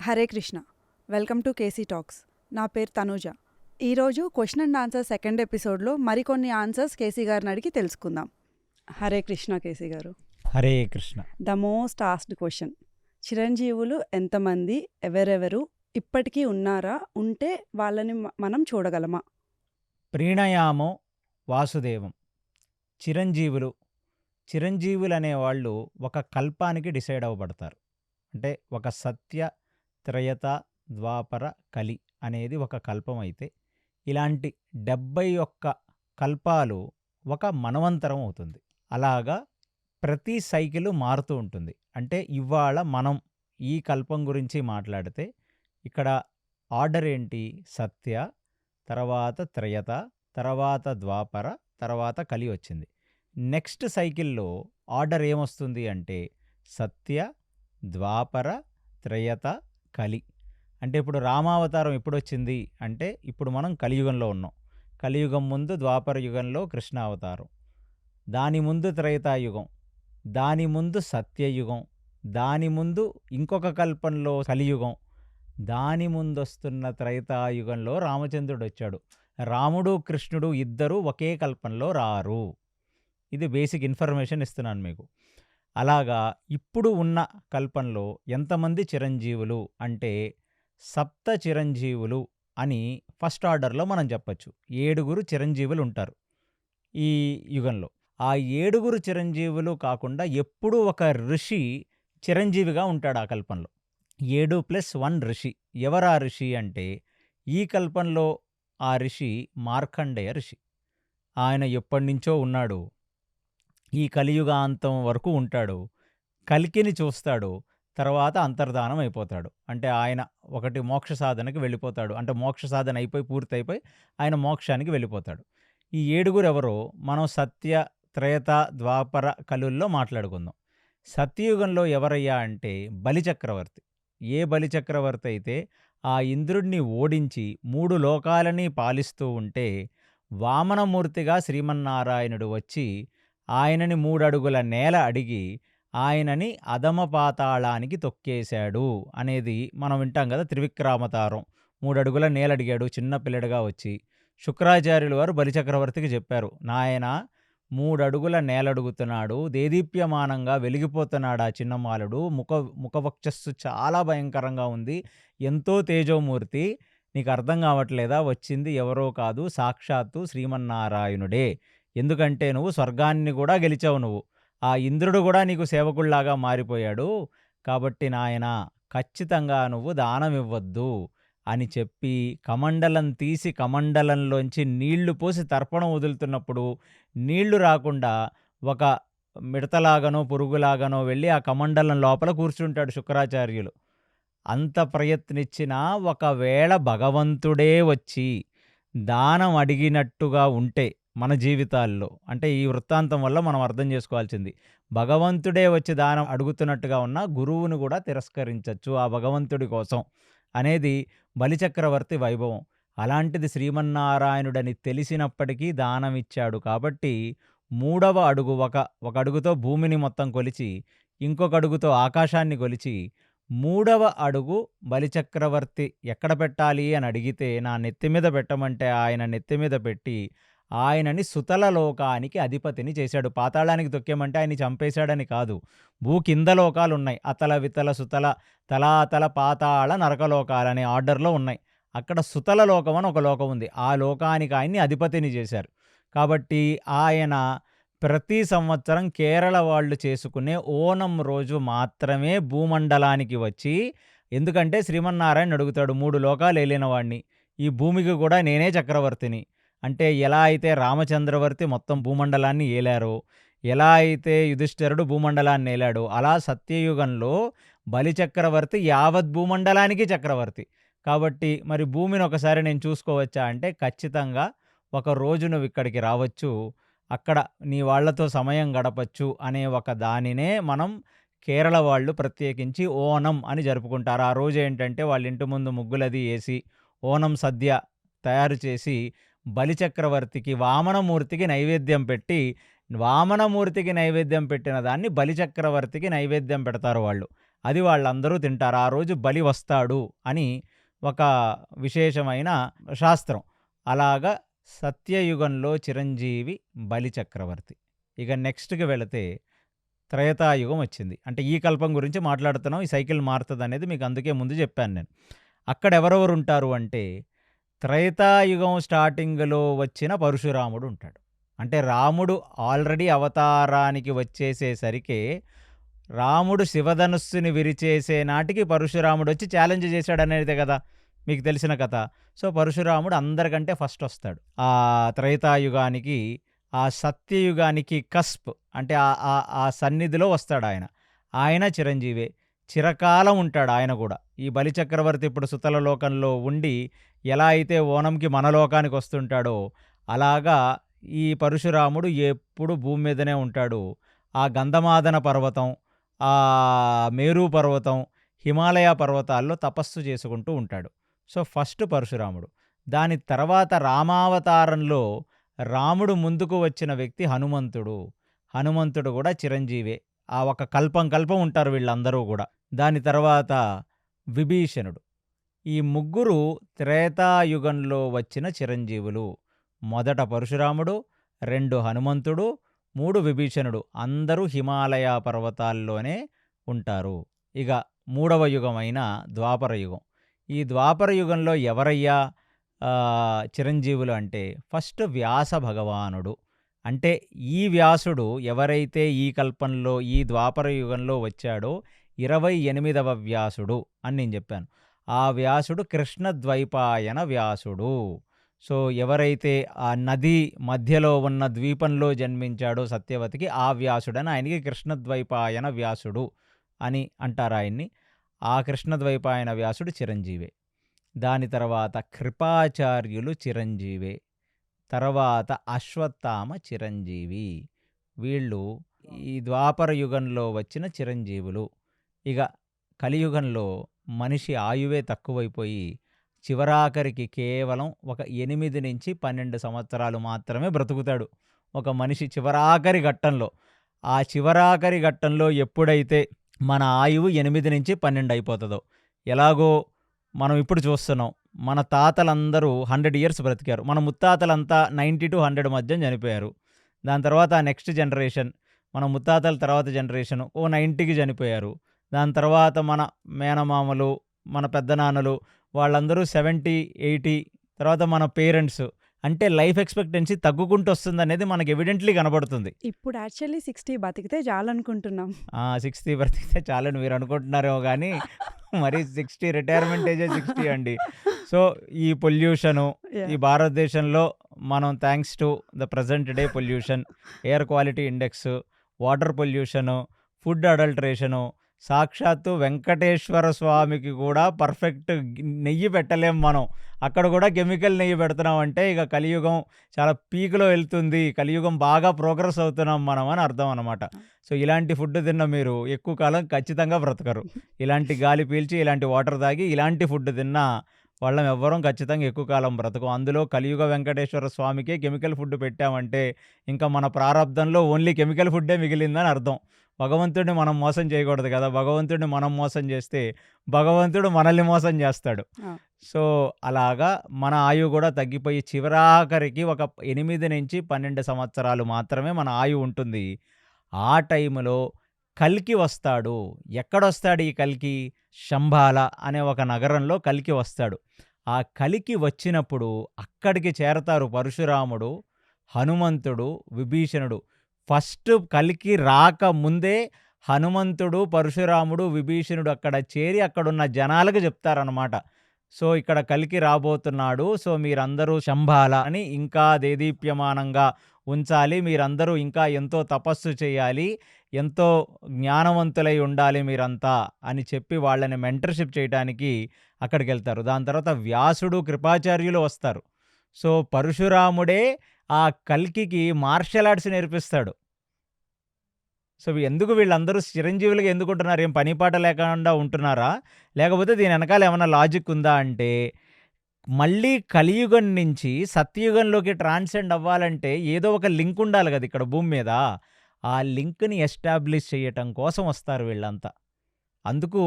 Hare Krishna. Welcome to KC talks. నా పేరు తనూజ. ఈరోజు క్వశ్చన్ అండ్ ఆన్సర్ సెకండ్ ఎపిసోడ్లో మరికొన్ని ఆన్సర్స్ కేసీ గారిని అడిగి తెలుసుకుందాం. హరే కృష్ణ కేసీ గారు. Hare Krishna. The most asked question: చిరంజీవులు ఎంతమంది, ఎవరెవరు, ఇప్పటికీ ఉన్నారా, ఉంటే వాళ్ళని మనం చూడగలమా? ప్రీణయామో వాసుదేవం. చిరంజీవులు అనేవాళ్ళు ఒక కల్పానికి డిసైడ్ అవ్వబడతారు. అంటే ఒక సత్య, త్రయత, ద్వాపర, కలి అనేది ఒక కల్పం అయితే ఇలాంటి 71 కల్పాలు ఒక మనవంతరం అవుతుంది. అలాగా ప్రతి సైకిల్ మారుతూ ఉంటుంది. అంటే ఇవాళ మనం ఈ కల్పం గురించి మాట్లాడితే ఇక్కడ ఆర్డర్ ఏంటి? సత్య, తర్వాత త్రయత, తర్వాత ద్వాపర, తర్వాత కలి వచ్చింది. నెక్స్ట్ సైకిల్లో ఆర్డర్ ఏమొస్తుంది అంటే సత్య, ద్వాపర, త్రయత, కలి. అంటే ఇప్పుడు రామావతారం ఎప్పుడు వచ్చింది అంటే ఇప్పుడు మనం కలియుగంలో ఉన్నాం. కలియుగం ముందు ద్వాపర యుగంలో కృష్ణావతారం, దాని ముందు త్రేతాయుగం, దాని ముందు సత్యయుగం, దాని ముందు ఇంకొక కల్పంలో కలియుగం, దాని ముందొస్తున్న త్రేతాయుగంలో రామచంద్రుడు వచ్చాడు. రాముడు కృష్ణుడు ఇద్దరు ఒకే కల్పంలో రారు. ఇది బేసిక్ ఇన్ఫర్మేషన్ ఇస్తున్నాను మీకు. అలాగా ఇప్పుడు ఉన్న కల్పంలో ఎంతమంది చిరంజీవులు అంటే సప్త చిరంజీవులు అని ఫస్ట్ ఆర్డర్లో మనం చెప్పచ్చు. 7 చిరంజీవులు ఉంటారు ఈ యుగంలో. ఆ 7 చిరంజీవులు కాకుండా ఎప్పుడూ ఒక ఋషి చిరంజీవిగా ఉంటాడు ఆ కల్పంలో. 7+1 ఋషి. ఎవరు ఆ ఋషి అంటే ఈ కల్పంలో ఆ ఋషి మార్కండేయ ఋషి. ఆయన ఎప్పటినుంచో ఉన్నాడు, ఈ కలియుగాంతం వరకు ఉంటాడు. కల్కిని చూస్తాడు, తర్వాత అంతర్ధానం అయిపోతాడు. అంటే ఆయన ఒకటి మోక్ష సాధనకి వెళ్ళిపోతాడు. అంటే మోక్ష సాధన అయిపోయి పూర్తయిపోయి ఆయన మోక్షానికి వెళ్ళిపోతాడు. ఈ 7 ఎవరో మనం సత్య, త్రేత, ద్వాపర, కలుల్లో మాట్లాడుకుందాం. సత్యయుగంలో ఎవరయ్యా అంటే బలిచక్రవర్తి. ఏ బలిచక్రవర్తి అయితే ఆ ఇంద్రుడిని ఓడించి 3 లోకాలని పాలిస్తూ ఉంటే వామనమూర్తిగా శ్రీమన్నారాయణుడు వచ్చి ఆయనని 3 అడుగుల నేల అడిగి ఆయనని అధమపాతాళానికి తొక్కేశాడు అనేది మనం వింటాం కదా. త్రివిక్రమతారం 3 అడుగుల నేల అడిగాడు చిన్న పిల్లడిగా వచ్చి. శుక్రాచార్యులు వారు బలిచక్రవర్తికి చెప్పారు, నాయన 3 అడుగుల నేలడుగుతున్నాడు, దేదీప్యమానంగా వెలిగిపోతున్నాడు ఆ చిన్నమాలుడు, ముఖవక్షస్సు చాలా భయంకరంగా ఉంది, ఎంతో తేజోమూర్తి, నీకు అర్థం కావట్లేదా? వచ్చింది ఎవరో కాదు, సాక్షాత్తు శ్రీమన్నారాయణుడే. ఎందుకంటే నువ్వు స్వర్గాన్ని కూడా గెలిచావు, నువ్వు ఆ ఇంద్రుడు కూడా నీకు సేవకుల్లాగా మారిపోయాడు. కాబట్టి నాయన ఖచ్చితంగా నువ్వు దానం ఇవ్వద్దు అని చెప్పి కమండలం తీసి కమండలంలోంచి నీళ్లు పోసి తర్పణం వదులుతున్నప్పుడు నీళ్లు రాకుండా ఒక మిడతలాగానో పురుగులాగానో వెళ్ళి ఆ కమండలం లోపల కూర్చుంటాడు శుక్రాచార్యులు. అంత ప్రయత్నించినా ఒకవేళ భగవంతుడే వచ్చి దానం అడిగినట్టుగా ఉంటే మన జీవితాల్లో, అంటే ఈ వృత్తాంతం వల్ల మనం అర్థం చేసుకోవాల్సింది, భగవంతుడే వచ్చి దానం అడుగుతున్నట్టుగా ఉన్న గురువును కూడా తిరస్కరించవచ్చు ఆ భగవంతుడి కోసం అనేది బలిచక్రవర్తి వైభవం. అలాంటిది శ్రీమన్నారాయణుడని తెలిసినప్పటికీ దానం ఇచ్చాడు. కాబట్టి 3వ అడుగు ఒక అడుగుతో భూమిని మొత్తం కొలిచి, ఇంకొక అడుగుతో ఆకాశాన్ని కొలిచి, 3వ అడుగు బలిచక్రవర్తి ఎక్కడ పెట్టాలి అని అడిగితే నా నెత్తి మీద పెట్టమంటే ఆయన నెత్తి మీద పెట్టి ఆయనని సుతల లోకానికి అధిపతిని చేశాడు. పాతాళానికి తొక్కేమంటే ఆయన్ని చంపేశాడని కాదు. భూ కింద లోకాలు ఉన్నాయి, అతల వితల సుతల తలాతల పాతాళ నరకలోకాలనే ఆర్డర్లో ఉన్నాయి. అక్కడ సుతల లోకం అని ఒక లోకం ఉంది, ఆ లోకానికి ఆయన్ని అధిపతిని చేశారు. కాబట్టి ఆయన ప్రతి సంవత్సరం కేరళ వాళ్ళు చేసుకునే ఓనం రోజు మాత్రమే భూమండలానికి వచ్చి, ఎందుకంటే శ్రీమన్నారాయణ అడుగుతాడు, 3 లోకాలు ఏలిన వాడిని, ఈ భూమికి కూడా నేనే చక్రవర్తిని. అంటే ఎలా అయితే రామచంద్రవర్తి మొత్తం భూమండలాన్ని ఏలారో, ఎలా అయితే యుధిష్ఠిరుడు భూమండలాన్ని ఏలాడో, అలా సత్యయుగంలో బలిచక్రవర్తి యావత్ భూమండలానికి చక్రవర్తి. కాబట్టి మరి భూమిని ఒకసారి నేను చూసుకోవచ్చా అంటే ఖచ్చితంగా ఒక రోజు నువ్వు ఇక్కడికి రావచ్చు, అక్కడ నీ వాళ్లతో సమయం గడపచ్చు అనే ఒక దానినే మనం కేరళ వాళ్ళు ప్రత్యేకించి ఓనం అని జరుపుకుంటారు. ఆ రోజు ఏంటంటే వాళ్ళ ఇంటి ముందు ముగ్గులది వేసి ఓనం సద్య తయారు చేసి బలిచక్రవర్తికి వామనమూర్తికి నైవేద్యం పెట్టి, వామనమూర్తికి నైవేద్యం పెట్టిన దాన్ని బలిచక్రవర్తికి నైవేద్యం పెడతారు వాళ్ళు. అది వాళ్ళందరూ తింటారు. ఆ రోజు బలి వస్తాడు అని ఒక విశేషమైన శాస్త్రం. అలాగా సత్యయుగంలో చిరంజీవి బలి చక్రవర్తి. ఇక నెక్స్ట్‌కి వెళితే త్రేతాయుగం వచ్చింది. అంటే ఈ కల్పం గురించి మాట్లాడుతున్నాం. ఈ సైకిల్ మారుతదనేది మీకు అందుకే ముందు చెప్పాను నేను. అక్కడ ఎవరెవరుంటారు అంటే త్రేతాయుగం స్టార్టింగ్‌లో వచ్చిన పరశురాముడు ఉంటాడు. అంటే రాముడు ఆల్రెడీ అవతారానికి వచ్చేసేసరికే రాముడు శివధనుస్సుని విరిచేసే నాటికి పరశురాముడొచ్చి ఛాలెంజ్ చేశాడనేదే కదా! మీకు తెలిసిన కథ. సో, పరశురాముడు అందరికంటే ఫస్ట్ వస్తాడు. ఆ త్రేతాయుగానికి, ఆ సత్యయుగానికి కస్ప్ అంటే ఆ సన్నిధిలో వస్తాడాయన. ఆయన చిరంజీవే. చిరకాలం ఉంటాడు ఆయన గూడా. ఈ బలిచక్రవర్తి ఇప్పుడు సుతల లోకంలో ఉండి ఎలా అయితే ఓనంకి మన లోకానికి వస్తుంటాడో, అలాగా ఈ పరశురాముడు ఎప్పుడు భూమి మీదనే ఉంటాడు. ఆ గంధమాదన పర్వతం, మేరు పర్వతం, హిమాలయ పర్వతాల్లో తపస్సు చేసుకుంటూ ఉంటాడు. సో, ఫస్ట్ పరశురాముడు. దాని తర్వాత రామావతారంలో రాముడు ముందుకు వచ్చిన వ్యక్తి హనుమంతుడు. హనుమంతుడు కూడా చిరంజీవే. ఆ ఒక కల్పం ఉంటారు వీళ్ళందరూ గూడా. దాని తర్వాత విభీషణుడు. ఈ ముగ్గురు త్రేతాయుగంలో వచ్చిన చిరంజీవులు. మొదట పరశురాముడు, 2 హనుమంతుడు, 3 విభీషణుడు. అందరూ హిమాలయ పర్వతాల్లోనే ఉంటారు. ఇక మూడవ యుగమైన ద్వాపర యుగం. ఈ ద్వాపర యుగంలో ఎవరయ్యా చిరంజీవులు అంటే ఫస్ట్ వ్యాస భగవానుడు. అంటే ఈ వ్యాసుడు ఎవరైతే ఈ కల్పంలో ఈ ద్వాపర యుగంలో వచ్చాడో 28వ వ్యాసుడు అని నేను చెప్పాను. ఆ వ్యాసుడు కృష్ణద్వైపాయన వ్యాసుడు. సో, ఎవరైతే ఆ నది మధ్యలో ఉన్న ద్వీపంలో జన్మించాడో సత్యవతికి ఆ వ్యాసుడని ఆయనకి కృష్ణద్వైపాయన వ్యాసుడు అని అంటారాయన్ని. ఆ కృష్ణద్వైపాయన వ్యాసుడు చిరంజీవే. దాని తర్వాత కృపాచార్యులు చిరంజీవే. తర్వాత అశ్వత్థామ చిరంజీవి. వీళ్ళు ఈ ద్వాపర యుగంలో వచ్చిన చిరంజీవులు. ఇక కలియుగంలో మనిషి ఆయువే తక్కువైపోయి చివరాఖరికి కేవలం ఒక 8-12 సంవత్సరాలు మాత్రమే బ్రతుకుతాడు ఒక మనిషి చివరాఖరి ఘట్టంలో. ఆ చివరాఖరి ఘట్టంలో ఎప్పుడైతే మన ఆయువు 8-12 అయిపోతుందో, ఎలాగో మనం ఇప్పుడు చూస్తున్నాం. మన తాతలందరూ 100 ఇయర్స్ బ్రతికారు. మన ముత్తాతలంతా 90-100 మధ్య చనిపోయారు. దాని తర్వాత నెక్స్ట్ జనరేషన్, మన ముత్తాతల తర్వాత జనరేషన్ 90కి చనిపోయారు. దాని తర్వాత మన మేనమామలు, మన పెద్దనాన్నలు వాళ్ళందరూ 70, 80, తర్వాత మన పేరెంట్స్. అంటే లైఫ్ ఎక్స్‌పెక్టెన్సీ తగ్గుకుంటూ వస్తుందనేది మనకు ఎవిడెంట్‌లీ కనబడుతుంది. ఇప్పుడు యాక్చువల్లీ 60 బతికితే చాలనుకుంటున్నాం. 60 బ్రతికితే చాలని మీరు అనుకుంటున్నారేమో గానీ మరి 60 రిటైర్మెంట్ ఏజే 60 అండి. సో, ఈ పొల్యూషను ఈ భారతదేశంలో మనం thanks to the present day pollution, air quality index, water pollution, food adulteration, సాక్షాత్తు వెంకటేశ్వర స్వామికి కూడా పర్ఫెక్ట్ నెయ్యి పెట్టలేం మనం. అక్కడ కూడా కెమికల్ నెయ్యి పెడుతున్నామంటే ఇక కలియుగం చాలా పీక్‌లో వెళ్తుంది. కలియుగం బాగా ప్రోగ్రెస్ అవుతున్నాం మనం అని అర్థం అనమాట. సో, ఇలాంటి ఫుడ్ తిన్న మీరు ఎక్కువ కాలం ఖచ్చితంగా బ్రతకరు. ఇలాంటి గాలి పీల్చి, ఇలాంటి వాటర్ తాగి, ఇలాంటి ఫుడ్ తిన్న వాళ్ళం ఎవ్వరం ఖచ్చితంగా ఎక్కువ కాలం బ్రతకం. అందులో కలియుగ వెంకటేశ్వర స్వామికే కెమికల్ ఫుడ్ పెట్టామంటే ఇంకా మన ప్రారబ్ధంలో ఓన్లీ కెమికల్ ఫుడ్డే మిగిలిందని అర్థం. భగవంతుడిని మనం మోసం చేయకూడదు కదా! భగవంతుడిని మనం మోసం చేస్తే భగవంతుడు మనల్ని మోసం చేస్తాడు. సో, అలాగా మన ఆయువు కూడా తగ్గిపోయి చివరాఖరికి ఒక 8-12 సంవత్సరాలు మాత్రమే మన ఆయువు ఉంటుంది. ఆ టైంలో కల్కి వస్తాడు. ఎక్కడొస్తాడు ఈ కల్కి? శంబాల అనే ఒక నగరంలో కల్కి వస్తాడు. ఆ కలికి వచ్చినప్పుడు అక్కడికి చేరతారు పరశురాముడు, హనుమంతుడు, విభీషణుడు. ఫస్ట్ కల్కి రాకముందే హనుమంతుడు, పరశురాముడు, విభీషణుడు అక్కడ చేరి అక్కడున్న జనాలకు చెప్తారనమాట. సో, ఇక్కడ కల్కి రాబోతున్నాడు. సో, మీరందరూ శంబాల అని ఇంకా దేదీప్యమానంగా ఉంచాలి. మీరందరూ ఇంకా ఎంతో తపస్సు చేయాలి. ఎంతో జ్ఞానవంతులై ఉండాలి మీరంతా అని చెప్పి వాళ్ళని మెంటర్‌షిప్ చేయటానికి అక్కడికెళ్తారు. దాని తర్వాత వ్యాసుడు, కృపాచార్యులు వస్తారు. సో, పరశురాముడే ఆ కల్కికి మార్షల్ ఆర్ట్స్ నేర్పిస్తాడు. సో, ఎందుకు వీళ్ళందరూ చిరంజీవులుగా ఎందుకుంటున్నారు? ఏం పని పాట లేకుండా ఉంటున్నారా? లేకపోతే దీని వెనకాల ఏమన్నా లాజిక్ ఉందా అంటే, మళ్ళీ కలియుగం నుంచి సత్యయుగంలోకి ట్రాన్సెండ్ అవ్వాలంటే ఏదో ఒక లింక్ ఉండాలి కదా ఇక్కడ భూమి మీద. ఆ లింక్‌ని ఎస్టాబ్లిష్ చేయటం కోసం వస్తారు వీళ్ళంతా. అందుకు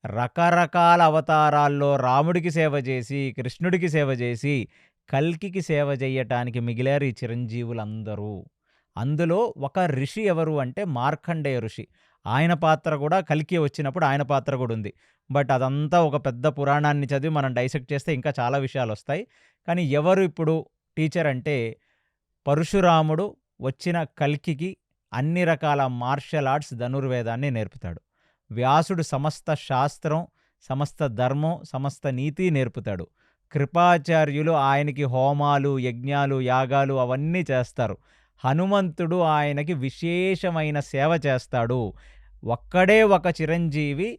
రకరకాల అవతారాల్లో రాముడికి సేవ చేసి, కృష్ణుడికి సేవ చేసి, కల్కికి సేవ చేయటానికి మిగిలారు ఈ చిరంజీవులందరూ. అందులో ఒక ఋషి ఎవరు అంటే మార్కండేయ ఋషి. ఆయన పాత్ర కూడా కల్కి వచ్చినప్పుడు ఆయన పాత్ర కూడా ఉంది. బట్ అదంతా ఒక పెద్ద పురాణాన్ని చదివి మనం డైసెక్ట్ చేస్తే ఇంకా చాలా విషయాలొస్తాయి. కానీ ఎవరు ఇప్పుడు టీచర్ అంటే పరశురాముడు వచ్చిన కల్కికి అన్ని రకాల మార్షల్ ఆర్ట్స్ ధనుర్వేదాన్ని నేర్పుతాడు. వ్యాసుడు సమస్త శాస్త్రం, సమస్త ధర్మం, సమస్త నీతి నేర్పుతాడు. కృపాచార్యులు ఆయనకి హోమాలు, యజ్ఞాలు, యాగాలు అవన్నీ చేస్తారు. హనుమంతుడు ఆయనకి విశేషమైన సేవ చేస్తాడు. ఒక్కడే ఒక చిరంజీవి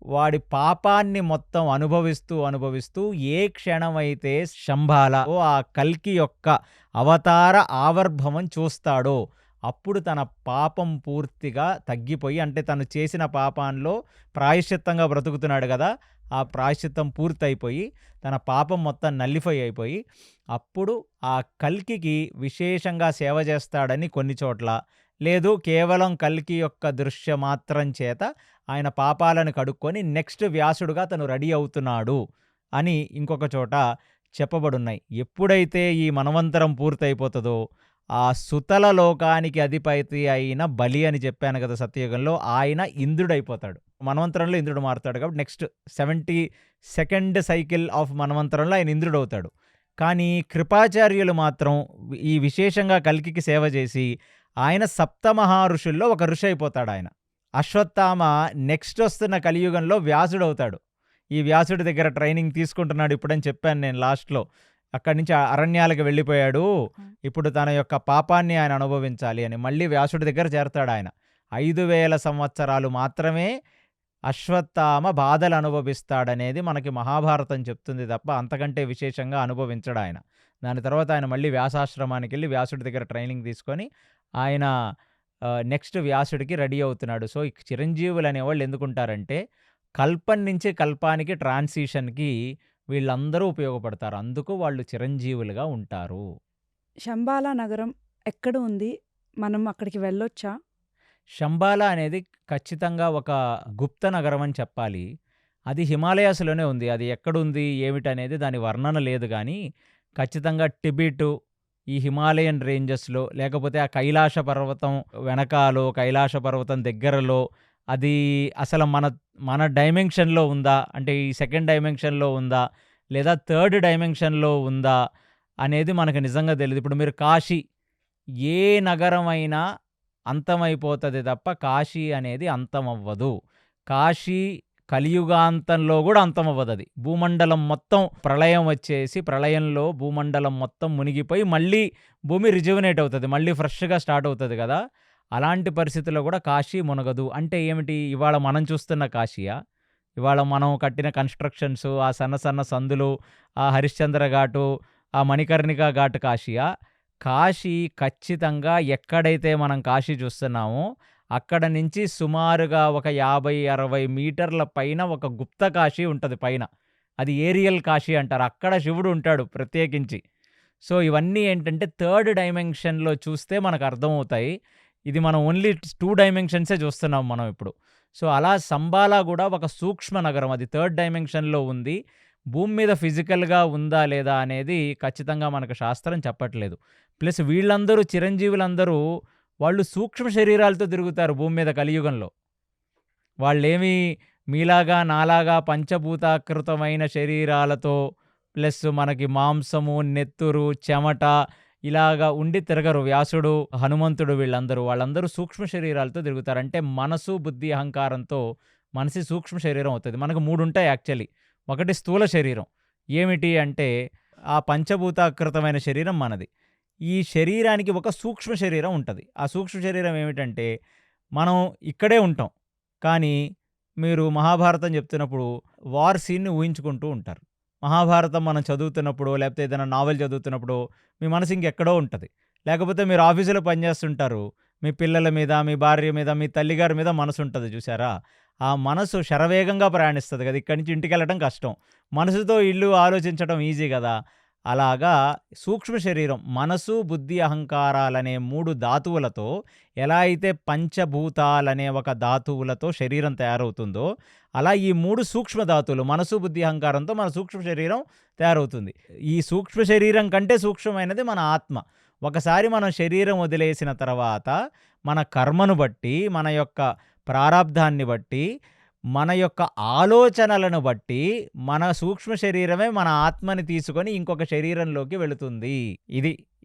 వాడి పాపాన్ని మొత్తం అనుభవిస్తూ ఏ క్షణమైతే శంబాల ఆ కల్కి యొక్క అవతార ఆవిర్భవం చూస్తాడో అప్పుడు తన పాపం పూర్తిగా తగ్గిపోయి, అంటే తను చేసిన పాపంలో ప్రాయశ్చిత్తంగా బ్రతుకుతున్నాడు కదా, ఆ ప్రాయశ్చిత్తం పూర్తయిపోయి తన పాపం మొత్తం నల్లిఫై అయిపోయి అప్పుడు ఆ కల్కికి విశేషంగా సేవ చేస్తాడని కొన్ని చోట్ల, లేదు కేవలం కల్కి యొక్క దృశ్య మాత్రం చేత ఆయన పాపాలను కడుక్కొని నెక్స్ట్ వ్యాసుడుగా తను రెడీ అవుతున్నాడు అని ఇంకొక చోట చెప్పబడున్నాయి. ఎప్పుడైతే ఈ మనవంతరం పూర్తయిపోతుందో ఆ సుతల లోకానికి అధిపతి అయిన బలి అని చెప్పాను కదా సత్యయుగంలో, ఆయన ఇంద్రుడైపోతాడు. మనవంతరంలో ఇంద్రుడు మారుతాడు కాబట్టి నెక్స్ట్ 72nd సైకిల్ ఆఫ్ మనవంతరంలో ఆయన ఇంద్రుడవుతాడు. కానీ కృపాచార్యులు మాత్రం ఈ విశేషంగా కల్కికి సేవ చేసి ఆయన సప్తమహర్షుల్లో ఒక ఋషి అయిపోతాడు. ఆయన అశ్వత్థామ నెక్స్ట్ వస్తున్న కలియుగంలో వ్యాసుడవుతాడు. ఈ వ్యాసుడి దగ్గర ట్రైనింగ్ తీసుకుంటున్నాడు ఇప్పుడని చెప్పాను నేను లాస్ట్లో. అక్కడి నుంచి అరణ్యాలకు వెళ్ళిపోయాడు, ఇప్పుడు తన యొక్క పాపాన్ని ఆయన అనుభవించాలి అని మళ్ళీ వ్యాసుడి దగ్గర చేరతాడు. ఆయన 5000 సంవత్సరాలు మాత్రమే అశ్వత్థామ బాధలు అనుభవిస్తాడనేది మనకి మహాభారతం చెప్తుంది తప్ప అంతకంటే విశేషంగా అనుభవించడు ఆయన. దాని తర్వాత ఆయన మళ్ళీ వ్యాసాశ్రమానికి వెళ్ళి వ్యాసుడి దగ్గర ట్రైనింగ్ తీసుకొని ఆయన నెక్స్ట్ వ్యాసుడికి రెడీ అవుతున్నాడు. సో ఈ చిరంజీవులు అనేవాళ్ళు ఎందుకుంటారంటే కల్పం నుంచి కల్పానికి ట్రాన్సిషన్కి వీళ్ళందరూ ఉపయోగపడతారు. అందుకు వాళ్ళు చిరంజీవులుగా ఉంటారు. శంబాల నగరం ఎక్కడ ఉంది? మనం అక్కడికి వెళ్ళొచ్చా? శంబాల అనేది ఖచ్చితంగా ఒక గుప్త నగరం అని చెప్పాలి. అది హిమాలయాస్‌లోనే ఉంది. అది ఎక్కడుంది ఏమిటనేది దాని వర్ణన లేదు గానీ ఖచ్చితంగా టిబెటు, ఈ హిమాలయన్ రేంజెస్‌లో లేకపోతే ఆ కైలాస పర్వతం వెనకాలో, కైలాస పర్వతం దగ్గరలో అది అసలు మన డైమెన్షన్‌లో ఉందా? అంటే ఈ సెకండ్ డైమెన్షన్‌లో ఉందా? లేదా థర్డ్ డైమెన్షన్‌లో ఉందా? అనేది మనకు నిజంగా తెలీదు. ఇప్పుడు మీరు కాశీ, ఏ నగరమైనా అంతమైపోతది తప్ప కాశీ అనేది అంతమవ్వదు. కాశీ కలియుగాంతంలో గూడా అంతమవ్వదది. భూమండలం మొత్తం ప్రళయం వచ్చేసి ప్రళయంలో భూమండలం మొత్తం మునిగిపోయి మళ్ళీ భూమి రిజువనేట్ అవుతది. మళ్ళీ ఫ్రెష్‌గా స్టార్ట్ అవుతది గదా! అలాంటి పరిస్థితుల్లో కూడా కాశీ మునగదు. అంటే ఏమిటి? ఇవాళ మనం చూస్తున్న కాశీయా? ఇవాళ మనం కట్టిన కన్‌స్ట్రక్షన్స్, ఆ సన్న సన్న సందులు, ఆ హరిశ్చంద్ర ఘాటు, ఆ మణికర్ణిక ఘాట్ కాశీయా? కాశీ ఖచ్చితంగా ఎక్కడైతే మనం కాశీ చూస్తున్నామో అక్కడ నుంచి సుమారుగా ఒక 50, 60 మీటర్ల పైన ఒక గుప్త కాశీ ఉంటది పైన. అది ఏరియల్ కాశీ అంటారు. అక్కడ శివుడు ఉంటాడు ప్రత్యేకించి. సో ఇవన్నీ ఏంటంటే థర్డ్ డైమెన్షన్‌లో చూస్తే మనకు అర్థమవుతాయి. ఇది మనం ఓన్లీ 2 డైమెన్షన్సే చూస్తున్నాం మనం ఇప్పుడు. సో అలా సంబాలా కూడా ఒక సూక్ష్మ నగరం. అది థర్డ్ డైమెన్షన్‌లో ఉంది. భూమి మీద ఫిజికల్‌గా ఉందా లేదా అనేది ఖచ్చితంగా మనకు శాస్త్రం చెప్పట్లేదు. ప్లస్ వీళ్ళందరూ చిరంజీవులందరూ వాళ్ళు సూక్ష్మ శరీరాలతో తిరుగుతారు భూమి మీద కలియుగంలో. వాళ్ళేమి మీలాగా నాలాగా పంచభూతాకృతమైన శరీరాలతో ప్లస్ మనకి మాంసము, నెత్తురు, చెమట ఇలాగా ఉండి తిరగరు. వ్యాసుడు, హనుమంతుడు వాళ్ళందరూ సూక్ష్మ శరీరాలతో తిరుగుతారు. అంటే మనసు, బుద్ధి, అహంకారంతో మనిషి సూక్ష్మ శరీరం అవుతది. మనకు 3 ఉంటాయి యాక్చువల్లీ. ఒకటి స్థూల శరీరం. ఏమిటి అంటే ఆ పంచభూతాకృతమైన శరీరం మనది. ఈ శరీరానికి ఒక సూక్ష్మ శరీరం ఉంటది. ఆ సూక్ష్మ శరీరం ఏమిటంటే మనం ఇక్కడే ఉంటాం. కానీ మీరు మహాభారతం చెప్తున్నప్పుడు వార్ సీన్‌ని ఊహించుకుంటూ ఉంటారు. మహాభారతం మనం చదువుతున్నప్పుడో, లేకపోతే ఏదైనా నావెల్ చదువుతున్నప్పుడో మీ మనసు ఇంకెక్కడో ఉంటది. లేకపోతే మీరు ఆఫీసులో పనిచేస్తుంటారు. మీ పిల్లల మీద, మీ భార్య మీద, మీ తల్లిగారి మీద మనసుంటది చూసారా? ఆ మనసు శరవేగంగా ప్రయాణిస్తది కదా! ఇక్కడి నుంచి ఇంటికెళ్ళడం కష్టం. మనసుతో ఇల్లు ఆలోచించడం ఈజీ గదా! అలాగా సూక్ష్మ శరీరం మనసు, బుద్ధి, అహంకారాలనే 3 ధాతువులతో ఎలా అయితే పంచభూతాలనే ఒక ధాతువులతో శరీరం తయారవుతుందో, అలా ఈ 3 సూక్ష్మ ధాతువులు మనసు, బుద్ధి, అహంకారంతో మన సూక్ష్మ శరీరం తయారవుతుంది. ఈ సూక్ష్మ శరీరం కంటే సూక్ష్మమైనది మన ఆత్మ. ఒకసారి మనం శరీరం వదిలేసిన తర్వాత మన కర్మను బట్టి, మన యొక్క ప్రారాబ్ధాన్ని బట్టి, మన యొక్క ఆలోచనలను బట్టి మన సూక్ష్మ శరీరమే మన ఆత్మని తీసుకొని ఇంకొక శరీరంలోకి వెళుతుంది.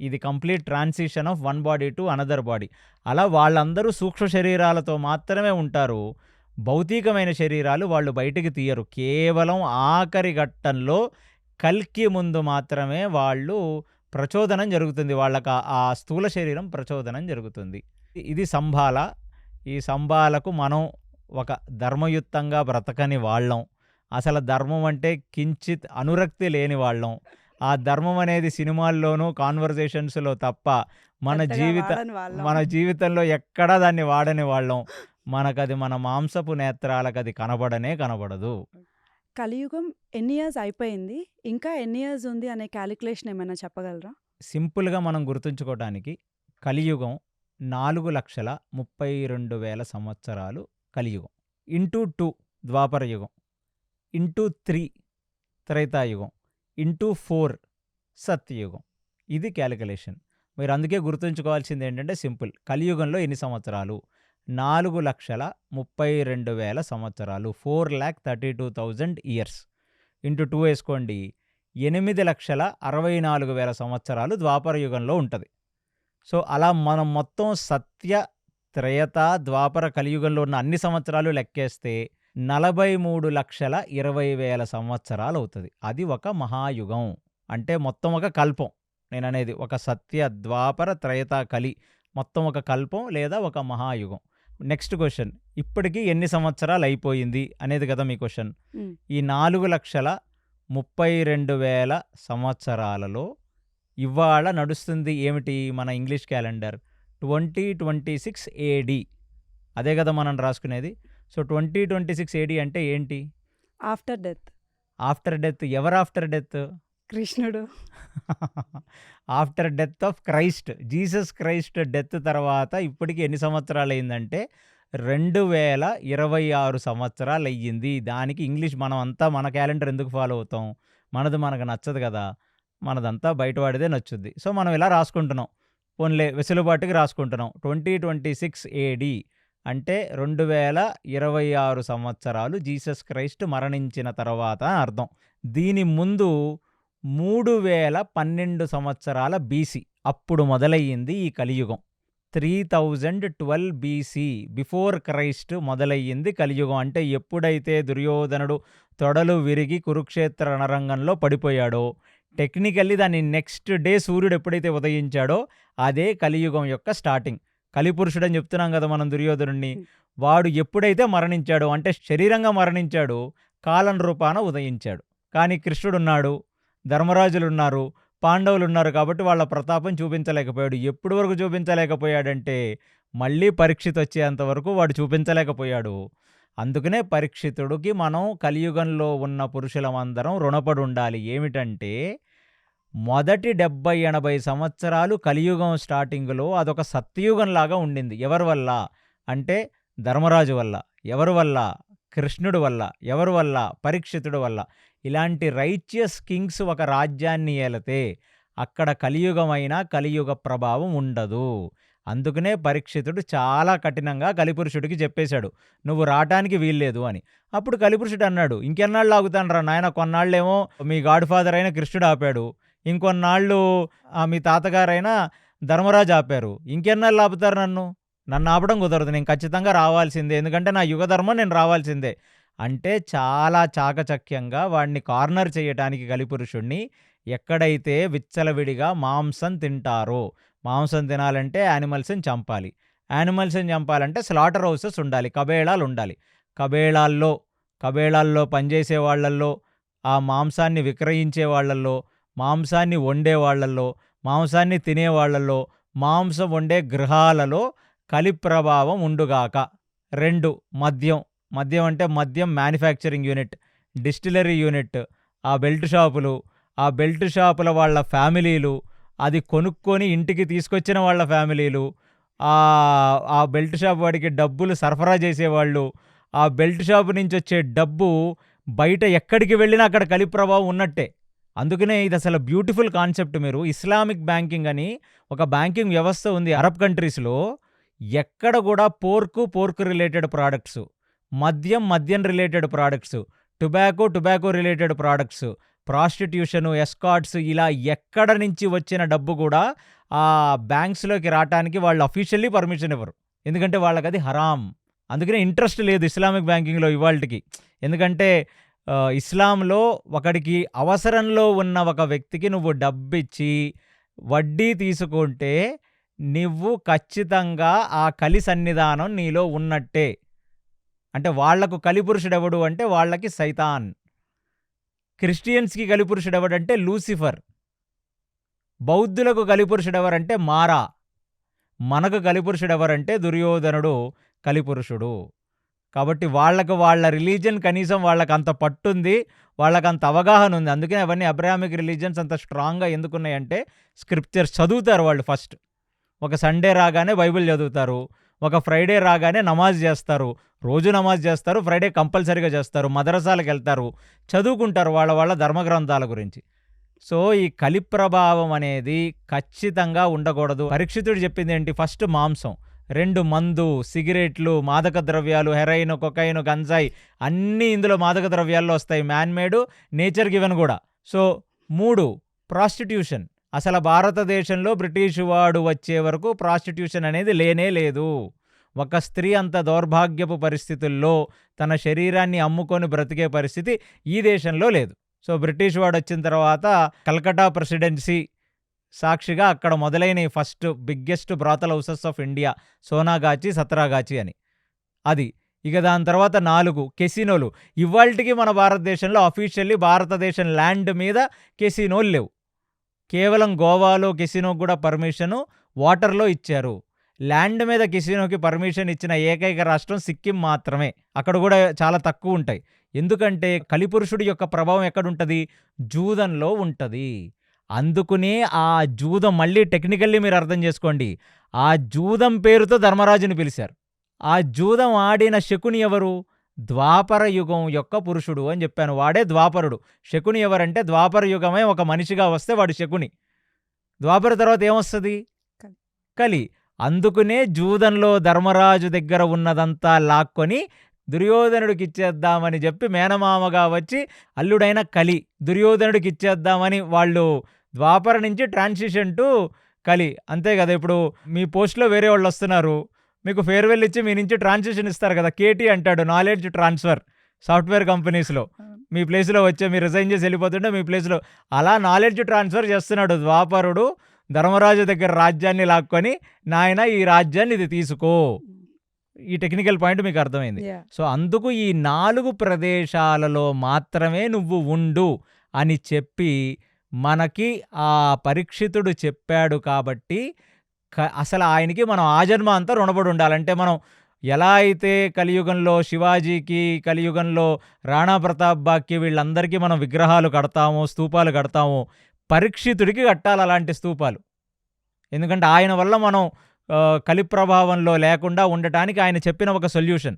ఇది complete transition of one body to another body. అలా వాళ్ళందరూ సూక్ష్మ శరీరాలతో మాత్రమే ఉంటారు. భౌతికమైన శరీరాలు వాళ్ళు బయటికి తీయరు. కేవలం ఆఖరి ఘట్టంలో కల్కి ముందు మాత్రమే వాళ్ళు ప్రచోదనం జరుగుతుంది. వాళ్ళకి ఆ స్థూల శరీరం ప్రచోదనం జరుగుతుంది. ఇది సంబాల. ఈ సంబాలకు మనం ఒక ధర్మయుక్తంగా బ్రతకని వాళ్ళం. అసలు ధర్మం అంటే కించిత్ అనురక్తి లేని వాళ్ళం. ఆ ధర్మం అనేది సినిమాల్లోనూ కాన్వర్జేషన్స్లో తప్ప మన జీవితంలో ఎక్కడా దాన్ని వాడని వాళ్ళం. మనకది మన మాంసపు నేత్రాలకు అది కనబడదు. కలియుగం ఎన్ని ఇయర్స్ అయిపోయింది, ఇంకా ఎన్ని ఇయర్స్ ఉంది అనే క్యాలిక్యులేషన్ ఏమైనా చెప్పగలరా? సింపుల్గా మనం గుర్తుంచుకోవడానికి కలియుగం 4,32,000 సంవత్సరాలు కలియుగం. ఇంటూ 2 ద్వాపర యుగం, ఇంటూ 3 త్రేతాయుగం, ఇంటూ 4 సత్యయుగం. ఇది క్యాలిక్యులేషన్. మీరు అందుకే గుర్తుంచుకోవాల్సింది ఏంటంటే సింపుల్. కలియుగంలో ఎన్ని సంవత్సరాలు? 4,32,000 సంవత్సరాలు. 4,32,000 ఇయర్స్. ఇంటూ 2 వేసుకోండి. 8,64,000 సంవత్సరాలు ద్వాపర యుగంలో ఉంటుంది. సో అలా మనం మొత్తం సత్య, త్రేత, ద్వాపర, కలియుగంలో ఉన్న అన్ని సంవత్సరాలు లెక్కేస్తే 43,20,000 సంవత్సరాలు అవుతుంది. అది ఒక మహాయుగం. అంటే మొత్తం ఒక కల్పం. నేను అనేది ఒక సత్య, ద్వాపర, త్రేత, కలి మొత్తం ఒక కల్పం లేదా ఒక మహాయుగం. నెక్స్ట్ క్వశ్చన్, ఇప్పటికీ ఎన్ని సంవత్సరాలు అయిపోయింది అనేది కదా మీ క్వశ్చన్. ఈ 4,32,000 సంవత్సరాలలో ఇవాళ నడుస్తుంది ఏమిటి? మన ఇంగ్లీష్ క్యాలెండర్ 2026 AD. అదే కదా మనం రాసుకునేది. సో 2026 AD అంటే ఏంటి? After death. After death. ఎవరు ఆఫ్టర్ డెత్? కృష్ణుడు. After death of Christ. Jesus Christ death తర్వాత ఇప్పటికి ఎన్ని సంవత్సరాలు అయిందంటే 2026 సంవత్సరాలు అయ్యింది. దానికి ఇంగ్లీష్ మనం అంతా మన క్యాలెండర్ ఎందుకు ఫాలో అవుతాం? మనది మనకు నచ్చదు కదా. మనదంతా బయటవాడిదే నచ్చుద్ది. సో మనం ఇలా రాసుకుంటున్నాం. పోన్లే వెసులుబాటుకి రాసుకుంటున్నాం. 2026 AD అంటే 2026 సంవత్సరాలు జీసస్ క్రైస్ట్ మరణించిన తర్వాత అర్థం. దీని ముందు 3012 సంవత్సరాల BC అప్పుడు మొదలయ్యింది ఈ కలియుగం. 3012 BC బిఫోర్ క్రైస్ట్ మొదలయ్యింది కలియుగం. అంటే ఎప్పుడైతే దుర్యోధనుడు తొడలు విరిగి కురుక్షేత్ర రణరంగంలో పడిపోయాడో, టెక్నికల్లీ దాని నెక్స్ట్ డే సూర్యుడు ఎప్పుడైతే ఉదయించాడో అదే కలియుగం యొక్క స్టార్టింగ్. కలిపురుషుడు అని చెప్తున్నాం కదా మనం దుర్యోధనుడిని. వాడు ఎప్పుడైతే మరణించాడో, అంటే శరీరంగా మరణించాడో, కాలం రూపాన ఉదయించాడు. కానీ కృష్ణుడున్నాడు, ధర్మరాజులున్నారు, పాండవులున్నారు కాబట్టి వాళ్ళ ప్రతాపం చూపించలేకపోయాడు. ఎప్పుడు వరకు చూపించలేకపోయాడంటే మళ్ళీ పరీక్షిత్ వచ్చేంత వరకు వాడు చూపించలేకపోయాడు. అందుకనే పరీక్షితుడికి మనం కలియుగంలో ఉన్న పురుషులమందరం రుణపడి ఉండాలి. ఏమిటంటే మొదటి 70-80 సంవత్సరాలు కలియుగం స్టార్టింగ్లో అదొక సత్యయుగంలాగా ఉండింది. ఎవరి వల్ల అంటే ధర్మరాజు వల్ల. ఎవరి వల్ల? కృష్ణుడు వల్ల. ఎవరి వల్ల? పరీక్షితుడు వల్ల. ఇలాంటి రైచియస్ కింగ్స్ ఒక రాజ్యాన్ని ఏలితే అక్కడ కలియుగమైన కలియుగ ప్రభావం ఉండదు. అందుకనే పరీక్షితుడు చాలా కఠినంగా కలిపురుషుడికి చెప్పేశాడు, నువ్వు రావటానికి వీల్లేదు అని. అప్పుడు కలిపురుషుడు అన్నాడు, ఇంకెన్నాళ్ళు ఆగుతానరా నాయన, కొన్నాళ్ళేమో మీ గాడ్ ఫాదర్ అయిన కృష్ణుడు ఆపాడు, ఇంకొన్నాళ్ళు మీ తాతగారైన ధర్మరాజు ఆపారు, ఇంకెన్నాళ్ళు ఆపుతారు నన్ను ఆపడం కుదరదు, నేను ఖచ్చితంగా రావాల్సిందే, ఎందుకంటే నా యుగధర్మం నేను రావాల్సిందే అంటే చాలా చాకచక్యంగా వాడిని కార్నర్ చేయటానికి కలిపురుషుడిని ఎక్కడైతే విచ్చలవిడిగా మాంసం తింటారో, మాంసం తినాలంటే యానిమల్స్ని చంపాలి, యానిమల్స్ని చంపాలంటే స్లాటర్ హౌసెస్ ఉండాలి, కబేళాలు ఉండాలి. కబేళాల్లో పనిచేసే వాళ్ళల్లో, ఆ మాంసాన్ని విక్రయించే వాళ్ళల్లో, మాంసాన్ని వండే వాళ్ళల్లో, మాంసాన్ని తినేవాళ్లలో, మాంసం వండే గృహాలలో కలి ప్రభావం ఉండుగాక. 2 మద్యం అంటే మద్యం మ్యానుఫ్యాక్చరింగ్ యూనిట్, డిస్టిలరీ యూనిట్, ఆ బెల్ట్ షాపులు, ఆ బెల్ట్ షాపుల వాళ్ళ ఫ్యామిలీలు, అది కొనుక్కొని ఇంటికి తీసుకొచ్చిన వాళ్ళ ఫ్యామిలీలు, ఆ బెల్ట్ షాప్ వాడికి డబ్బులు సరఫరా చేసేవాళ్ళు, ఆ బెల్ట్ షాపు నుంచి వచ్చే డబ్బు బయట ఎక్కడికి వెళ్ళినా అక్కడ కలి ప్రభావం ఉన్నట్టే. అందుకనే ఇది అసలు బ్యూటిఫుల్ కాన్సెప్ట్. మీరు ఇస్లామిక్ బ్యాంకింగ్ అని ఒక బ్యాంకింగ్ వ్యవస్థ ఉంది అరబ్ కంట్రీస్‌లో. ఎక్కడ కూడా పోర్క్ రిలేటెడ్ ప్రాడక్ట్స్, మద్యం related products, tobacco related products, prostitution, escorts, ఇలా ఎక్కడ నుంచి వచ్చిన డబ్బు కూడా ఆ బ్యాంక్స్‌లోకి రావటానికి వాళ్ళు అఫీషియల్లీ పర్మిషన్ ఇవ్వరు. ఎందుకంటే వాళ్ళకది హరాం. అందుకనే ఇంట్రెస్ట్ లేదు ఇస్లామిక్ బ్యాంకింగ్‌లో ఇవాల్టికి. ఎందుకంటే ఇస్లాంలో ఒకడికి అవసరంలో ఉన్న ఒక వ్యక్తికి నువ్వు డబ్బిచ్చి వడ్డీ తీసుకుంటే నువ్వు ఖచ్చితంగా ఆ కలి సన్నిధానం నీలో ఉన్నట్టే. అంటే వాళ్లకు కలిపురుషుడెవడు అంటే వాళ్ళకి సైతాన్. క్రిస్టియన్స్‌కి కలిపురుషుడెవడంటే లూసిఫర్. బౌద్ధులకు కలిపురుషుడెవరంటే మారా. మనకు కలిపురుషుడెవరంటే దుర్యోధనుడు కలిపురుషుడు. కాబట్టి వాళ్ళ రిలీజియన్ కనీసం వాళ్ళకంత పట్టుంది, వాళ్ళకంత అవగాహన ఉంది. అందుకనే అవన్నీ అబ్రాహమిక్ రిలీజియన్స్ అంత స్ట్రాంగ్‌గా ఎందుకున్నాయంటే స్క్రిప్చర్స్ చదువుతారు వాళ్ళు ఫస్ట్. ఒక సండే రాగానే బైబిల్ చదువుతారు, ఒక ఫ్రైడే రాగానే నమాజ్ చేస్తారు, రోజు నమాజ్ చేస్తారు, ఫ్రైడే కంపల్సరీగా చేస్తారు, మదరసాలకు వెళ్తారు, చదువుకుంటారు వాళ్ళ ధర్మగ్రంథాల గురించి. సో ఈ కలి ప్రభావం అనేది ఖచ్చితంగా ఉండకూడదు. పరీక్షితుడు చెప్పింది ఏంటి? ఫస్ట్ మాంసం, 2 మందు, సిగరెట్లు, మాదక ద్రవ్యాలు, హెరాయిన్, కొకైన్, గంజాయి అన్నీ ఇందులో మాదక ద్రవ్యాల్లో వస్తాయి. మ్యాన్మేడ్, నేచర్ గివెన్ కూడా. So 3 prostitution. అసలు భారతదేశంలో బ్రిటిష్ వాడు వచ్చే వరకు ప్రాస్టిట్యూషన్ అనేది లేనే లేదు. ఒక స్త్రీ అంత దౌర్భాగ్యపు పరిస్థితుల్లో తన శరీరాన్ని అమ్ముకొని బ్రతికే పరిస్థితి ఈ దేశంలో లేదు. సో బ్రిటిష్ వాడు వచ్చిన తర్వాత కల్కటా ప్రెసిడెన్సీ సాక్షిగా అక్కడ మొదలైన first biggest brothel houses of India Sonagachi, Satragachi అని. అది ఇక దాని తర్వాత 4 కెసినోలు. ఇవాల్టికి మన భారతదేశంలో అఫీషియల్లీ భారతదేశం ల్యాండ్ మీద కెసినోలు లేవు. కేవలం గోవాలో కెసినోకి కూడా పర్మిషను వాటర్లో ఇచ్చారు. ల్యాండ్ మీద కెసినోకి పర్మిషన్ ఇచ్చిన ఏకైక రాష్ట్రం సిక్కిం మాత్రమే. అక్కడ కూడా చాలా తక్కువ ఉంటాయి. ఎందుకంటే కలిపురుషుడి యొక్క ప్రభావం ఎక్కడుంటుంది? జూదంలో ఉంటుంది. అందుకునే ఆ జూదం, మళ్ళీ టెక్నికల్లీ మీరు అర్థం చేసుకోండి, ఆ జూదం పేరుతో ధర్మరాజుని పిలిచారు. ఆ జూదం ఆడిన శకుని ఎవరు? ద్వాపర యుగం యొక్క పురుషుడు అని చెప్పాను. వాడే ద్వాపరుడు. శకుని ఎవరంటే ద్వాపర యుగమే ఒక మనిషిగా వస్తే వాడు శకుని. ద్వాపర తర్వాత ఏమొస్తుంది? కలి. అందుకునే జూదంలో ధర్మరాజు దగ్గర ఉన్నదంతా లాక్కొని దుర్యోధనుడికి ఇచ్చేద్దామని చెప్పి మేనమామగా వచ్చి అల్లుడైన కలి దుర్యోధనుడికి ఇచ్చేద్దామని వాళ్ళు ద్వాపర నుంచి ట్రాన్సిషన్ టు కలి. అంతే కదా. ఇప్పుడు మీ పోస్ట్లో వేరే వాళ్ళు వస్తున్నారు, మీకు ఫేర్వెల్ ఇచ్చి మీ నుంచి ట్రాన్సిషన్ ఇస్తారు కదా, కేటీ అంటాడు, నాలెడ్జ్ ట్రాన్స్ఫర్. సాఫ్ట్వేర్ కంపెనీస్లో మీ ప్లేస్లో వచ్చే, మీరు రిజైన్ చేసి వెళ్ళిపోతుంటే మీ ప్లేస్లో అలా నాలెడ్జ్ ట్రాన్స్ఫర్ చేస్తున్నాడు ద్వాపరుడు. ధర్మరాజు దగ్గర రాజ్యాన్ని లాక్కొని, నాయన ఈ రాజ్యాన్ని ఇది తీసుకో. ఈ టెక్నికల్ పాయింట్ మీకు అర్థమైంది. సో అందుకు ఈ 4 ప్రదేశాలలో మాత్రమే నువ్వు ఉండు అని చెప్పి మనకి ఆ పరీక్షితుడు చెప్పాడు. కాబట్టి అసలు ఆయనకి మనం ఆజన్మ అంతా రుణపడి ఉండాలంటే, మనం ఎలా అయితే కలియుగంలో శివాజీకి, కలియుగంలో రాణా ప్రతాప్ బాకి, వీళ్ళందరికీ మనం విగ్రహాలు కడతాము, స్తూపాలు కడతాము, పరీక్షితుడికి కట్టాలి అలాంటి స్తూపాలు. ఎందుకంటే ఆయన వల్ల మనం కలి ప్రభావంలో లేకుండా ఉండటానికి ఆయన చెప్పిన ఒక సొల్యూషన్.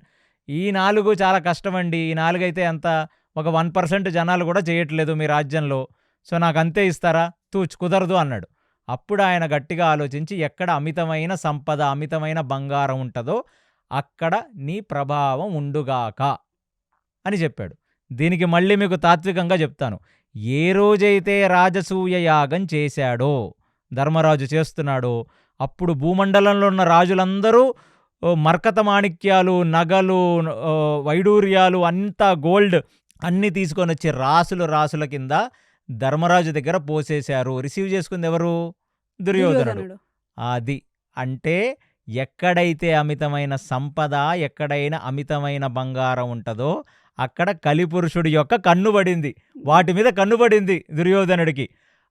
ఈ 4 చాలా కష్టమండి. ఈ 4 అయితే ఎంత, ఒక 1% జనాలు కూడా చేయట్లేదు మీ రాజ్యంలో. సో నాకు అంతే ఇస్తారా? కుదరదు అన్నాడు. అప్పుడు ఆయన గట్టిగా ఆలోచించి, ఎక్కడ అమితమైన సంపద, అమితమైన బంగారం ఉంటుందో అక్కడ నీ ప్రభావం ఉండుగాక అని చెప్పాడు. దీనికి మళ్ళీ మీకు తాత్వికంగా చెప్తాను. ఏ రోజైతే రాజసూయ యాగం చేశాడో, ధర్మరాజు చేస్తున్నాడో, అప్పుడు భూమండలంలో ఉన్న రాజులందరూ మర్కత మాణిక్యాలు, నగలు, వైడూర్యాలు, అంతా గోల్డ్ అన్నీ తీసుకొని వచ్చి రాసుల కింద ధర్మరాజు దగ్గర పోసేశారు. రిసీవ్ చేసుకుంది ఎవరు? దుర్యోధనుడు. అది అంటే ఎక్కడైతే అమితమైన సంపద, ఎక్కడైనా అమితమైన బంగారం ఉంటుందో అక్కడ కలిపురుషుడి యొక్క కన్నుబడింది. వాటి మీద కన్నుబడింది దుర్యోధనుడికి.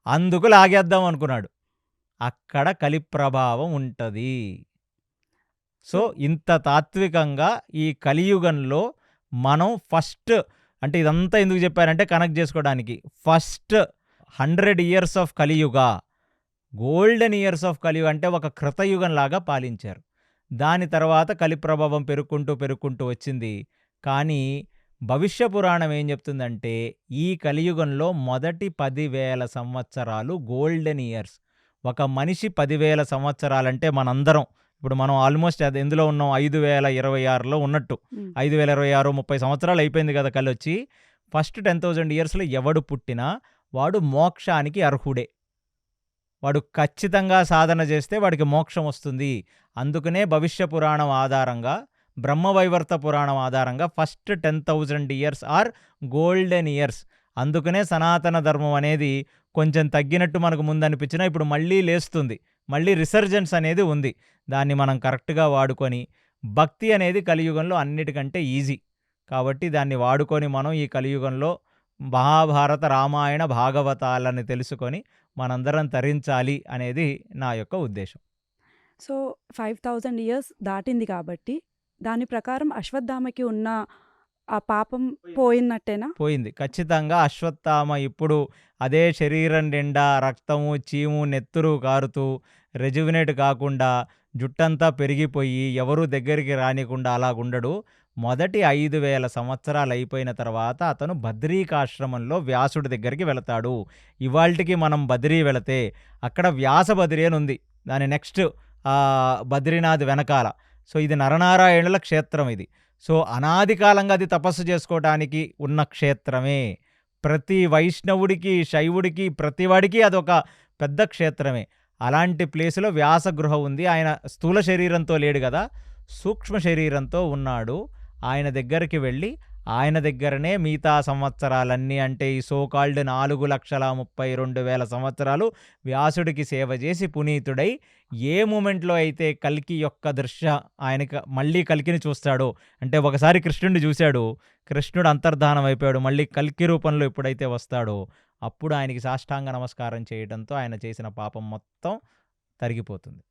అందుకు లాగేద్దాం అనుకున్నాడు. అక్కడ కలి ప్రభావం ఉంటుంది. సో ఇంత తాత్వికంగా ఈ కలియుగంలో మనం ఫస్ట్, అంటే ఇదంతా ఎందుకు చెప్పారంటే కనెక్ట్ చేసుకోవడానికి, ఫస్ట్ 100 ఇయర్స్ ఆఫ్ కలియుగ, గోల్డెన్ ఇయర్స్ ఆఫ్ కలియుగ అంటే ఒక కృతయుగంలాగా పాలించారు. దాని తర్వాత కలి ప్రభావం పెరుక్కుంటూ వచ్చింది. కానీ భవిష్య పురాణం ఏం చెప్తుందంటే ఈ కలియుగంలో మొదటి 10,000 సంవత్సరాలు గోల్డెన్ ఇయర్స్. ఒక మనిషి 10,000 సంవత్సరాలంటే మనందరం ఇప్పుడు మనం ఆల్మోస్ట్ అది ఎందులో ఉన్నాం 5,026లో ఉన్నట్టు. 5,026 30 సంవత్సరాలు అయిపోయింది కదా కలిొచ్చి. ఫస్ట్ 10,000 ఇయర్స్లో ఎవడు పుట్టినా వాడు మోక్షానికి అర్హుడే. వాడు ఖచ్చితంగా సాధన చేస్తే వాడికి మోక్షం వస్తుంది. అందుకనే భవిష్య పురాణం ఆధారంగా, బ్రహ్మవైవర్త పురాణం ఆధారంగా first 10,000 years or golden years. అందుకనే సనాతన ధర్మం అనేది కొంచెం తగ్గినట్టు మనకు ముందు అనిపించినా ఇప్పుడు మళ్ళీ లేస్తుంది. మళ్ళీ రిసర్జెన్స్ అనేది ఉంది. దాన్ని మనం కరెక్ట్గా వాడుకొని, భక్తి అనేది కలియుగంలో అన్నిటికంటే ఈజీ. కాబట్టి దాన్ని వాడుకొని మనం ఈ కలియుగంలో మహాభారత, రామాయణ, భాగవతాలని తెలుసుకొని మనందరం తరించాలి అనేది నా యొక్క ఉద్దేశం. సో 5,000 ఇయర్స్ దాటింది కాబట్టి దాని ప్రకారం అశ్వత్థామకి ఉన్న ఆ పాపం పోయినట్టేనా? పోయింది. ఖచ్చితంగా అశ్వత్థామ ఇప్పుడు అదే శరీరం నిండా రక్తము, చీము, నెత్తురు కారుతూ రెజ్యువినేట్ కాకుండా జుట్టంతా పెరిగిపోయి ఎవరూ దగ్గరికి రానికుండా అలాగుండడు. మొదటి 5,000 సంవత్సరాలు అయిపోయిన తర్వాత అతను బద్రీకాశ్రమంలో వ్యాసుడి దగ్గరికి వెళతాడు. ఇవాల్టికి మనం బద్రీ వెళితే అక్కడ వ్యాస బద్రీ అని ఉంది. దాని నెక్స్ట్ బద్రీనాథ్ వెనకాల. సో ఇది నరనారాయణుల క్షేత్రం ఇది. సో అనాది కాలంగా అది తపస్సు చేసుకోవటానికి ఉన్న క్షేత్రమే. ప్రతి వైష్ణవుడికి, శైవుడికి, ప్రతివాడికి అదొక పెద్ద క్షేత్రమే. అలాంటి ప్లేసులో వ్యాసగృహ ఉంది. ఆయన స్థూల శరీరంతో లేడు కదా, సూక్ష్మ శరీరంతో ఉన్నాడు. ఆయన దగ్గరికి వెళ్ళి ఆయన దగ్గరనే మిగతా సంవత్సరాలన్నీ అంటే ఈ సోకాల్డ్ 4,32,000 సంవత్సరాలు వ్యాసుడికి సేవ చేసి పునీతుడై ఏ మూమెంట్లో అయితే కల్కి యొక్క దృశ్య ఆయనకి మళ్ళీ కల్కిని చూస్తాడో, అంటే ఒకసారి కృష్ణుడిని చూశాడు, కృష్ణుడు అంతర్ధానం అయిపోయాడు, మళ్ళీ కల్కి రూపంలో ఎప్పుడైతే వస్తాడో అప్పుడు ఆయనకి సాష్టాంగ నమస్కారం చేయడంతో ఆయన చేసిన పాపం మొత్తం తరిగిపోతుంది.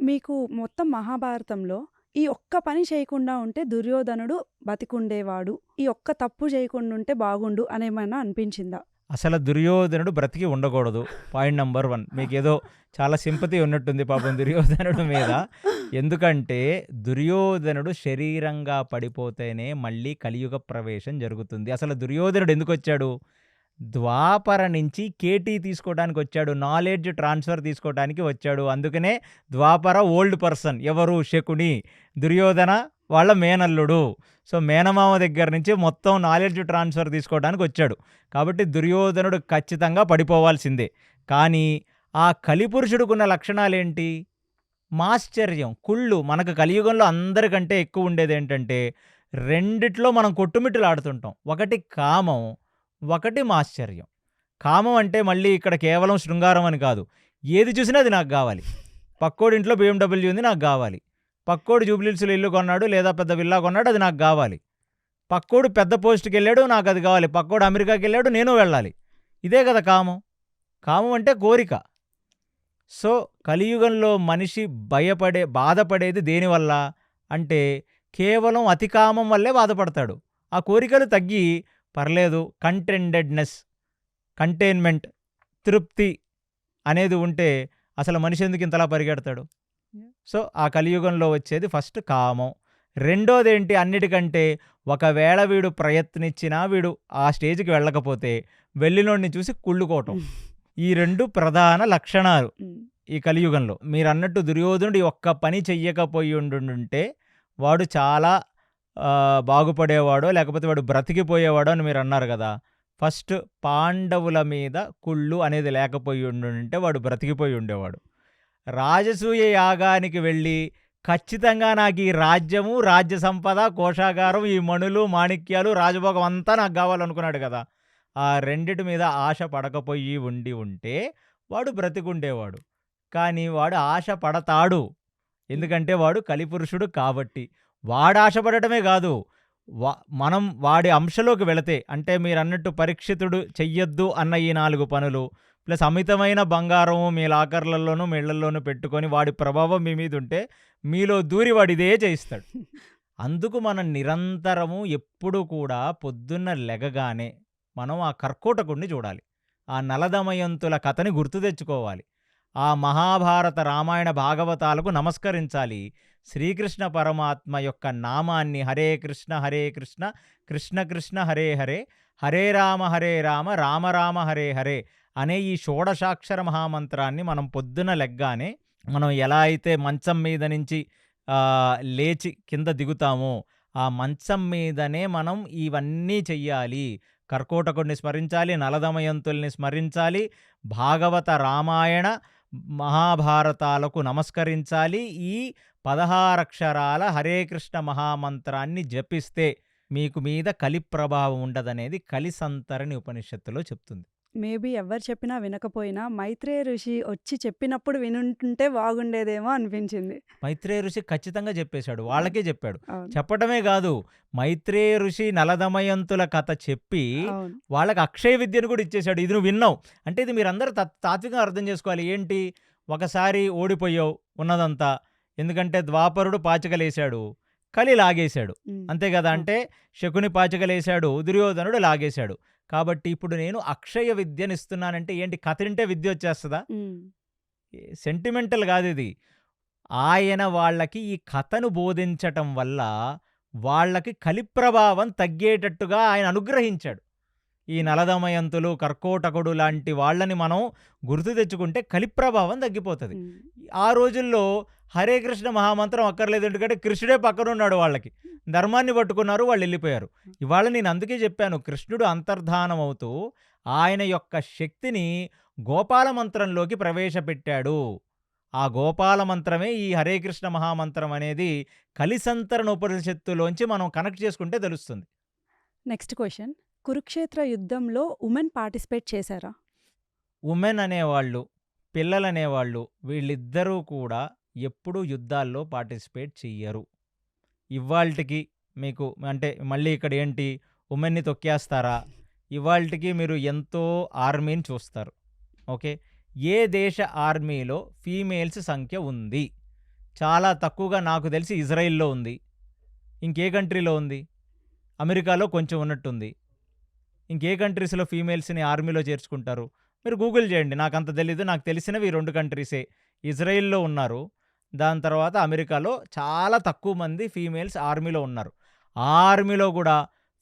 మీకు మొత్తం మహాభారతంలో ఈ ఒక్క పని చేయకుండా ఉంటే దుర్యోధనుడు బతికుండేవాడు, ఈ ఒక్క తప్పు చేయకుండా ఉంటే బాగుండు అనేమైనా అనిపించిందా? అసలు దుర్యోధనుడు బ్రతికి ఉండకూడదు. Point number 1. మీకేదో చాలా సింపతి ఉన్నట్టుంది పాపం దుర్యోధనుడు మీద. ఎందుకంటే దుర్యోధనుడు శరీరంగా పడిపోతేనే మళ్ళీ కలియుగ ప్రవేశం జరుగుతుంది. అసలు దుర్యోధనుడు ఎందుకు వచ్చాడు? ద్వాపర నుంచి కేటీ తీసుకోవడానికి వచ్చాడు, నాలెడ్జ్ ట్రాన్స్ఫర్ తీసుకోవడానికి వచ్చాడు. అందుకనే ద్వాపర ఓల్డ్ పర్సన్ ఎవరు? శకుని, దుర్యోధన వాళ్ళ మేనల్లుడు. సో మేనమామ దగ్గర నుంచి మొత్తం నాలెడ్జ్ ట్రాన్స్ఫర్ తీసుకోవడానికి వచ్చాడు. కాబట్టి దుర్యోధనుడు ఖచ్చితంగా పడిపోవాల్సిందే. కానీ ఆ కలిపురుషుడుకున్న లక్షణాలేంటి? మాశ్చర్యం, కుళ్ళు. మనకు కలియుగంలో అందరికంటే ఎక్కువ ఉండేది ఏంటంటే రెండిట్లో మనం కొట్టుమిట్టులాడుతుంటాం. ఒకటి కామం, ఒకటి మాశ్చర్యం. కామం అంటే మళ్ళీ ఇక్కడ కేవలం శృంగారం అని కాదు, ఏది చూసినా అది నాకు కావాలి. పక్కోడి ఇంట్లో BMW ఉంది, నాకు కావాలి. పక్కోడు జూబ్లీహిల్స్లో ఇల్లు కొన్నాడు లేదా పెద్ద విల్లా కొన్నాడు, అది నాకు కావాలి. పక్కోడు పెద్ద పోస్ట్కి వెళ్ళాడు, నాకు అది కావాలి. పక్కోడు అమెరికాకి వెళ్ళాడు, నేను వెళ్ళాలి. ఇదే కదా కామం. కామం అంటే కోరిక. సో కలియుగంలో మనిషి బాధపడేది దేనివల్ల అంటే కేవలం అతి కామం వల్లే బాధపడతాడు. ఆ కోరికలు తగ్గి పర్లేదు కంటెంటెడ్నెస్, కంటైన్మెంట్, తృప్తి అనేది ఉంటే అసలు మనిషి ఎందుకు ఇంతలా పరిగెడతాడు? సో ఆ కలియుగంలో వచ్చేది ఫస్ట్ కామం. రెండోది ఏంటి? అన్నిటికంటే ఒకవేళ వీడు ప్రయత్నించినా వీడు ఆ స్టేజ్కి వెళ్ళకపోతే వెళ్ళినోడిని చూసి కుళ్ళుకోవటం. ఈ 2 ప్రధాన లక్షణాలు ఈ కలియుగంలో. మీరు అన్నట్టు దుర్యోధనుడు ఒక్క పని చెయ్యకపోయి ఉండుంటే వాడు చాలా బాగుపడేవాడో లేకపోతే వాడు బ్రతికిపోయేవాడో అని మీరు అన్నారు కదా. ఫస్ట్ పాండవుల మీద కుళ్ళు అనేది లేకపోయి ఉండుంటే వాడు బ్రతికిపోయి ఉండేవాడు. రాజసూయ యాగానికి వెళ్ళి ఖచ్చితంగా నాకు ఈ రాజ్యము, రాజ్య సంపద, కోశాగారం, ఈ మణులు, మాణిక్యాలు, రాజభోగం అంతా నాకు కావాలనుకున్నాడు కదా. ఆ రెండిటి మీద ఆశ పడకపోయి ఉంటే వాడు బ్రతికుండేవాడు. కానీ వాడు ఆశ పడతాడు, ఎందుకంటే వాడు కలిపురుషుడు కాబట్టి. వాడు ఆశపడటమే కాదు, మనం వాడి అంశలోకి వెళితే, అంటే మీరు అన్నట్టు పరీక్షితుడు చెయ్యొద్దు అన్న ఈ 4 పనులు ప్లస్ అమితమైన బంగారము మీ లాకర్లలోనూ మీళ్లలోనూ పెట్టుకొని వాడి ప్రభావం మీ మీద ఉంటే మీలో దూరి వాడు ఇదే చేయిస్తాడు. అందుకు మనం నిరంతరము ఎప్పుడు కూడా పొద్దున్న లెగగానే మనం ఆ కర్కోటకుడిని చూడాలి. ఆ ఆ నలదమయంతుల కథని గుర్తు తెచ్చుకోవాలి. ఆ మహాభారత రామాయణ భాగవతాలకు నమస్కరించాలి. శ్రీకృష్ణ పరమాత్మ యొక్క నామాన్ని హరే కృష్ణ కృష్ణ కృష్ణ హరే హరే హరే రామ రామ రామ హరే హరే అనే ఈ షోడశాక్షర మహామంత్రాన్ని మనం పొద్దున లెగ్గానే మనం ఎలా అయితే మంచం మీద నుంచి లేచి కింద దిగుతామో ఆ మంచం మీదనే మనం ఇవన్నీ చెయ్యాలి. కర్కోటకుడిని స్మరించాలి, నలదమయంతుల్ని స్మరించాలి, భాగవత రామాయణ మహాభారతాలకు నమస్కరించాలి. ఈ 16 అక్షరాల హరే కృష్ణ మహామంత్రాన్ని జపిస్తే మీకు మీద కలి ప్రభావం ఉండదనేది కలిసంతరణి ఉపనిషత్తులో చెప్తుంది. మేబీ ఎవరు చెప్పినా వినకపోయినా మైత్రేయ ఋషి వచ్చి చెప్పినప్పుడు వినుంటుంటే బాగుండేదేమో అనిపించింది. మైత్రేయ ఋషి ఖచ్చితంగా చెప్పేశాడు, వాళ్ళకే చెప్పాడు. అవును. చెప్పడమే కాదు, మైత్రేయ ఋషి నలదమయంతుల కథ చెప్పి అవును. వాళ్ళకి అక్షయ విద్యను కూడా ఇచ్చేశాడు. ఇది నువ్వు విన్నావు అంటే ఇది మీరందరూ తాత్వికంగా అర్థం చేసుకోవాలి. ఏంటి, ఒకసారి ఓడిపోయావు ఉన్నదంతా, ఎందుకంటే ద్వాపరుడు పాచికలేశాడు, కలి లాగేశాడు, అంతే కదా. అంటే శకుని పాచికలేశాడు, దుర్యోధనుడు లాగేశాడు. కాబట్టి ఇప్పుడు నేను అక్షయ విద్యను ఇస్తున్నానంటే ఏంటి, కథ వింటే విద్య వచ్చేస్తుందా? సెంటిమెంటల్ కాదు ఇది. ఆయన వాళ్ళకి ఈ కథను బోధించటం వల్ల వాళ్ళకి కలి ప్రభావం తగ్గేటట్టుగా ఆయన అనుగ్రహించాడు. ఈ నలదమయంతులు, కర్కోటకుడు లాంటి వాళ్ళని మనం గుర్తు తెచ్చుకుంటే కలి ప్రభావం తగ్గిపోతుంది. ఆ రోజుల్లో హరే కృష్ణ మహామంత్రం అక్కర్లేదు, ఎందుకంటే కృష్ణుడే పక్కనున్నాడు. వాళ్ళకి ధర్మాన్ని పట్టుకున్నారు, వాళ్ళు వెళ్ళిపోయారు. ఇవాళ నేను అందుకే చెప్పాను, కృష్ణుడు అంతర్ధానం అవుతూ ఆయన యొక్క శక్తిని గోపాల మంత్రంలోకి ప్రవేశపెట్టాడు. ఆ గోపాల మంత్రమే ఈ హరే కృష్ణ మహామంత్రం అనేది కలిసంతరణ ఉపనిషత్తులోంచి మనం కనెక్ట్ చేసుకుంటే తెలుస్తుంది. నెక్స్ట్ క్వశ్చన్, కురుక్షేత్ర యుద్ధంలో ఉమెన్ పార్టిసిపేట్ చేశారా? ఉమెన్ అనేవాళ్ళు, పిల్లలు అనేవాళ్ళు, వీళ్ళిద్దరూ కూడా ఎప్పుడూ యుద్ధాల్లో పార్టిసిపేట్ చెయ్యరు. ఇవాల్టికి మీకు అంటే మళ్ళీ ఇక్కడ ఏంటి, ఉమెన్ని తొక్కేస్తారా? ఇవాల్టికి మీరు ఎంతో ఆర్మీని చూస్తారు. ఓకే, ఏ దేశ ఆర్మీలో ఫీమేల్స్ సంఖ్య ఉంది? చాలా తక్కువగా నాకు తెలిసి ఇజ్రాయిల్లో ఉంది. ఇంకే కంట్రీలో ఉంది? అమెరికాలో కొంచెం ఉన్నట్టుంది. ఇంకే కంట్రీస్లో ఫీమేల్స్ని ఆర్మీలో చేర్చుకుంటారు? మీరు గూగుల్ చేయండి, నాకు అంత తెలీదు. నాకు తెలిసినవి 2 కంట్రీసే. ఇజ్రాయిల్లో ఉన్నారు, దాని తర్వాత అమెరికాలో చాలా తక్కువ మంది ఫీమేల్స్ ఆర్మీలో ఉన్నారు. ఆ ఆర్మీలో కూడా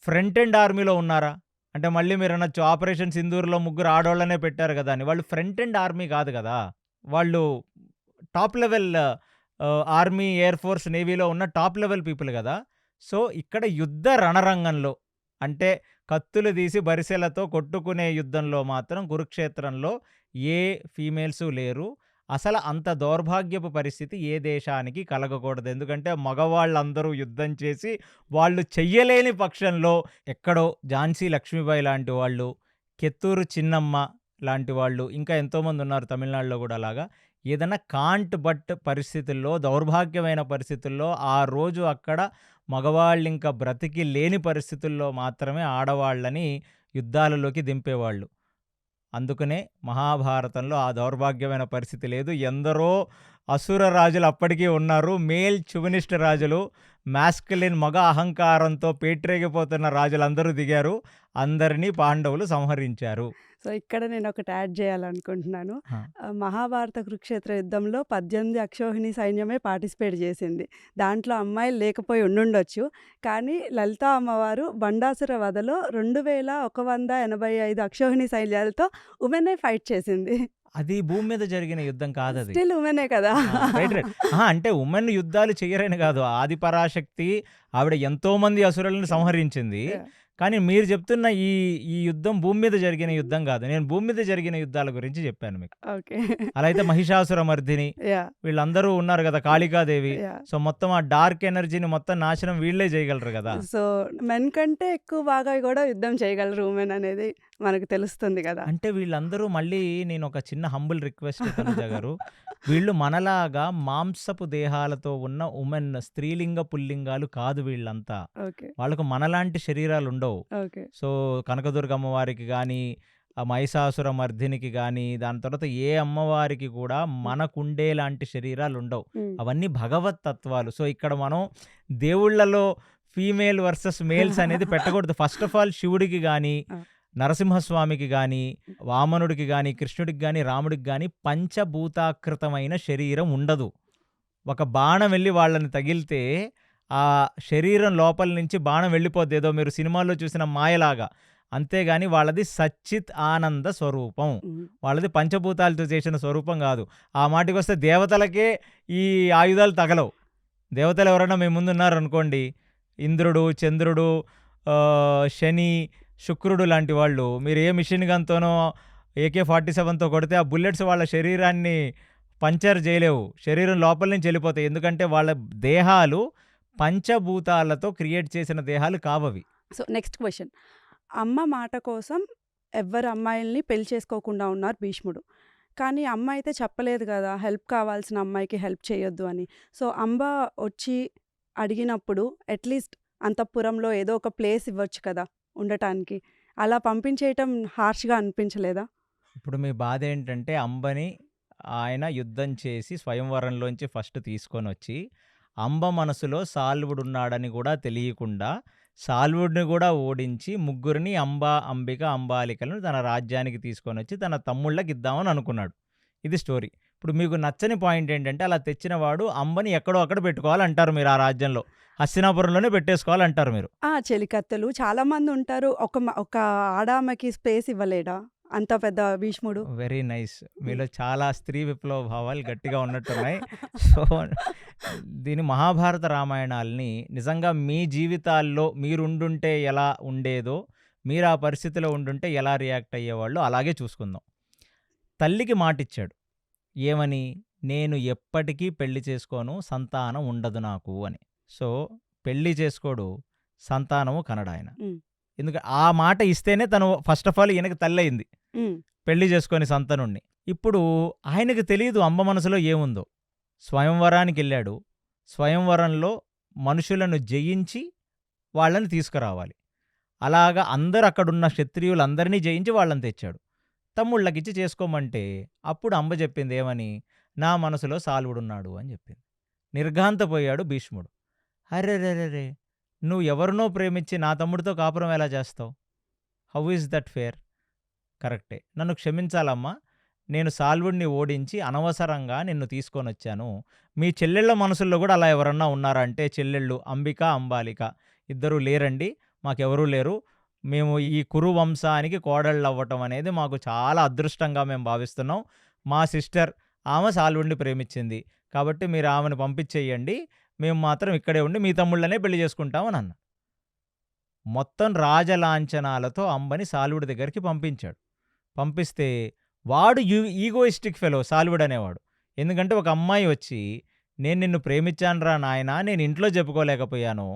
ఫ్రంట్ ఎండ్ ఆర్మీలో ఉన్నారా అంటే మళ్ళీ మీరు అనొచ్చు, ఆపరేషన్ సింధూర్లో 3 ఆడవాళ్ళనే పెట్టారు కదా అని. వాళ్ళు ఫ్రంట్ ఎండ్ ఆర్మీ కాదు కదా, వాళ్ళు top level army, air force, నేవీలో ఉన్న టాప్ లెవెల్ పీపుల్ కదా. సో ఇక్కడ యుద్ధ రణరంగంలో అంటే కత్తులు తీసి బరిసెలతో కొట్టుకునే యుద్ధంలో మాత్రం కురుక్షేత్రంలో ఏ ఫీమేల్స్ లేరు. అసలు అంత దౌర్భాగ్యపు పరిస్థితి ఏ దేశానికి కలగకూడదు. ఎందుకంటే మగవాళ్ళందరూ యుద్ధం చేసి వాళ్ళు చెయ్యలేని పక్షంలో ఎక్కడో ఝాన్సీ లక్ష్మీబాయి లాంటి వాళ్ళు, కెత్తూరు చిన్నమ్మ లాంటి వాళ్ళు, ఇంకా ఎంతోమంది ఉన్నారు తమిళనాడులో కూడా. అలాగా ఏదైనా కాంట్ బట్ పరిస్థితుల్లో, దౌర్భాగ్యమైన పరిస్థితుల్లో ఆ రోజు అక్కడ మగవాళ్ళు ఇంకా బ్రతికి లేని పరిస్థితుల్లో మాత్రమే ఆడవాళ్ళని యుద్ధాలలోకి దింపేవాళ్ళు. అందుకనే మహాభారతంలో ఆ దౌర్భాగ్యమైన పరిస్థితి లేదు. ఎందరో అసుర రాజులు అప్పటికీ ఉన్నారు, మేల్ చువనిస్ట్ రాజులు, మాస్కులిన్ మగ అహంకారంతో పేట్రేగిపోతున్న రాజులందరూ దిగారు, అందరినీ పాండవులు సంహరించారు. సో ఇక్కడ నేను ఒకటి యాడ్ చేయాలనుకుంటున్నాను. మహాభారత కురుక్షేత్ర యుద్ధంలో 18 అక్షోహిణి సైన్యమే పార్టిసిపేట్ చేసింది. దాంట్లో అమ్మాయిలు లేకపోయి ఉండుండొచ్చు, కానీ లలితా అమ్మవారు బండాసుర వధలో 2185 అక్షోహిణి సైన్యాలతో ఉమెనే ఫైట్ చేసింది. అది భూమి మీద జరిగిన యుద్ధం కాదు, అది స్టిల్ ఉమెనే కదా. అంటే ఉమెన్ యుద్ధాలు చెయ్యరని కాదు, ఆది పరాశక్తి ఆవిడ ఎంతో మంది అసురులను సంహరించింది. కానీ మీరు చెప్తున్న ఈ యుద్ధం భూమి మీద జరిగిన యుద్ధం కాదు. నేను భూమి మీద జరిగిన యుద్ధాల గురించి చెప్పాను మీకు. అలా అయితే మహిషాసుర మర్దిని వీళ్ళందరూ ఉన్నారు కదా, కాళికాదేవి. సో మొత్తం ఆ డార్క్ ఎనర్జీని మొత్తం నాశనం వీళ్ళే చేయగలరు కదా. సో మెన్ కంటే ఎక్కువ బాగా కూడా యుద్ధం చేయగలరు ఉమెన్ అనేది మనకు తెలుస్తుంది కదా. అంటే వీళ్ళందరూ మళ్ళీ నేను ఒక చిన్న హంబుల్ రిక్వెస్ట్ తనుజ గారు, వీళ్ళు మనలాగా మాంసపు దేహాలతో ఉన్న ఉమెన్, స్త్రీలింగ పుల్లింగాలు కాదు వీళ్ళంతా. వాళ్ళకు మనలాంటి శరీరాలు ఉండవు. సో కనకదుర్గ అమ్మవారికి కానీ, మహిషాసుర మర్దినికి కానీ, దాని తర్వాత ఏ అమ్మవారికి కూడా మనకుండే లాంటి శరీరాలు ఉండవు. అవన్నీ భగవత్ తత్వాలు. సో ఇక్కడ మనం దేవుళ్లలో ఫీమేల్ వర్సెస్ మేల్స్ అనేది పెట్టకూడదు. ఫస్ట్ ఆఫ్ ఆల్ శివుడికి కానీ నరసింహస్వామికి గాని, వామనుడికి గాని, కృష్ణుడికి గాని, రాముడికి గాని పంచభూతాకృతమైన శరీరం ఉండదు. ఒక బాణం వెళ్ళి వాళ్ళని తగిలితే ఆ శరీరం లోపల నుంచి బాణం వెళ్ళిపోద్ది. ఏదో మీరు సినిమాల్లో చూసిన మాయలాగా. అంతేగాని వాళ్ళది సచ్చిత్ ఆనంద స్వరూపం. హ్మ్. వాళ్ళది పంచభూతాలతో చేసిన స్వరూపం కాదు. ఆ మాటకొస్తే దేవతలకే ఈ ఆయుధాలు తగలవు. దేవతలు ఎవరైనా మీ ముందున్నారనుకోండి, ఇంద్రుడు, చంద్రుడు, శని, శుక్రుడు లాంటి వాళ్ళు, మీరు ఏ మిషన్ గన్‌తోనో AK-47తో కొడితే ఆ బుల్లెట్స్ వాళ్ళ శరీరాన్ని పంక్చర్ చేయలేవు. శరీరం లోపల నుంచి వెళ్ళిపోతాయి. ఎందుకంటే వాళ్ళ దేహాలు పంచభూతాలతో క్రియేట్ చేసిన దేహాలు కావవి. So, next question. అమ్మ మాట కోసం ఎవ్వరు అమ్మాయిల్ని పెళ్లి చేసుకోకుండా ఉన్నారు భీష్ముడు. కానీ అమ్మ అయితే చెప్పలేదు గదా! హెల్ప్ కావాల్సిన అమ్మాయికి హెల్ప్ చేయొద్దు అని. సో, అంబ వచ్చి అడిగినప్పుడు అట్‌లీస్ట్ అంతఃపురంలో ఏదో ఒక ప్లేస్ ఇవ్వచ్చు కదా ఉండటానికి. అలా పంపించేయటం హార్ష్‌గా అనిపించలేదా? ఇప్పుడు మీ బాధ ఏంటంటే అంబని ఆయన యుద్ధం చేసి స్వయంవరంలోంచి ఫస్ట్ తీసుకొనొచ్చి, అంబ మనసులో సాల్వుడున్నాడని కూడా తెలియకుండా, సాల్వుడిని కూడా ఓడించి ముగ్గురిని అంబ, అంబిక, అంబాలికలను తన రాజ్యానికి తీసుకొనొచ్చి తన తమ్ముళ్ళకిద్దామని అనుకున్నాడు. ఇది స్టోరీ. ఇప్పుడు మీకు నచ్చని పాయింట్ ఏంటంటే అలా తెచ్చిన వాడు అంబని ఎక్కడో అక్కడ పెట్టుకోవాలంటారు మీరు ఆ రాజ్యంలో. హస్తినాపురంలోనే పెట్టేసుకోవాలంటారు మీరు. చెలికత్తెలు చాలామంది ఉంటారు. ఒక ఆడామెకి స్పేస్ ఇవ్వలేడా అంత పెద్ద భీష్ముడు? Very nice. మీలో చాలా స్త్రీ విప్లవ భావాలు గట్టిగా ఉన్నట్టున్నాయి. సో, దీని మహాభారత రామాయణాల్ని నిజంగా మీ జీవితాల్లో మీరుండుంటే ఎలా ఉండేదో, మీరు ఆ పరిస్థితిలో ఉండుంటే ఎలా రియాక్ట్ అయ్యేవాళ్ళో అలాగే చూసుకుందాం. తల్లికి మాటిచ్చాడు. ఏమని? నేను ఎప్పటికీ పెళ్లి చేసుకోను, సంతానం ఉండదు నాకు అని. సో, పెళ్లి చేసుకోడు, సంతానము కనడాయన. హ్మ్. ఆ మాట ఇస్తేనే తను ఫస్ట్ ఆఫ్ ఆల్ ఈయనకి తల్లయింది. హ్మ్. పెళ్లి చేసుకొని సంతనుణ్ణి. ఇప్పుడు ఆయనకి తెలీదు అంబ మనసులో ఏముందో. స్వయంవరానికెళ్ళాడు. స్వయంవరంలో మనుషులను జయించి వాళ్ళని తీసుకురావాలి. అలాగా అందరూ అక్కడున్న క్షత్రియులందరినీ జయించి వాళ్ళని తెచ్చాడు. తమ్ముళ్ళకిచ్చి చేసుకోమంటే అప్పుడు అంబ చెప్పింది ఏమని? నా మనసులో సాల్వుడున్నాడు అని చెప్పింది. నిర్ఘాంతపోయాడు భీష్ముడు. అరెరెరెరే! నువ్వు ఎవరినో ప్రేమించి నా తమ్ముడితో కాపురం ఎలా చేస్తావు? How is that fair? కరెక్టే. నన్ను క్షమించాలమ్మా. నేను సాల్వుడిని ఓడించి అనవసరంగా నిన్ను తీసుకొనొచ్చాను. మీ చెల్లెళ్ళ మనసుల్లో కూడా అలా ఎవరన్నా ఉన్నారా అంటే చెల్లెళ్ళు అంబిక, అంబాలిక ఇద్దరూ లేరండి. మాకెవరూ లేరు. మేము ఈ కురు వంశానికి కోడళ్ళవ్వటం అనేది మాకు చాలా అదృష్టంగా మేము భావిస్తున్నాం. మా సిస్టర్ ఆమె సాల్వుడిని ప్రేమించింది. కాబట్టి మీరు ఆమెను పంపించేయండి. మేము మాత్రం ఇక్కడే ఉండి మీ తమ్ముళ్ళనే పెళ్లి చేసుకుంటామని అన్నా. మొత్తం రాజలాంఛనాలతో అంబని సాల్వుడి దగ్గరికి పంపించాడు. పంపిస్తే వాడు ఈగోయిస్టిక్ ఫెలో సాల్వుడు అనేవాడు. ఎందుకంటే ఒక అమ్మాయి వచ్చి నేను నిన్ను ప్రేమించానురా నాయనా, నేను ఇంట్లో చెప్పుకోలేకపోయాను,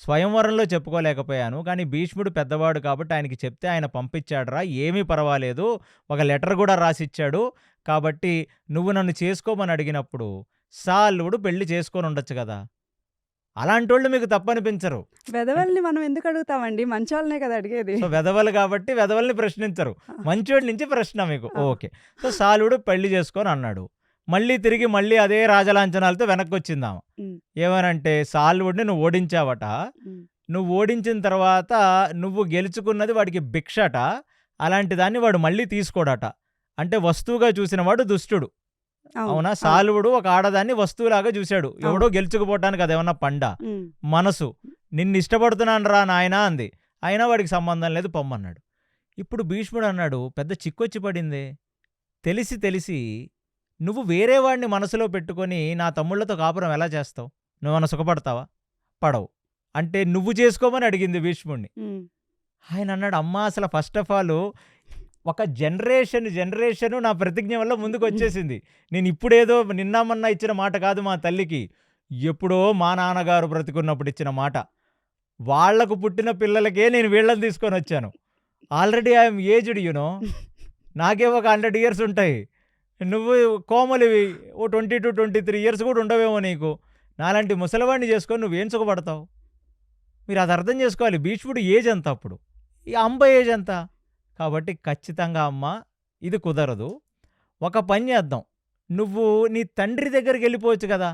స్వయంవరంలో చెప్పుకోలేకపోయాను, కానీ భీష్ముడు పెద్దవాడు కాబట్టి ఆయనకి చెప్తే ఆయన పంపించాడురా, ఏమీ పర్వాలేదు, ఒక లెటర్ కూడా రాసిచ్చాడు, కాబట్టి నువ్వు నన్ను చేసుకోమని అడిగినప్పుడు సాల్వుడు పెళ్లి చేసుకొని ఉండొచ్చు కదా. అలాంటోళ్ళు మీకు తప్పనిపించరు. వెధవల్ని మనం ఎందుకు అడుగుతామండి? మంచోళ్ళనే కదా అడిగేది. సో, వెధవలు కాబట్టి వెధవల్ని ప్రశ్నించరు. మంచోడి నుంచి ప్రశ్న మీకు. ఆ. ఓకే. సో, సాల్వుడు పెళ్లి చేసుకొని అన్నాడు. మళ్ళీ అదే రాజలాంఛనాలతో వెనక్కొచ్చిందామ. హ్మ్. ఏమనంటే సాల్వుడిని నువ్వు ఓడించావట. హ్మ్. నువ్వు ఓడించిన తర్వాత నువ్వు గెలుచుకున్నది వాడికి భిక్షట. అలాంటి దాన్ని వాడు మళ్ళీ తీసుకోడట. అంటే వస్తువుగా చూసిన వాడు దుష్టుడు. అవును. అవునా? అవును. సాల్వుడు ఒక ఆడదాన్ని వస్తువులాగా చూశాడు. ఎవడో గెలుచుకుపోవటానికి అదేమన్నా పండా? హ్మ్. మనసు. నిన్ను ఇష్టపడుతున్నాను రా నాయనా అంది. అయినా వాడికి సంబంధం లేదు, పొమ్మన్నాడు. ఇప్పుడు భీష్ముడు అన్నాడు, పెద్ద చిక్కొచ్చి పడిందే. తెలిసి నువ్వు వేరే వాడిని మనసులో పెట్టుకొని నా తమ్ముళ్లతో కాపురం ఎలా చేస్తావు? నువ్వన్నా సుఖపడతావా? పడవు. అంటే నువ్వు చేసుకోమని అడిగింది భీష్ముడిని. హ్మ్. ఆయన అన్నాడు, అమ్మా అసలు ఫస్ట్ ఆఫ్ ఆల్ ఒక జనరేషన్ నా ప్రతిజ్ఞ వల్ల ముందుకు వచ్చేసింది. నేను ఇప్పుడేదో నిన్న మొన్న ఇచ్చిన మాట కాదు మా తల్లికి. ఎప్పుడో మా నాన్నగారు బ్రతికున్నప్పుడు ఇచ్చిన మాట. వాళ్లకు పుట్టిన పిల్లలకే నేను వీళ్ళని తీసుకొని వచ్చాను. Already I'm aged you know. నాకే ఒక 100 ఇయర్స్ ఉంటాయి. నువ్వు కోమలివి, ఓ 22-23 ఇయర్స్ కూడా ఉండవేమో నీకు. నాలాంటి ముసలివాడిని చేసుకొని నువ్వేం సుఖపడతావు? మీరు అది అర్థం చేసుకోవాలి. భీష్ముడు ఏజ్ ఎంత అప్పుడు, ఈ అంబ ఏజ్ ఎంత? కాబట్టి ఖచ్చితంగా అమ్మ ఇది కుదరదు. ఒక పని చేద్దాం, నువ్వు నీ తండ్రి దగ్గరికి వెళ్ళిపోవచ్చు కదా.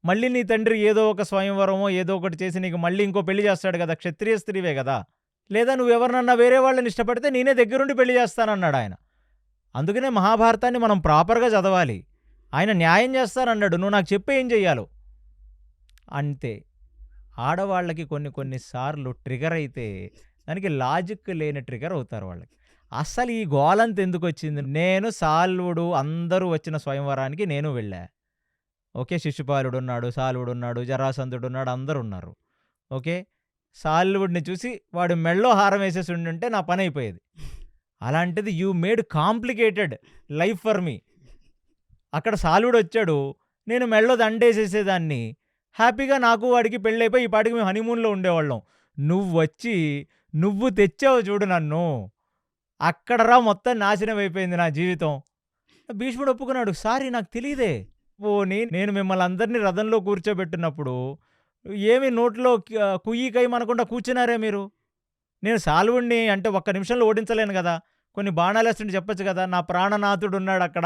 మళ్ళీ నీ తండ్రి ఏదో ఒక స్వయంవరమో ఏదో ఒకటి చేసి నీకు మళ్ళీ ఇంకో పెళ్లి చేస్తాడు కదా. క్షత్రియ స్త్రీవే కదా, లేదా నువ్వెవరినన్నా వేరే వాళ్ళని ఇష్టపడితే నేనే దగ్గరుండి పెళ్లి చేస్తానన్నాడు ఆయన. అందుకనే మహాభారతాన్ని మనం ప్రాపర్‌గా చదవాలి. ఆయన న్యాయం చేస్తానన్నాడు. నువ్వు నాకు చెప్పు ఏం చెయ్యాలో. అంతే. ఆడవాళ్ళకి కొన్ని కొన్ని సార్లు ట్రిగర్ అయితే దానికి లాజిక్ లేని ట్రిగర్ అవుతారు వాళ్ళకి. అస్సలు ఈ గోలంతా ఎందుకొచ్చింది? నేను సాల్వుడు అందరూ వచ్చిన స్వయంవరానికి నేను వెళ్ళా. ఓకే. శిశుపాలుడున్నాడు, సాల్వుడున్నాడు, జరాసంధుడున్నాడు, అందరున్నారు. ఓకే. సాల్వుడిని చూసి వాడు మెడలో హారం వేసేసి ఉండుంటే నా పనైపోయేది. అలాంటిది you made complicated life for me. అక్కడ సాల్వుడొచ్చాడు. నేను మెడలో దండేసేసేదాన్ని. హ్యాపీగా నాకు వాడికి పెళ్ళైపోయి ఈ పాటికి మేము హనీమూన్‌లో ఉండేవాళ్ళం. నువ్వొచ్చి నువ్వు తెచ్చావు చూడు నన్ను. అక్కడరా మొత్తం నాశనం అయిపోయింది నా జీవితం. భీష్ముడు ఒప్పుకున్నాడు. సారీ నాకు తెలీదే. పోనీ నేను మిమ్మల్ని అందరినీ రథంలో కూర్చోబెట్టినప్పుడు ఏమి నోట్లో కుయ్యి కయ్యమనకుండా కూర్చున్నారే మీరు? నేను సాల్వుడిని అంటే ఒక్క నిమిషంలో ఓడించలేను గదా! కొన్ని బాణాలేస్తుంటే చెప్పొచ్చు గదా! నా ప్రాణనాథుడున్నాడక్కడ.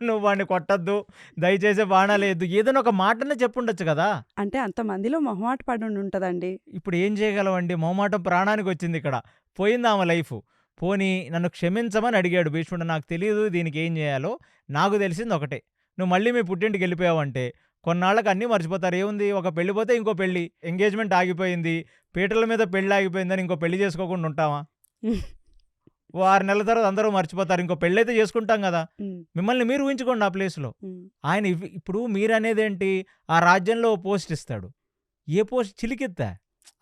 నువ్వు వాడిని కొట్టొద్దు. దయచేసి బాణాలేయొద్దు. ఏదైనా ఒక మాటనే చెప్పుండొచ్చు గదా! అంటే అంతమందిలో మొహమాట పడుండుంటదండి. ఇప్పుడు ఏం చేయగలమండి? మొహమాటం ప్రాణానికొచ్చిందిక్కడ. పోయింది ఆమె లైఫు. పోనీ నన్ను క్షమించమని అడిగాడు భీష్ముడు. నాకు తెలీదు దీనికేం జేయాలో. నాకు తెలిసిందొకటే. నువ్వు మళ్ళీ మీ పుట్టింటికెళ్ళిపోయావంటే కొన్నాళ్ళకి అన్నీ మర్చిపోతారు. ఏముంది ఒక పెళ్లి పోతే ఇంకో పెళ్లి. ఎంగేజ్‌మెంట్ ఆగిపోయింది. పీటల మీద పెళ్లి ఆగిపోయిందని ఇంకో పెళ్లి చేసుకోకుండా ఉంటామా? ఓ 6 నెలల తర్వాత అందరూ మర్చిపోతారు. ఇంకో పెళ్లయితే చేసుకుంటాం గదా! హ్మ్. మిమ్మల్ని మీరు ఊహించుకోండి ఆ ప్లేస్‌లో. హ్మ్. ఆయన ఇప్పుడు మీరనేదేంటి? ఆ రాజ్యంలో ఓ పోస్ట్ ఇస్తాడు. ఏ పోస్ట్? చిలికెత్తా.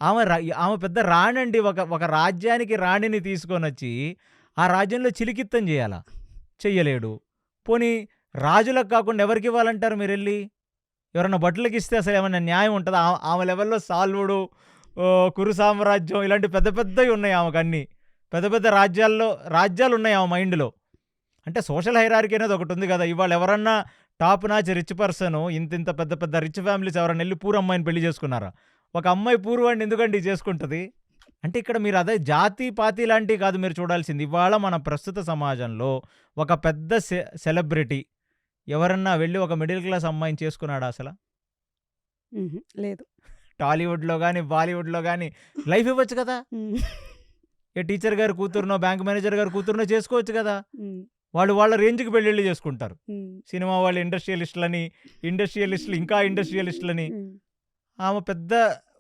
ఆమె పెద్ద రాణండి. ఒక రాజ్యానికి రాణిని తీసుకొనొచ్చి ఆ రాజ్యంలో చిలికిత్తం జేయాలా? చెయ్యలేడు. పోనీ రాజులకు కాకుండా ఎవరికివ్వాలంటారు మీరెళ్ళి? ఎవరన్నా భటులకిస్తే అసలేమన్నా న్యాయం ఉంటదా? ఆమె లెవెల్‌లో సాల్వుడు, కురు సామ్రాజ్యం ఇలాంటి పెద్ద పెద్దయి ఉన్నాయి ఆమెకన్నీ. పెద్ద పెద్ద రాజ్యాలున్నాయి ఆమె మైండ్‌లో. అంటే సోషల్ హైరార్కీ అనేది ఒకటుంది గదా! ఇవాళ ఎవరన్నా టాప్ నాచ్ రిచ్ పర్సను ఇంతింత పెద్ద పెద్ద రిచ్ ఫ్యామిలీస్ ఎవరన్నా ఎళ్లి పూర్ అమ్మాయిని పెళ్లి చేసుకున్నారా? ఒక అమ్మాయి పూర్ వాడిని ఎందుకండి చేసుకుంటది? అంటే ఇక్కడ మీరు అదే జాతి, పాతి లాంటివి కాదు మీరు చూడాల్సింది. ఇవాళ మన ప్రస్తుత సమాజంలో ఒక పెద్ద సెలబ్రిటీ ఎవరన్నా వెళ్లి ఒక మిడిల్ క్లాస్ అమ్మాయిని చేసుకున్నాడా అసల? హుహు. లేదు. టాలీవుడ్‌లో గాని, బాలీవుడ్‌లో గాని లైఫ్ ఇవ్వచ్చు కదా! హ్మ్. ఏ టీచర్ గారి కూతురునో, బ్యాంక్ మేనేజర్ గారి కూతురునో చేసుకోవచ్చు కదా! హ్మ్. వాళ్ళు వాళ్ళ రేంజ్‌కి పెళ్ళిళ్ళు చేసుకుంటారు. హ్మ్. సినిమా వాళ్ళు ఇండస్ట్రియలిస్టులని, ఇండస్ట్రియలిస్టులు ఇంకా ఇండస్ట్రియలిస్టులని. హ్మ్. ఆమె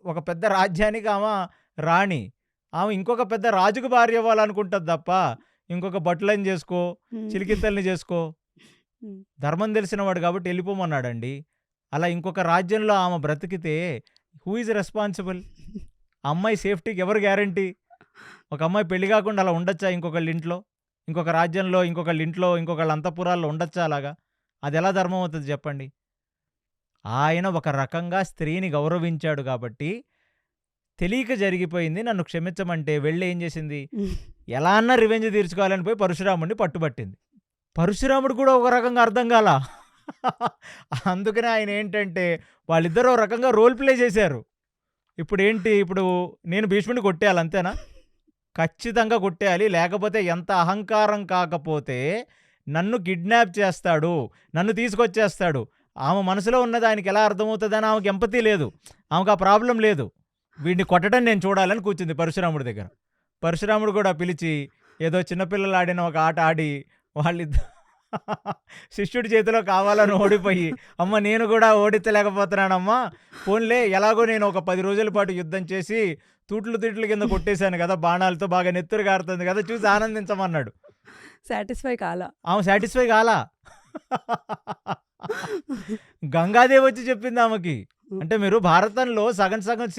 ఒక పెద్ద రాజ్యానికి రాణి. ఆమె ఇంకొక పెద్ద రాజుకు భార్య అవ్వాలనుకుంటది తప్ప, ఇంకొక భటులని చేసుకో, హ్మ్. చిలికిత్తల్ని చేసుకో. హ్మ్. ధర్మం తెలిసినవాడు కాబట్టి ఎళ్ళిపోమన్నాడండి. అలా ఇంకొక రాజ్యంలో ఆమె బ్రతికితే హూ ఈజ్ రెస్పాన్సిబుల్? అమ్మాయి సేఫ్టీకి ఎవరు గ్యారంటీ? ఒక అమ్మాయి పెళ్లి కాకుండా అలా ఉండొచ్చా ఇంకొకళ్ళ ఇంట్లో? ఇంకొక రాజ్యంలో, ఇంకొకళ్ళ ఇంట్లో, ఇంకొకళ్ళ అంతఃపురాల్లో ఉండొచ్చా అలాగా? అదెలా ధర్మం అవుతది చెప్పండి? ఆయన ఒక రకంగా స్త్రీని గౌరవించాడు కాబట్టి, తెలియక జరిగిపోయింది నన్ను క్షమించమంటే వెళ్లి ఏం చేసింది? హ్మ్. ఎలా అన్నా రివెంజ్ తీర్చుకోవాలని పోయి పరశురాముడిని పట్టుబట్టింది. పరశురాముడు కూడా ఒక రకంగా అర్థం కాలా. అందుకనే ఆయనేంటంటే వాళ్ళిద్దరూ ఓ రకంగా రోల్ ప్లే చేశారు. ఇప్పుడు నేను భీష్ముడిని కొట్టేయాలి అంతేనా? ఖచ్చితంగా కొట్టేయాలి. లేకపోతే ఎంత అహంకారం కాకపోతే నన్ను కిడ్నాప్ చేస్తాడు. నన్ను తీసుకొచ్చేస్తాడు. ఆమె మనసులో ఉన్నది ఆయనకెలా అర్థమవుతదని ఆమెకి ఎంపతీ లేదు. ఆమెకు ఆ ప్రాబ్లమ్ లేదు. వీడిని కొట్టడం నేను చూడాలని కూర్చుంది పరశురాముడి దగ్గర. పరశురాముడు కూడా పిలిచి ఏదో చిన్నపిల్లలు ఆడిన ఒక ఆట ఆడి వాళ్ళిద్దరూ శిష్యుడి చేతిలో కావాలని ఓడిపోయి, అమ్మ నేను కూడా ఓడించలేకపోతున్నానమ్మా. పోన్లే ఎలాగో నేను ఒక 10 రోజుల పాటు యుద్ధం చేసి తూట్లు కింద కొట్టేశాను కదా! బాణాలతో బాగా నెత్తురు గారుతుంది కదా! చూసి ఆనందించమన్నాడు. సాటిస్ఫై కాలా. ఆమె సాటిస్ఫై కాలా. గంగాదేవి వచ్చి చెప్పింది ఆమెకి. అంటే మీరు భారతంలో సగం సగం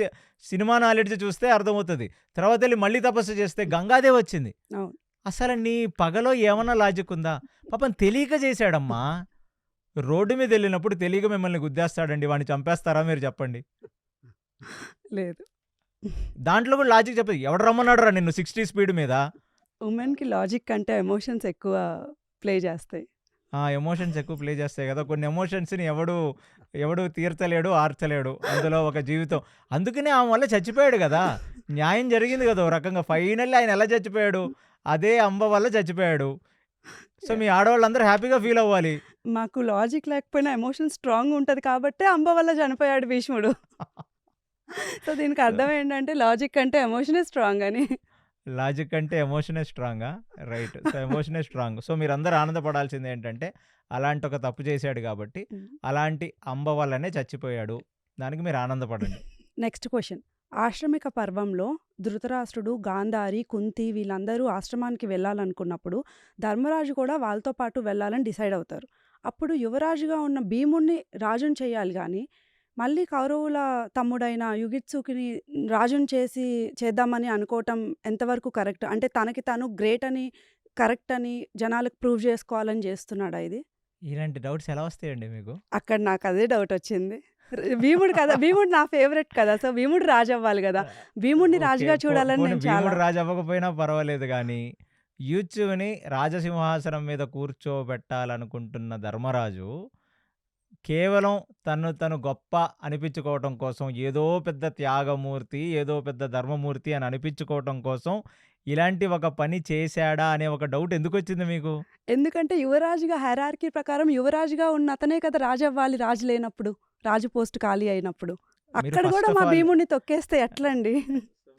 సినిమా నాలెడ్జ్ చూస్తే అర్థమవుతది. తర్వాతెళ్లి మళ్ళీ తపస్సు చేస్తే గంగాదేవి వచ్చింది. అవును. అసలు నీ పగలో ఏమన్నా లాజిక్ ఉందా? పాపం తెలియక చేశాడమ్మా. రోడ్డు మీద ఎళ్ళినప్పుడు తెలియక మిమ్మల్ని గుద్దేస్తాడండి. వాడిని చంపేస్తారా మీరు చెప్పండి? లేదు. దాంట్లో కూడా లాజిక్ చెప్పదు. ఎవడు రమ్మన్నాడురా నిన్ను 60 స్పీడ్ మీద? వుమెన్‌కి లాజిక్ కంటే ఎమోషన్స్ ఎక్కువ ప్లే చేస్తాయి. ఎమోషన్స్ ఎక్కువ ప్లే చేస్తాయి కదా! కొన్ని ఎమోషన్స్‌ని ఎవడు తీర్చలేడు, ఆర్చలేడు. అందులో ఒక జీవితం. అందుకనే ఆమె వల్ల చచ్చిపోయాడు గదా! న్యాయం జరిగింది గదా! ఓ రకంగా. ఫైనల్లీ ఆయన ఎలా చచ్చిపోయాడు? అదే అంబ వల్ల చచ్చిపోయాడు. సో, మీ ఆడవాళ్ళందరూ హ్యాపీగా ఫీల్ అవ్వాలి. మాకు లాజిక్ లేకపోయినా ఎమోషన్ స్ట్రాంగ్ ఉంటది కాబట్టే అంబ వల్ల చనిపోయాడు భీష్ముడు. సో, దీనికి సో, అర్థం ఏంటంటే లాజిక్ కంటే ఎమోషనే స్ట్రాంగ్ అని. లాజిక్ అంటే ఎమోషనే స్ట్రాంగా? రైట్. సో, ఎమోషనే స్ట్రాంగ్. సో, మీరందరూ ఆనందపడాల్సింది ఏంటంటే, అలాంటి ఒక తప్పు చేశాడు గాబట్టి, హ్మ్. అలాంటి అంబ వల్లనే చచ్చిపోయాడు. దానికి మీరు ఆనందపడండి. Next question. ఆశ్రమిక పర్వంలో ధృతరాష్ట్రుడు, గాంధారి, కుంతి వీళ్ళందరూ ఆశ్రమానికి వెళ్ళాలనుకున్నప్పుడు ధర్మరాజు కూడా వాళ్ళతో పాటు వెళ్ళాలని డిసైడ్ అవుతారు. అప్పుడు యువరాజుగా ఉన్న భీముడిని రాజుని చేయాలి గానీ, మళ్ళీ కౌరవుల తమ్ముడైన యుగిత్సుకిని రాజుని చేద్దామని అనుకోవటం ఎంతవరకు కరెక్ట్? అంటే తనకి తను గ్రేట్ అని, కరెక్ట్ అని జనాలకు ప్రూవ్ చేసుకోవాలని చేస్తున్నాడా ఇది? ఇలాంటి డౌట్స్ ఎలా వస్తాయండి మీకు? అక్కడ నాకదే డౌటొచ్చింది. భీముడు కదా! భీముడు నా ఫేవరెట్ కదా! సో, భీముడు రాజవ్వాలి గదా! భీముడిని ఓకే. రాజుగా చూడాలని పోనీ నేను చాలా భీముడు రాజు అవ్వకపోయినా పర్వాలేదు గానీ, యూచుని రాజసింహాసనం మీద కూర్చోబెట్టాలనుకుంటున్న ధర్మరాజు, కేవలం తను గొప్ప అనిపించుకోవటం కోసం, ఏదో పెద్ద త్యాగమూర్తి, ఏదో పెద్ద ధర్మమూర్తి అని అనిపించుకోవటం కోసం, ఇలాంటి ఒక పని చేశాడా అనే ఒక డౌట్ ఎందుకొచ్చింది మీకు? ఎందుకంటే యువరాజుగా హైరార్కీ ప్రకారం యువరాజుగా ఉన్న అతనే కదా రాజవ్వాలి రాజు లేనప్పుడు. రాజు పోస్ట్ ఖాళీ అయినప్పుడు. మీరు అక్కడ ఫస్ట్ గూడా ఆఫ్ మా ఆల్ భీముడిని తొక్కేస్తే ఎట్లండి?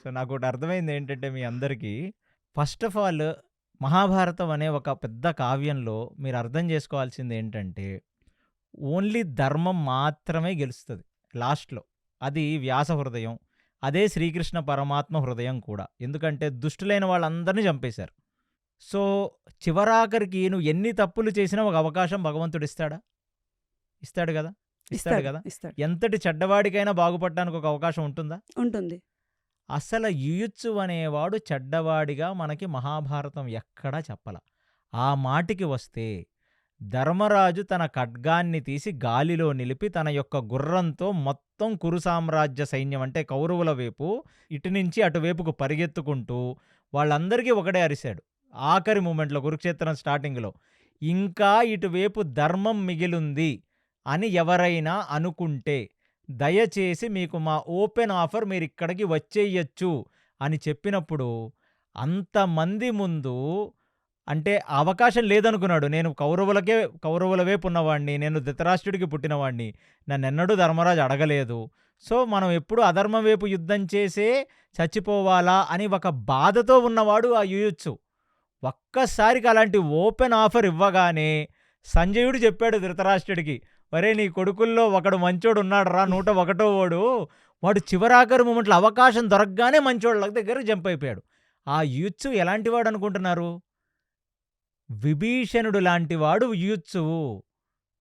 సో, నాకోటి అర్థమైంది ఏంటంటే మీ అందరికీ, ఫస్ట్ ఆఫ్ ఆల్ మహాభారతం అనే ఒక పెద్ద కావ్యంలో మీరు అర్థం చేసుకోవాల్సింది ఏంటంటే, ఓన్లీ ధర్మం మాత్రమే గెలుస్తది లాస్ట్‌లో. అది వ్యాస హృదయం. అదే శ్రీకృష్ణ పరమాత్మ హృదయం కూడా. ఎందుకంటే దుష్టులైన వాళ్ళందరిని చంపేశారు. సో, చివరాఖరికి నువ్వు ఎన్ని తప్పులు చేసినా ఒక అవకాశం భగవంతుడు ఇస్తాడా? ఇస్తాడు గదా! ఇస్తాడు ఇస్తాడు. గదా! ఇస్తాడు. ఎంతటి చెడ్డవాడికైనా బాగుపడడానికి ఒక అవకాశం ఉంటుందా? ఉంటుంది. అసలు యుయుత్సు అనేవాడు చెడ్డవాడిగా మనకి మహాభారతం ఎక్కడా చెప్పల. ఆ మాటికి వస్తే ధర్మరాజు తన ఖడ్గాన్ని తీసి గాలిలో నిలిపి తన యొక్క గుర్రంతో మొత్తం కురు సామ్రాజ్య సైన్యం అంటే కౌరవుల వైపు ఇటు నుంచి అటువైపుకు పరిగెత్తుకుంటూ వాళ్ళందరికీ ఒకడే అరిశాడు. ఆఖరి మూమెంట్లో కురుక్షేత్రం స్టార్టింగ్‌లో. ఇంకా ఇటువైపు ధర్మం మిగిలుంది అని ఎవరైనా అనుకుంటే దయచేసి మీకు మా ఓపెన్ ఆఫర్ మీరిక్కడికి వచ్చేయచ్చు అని చెప్పినప్పుడు అంతమంది ముందు అంటే ఆ అవకాశం లేదనుకున్నాడు. నేను కౌరవుల వైపు ఉన్నవాడిని. నేను ధృతరాష్ట్రుడికి పుట్టినవాడిని. నన్నెన్నడూ ధర్మరాజు అడగలేదు. సో, మనం ఎప్పుడు అధర్మం వైపు యుద్ధం చేసే చచ్చిపోవాలా అని ఒక బాధతో ఉన్నవాడు ఆ యుయుత్సు. ఒక్కసారిగా అలాంటి ఓపెన్ ఆఫర్ ఇవ్వగానే సంజయుడు చెప్పాడు ధృతరాష్ట్రుడికి, "ఒరేయ్! నీ కొడుకుల్లో ఒకడు మంచోడున్నాడురా 101 వాడు చివరాఖరి మూమెంట్‌లో అవకాశం దొరకగానే మంచోళ్ళ దగ్గరికి జంప్ అయిపోయాడు." ఆ యుయుత్సు ఎలాంటి వాడనుకుంటున్నారు? విభీషణుడు లాంటివాడు యుయుత్సువు.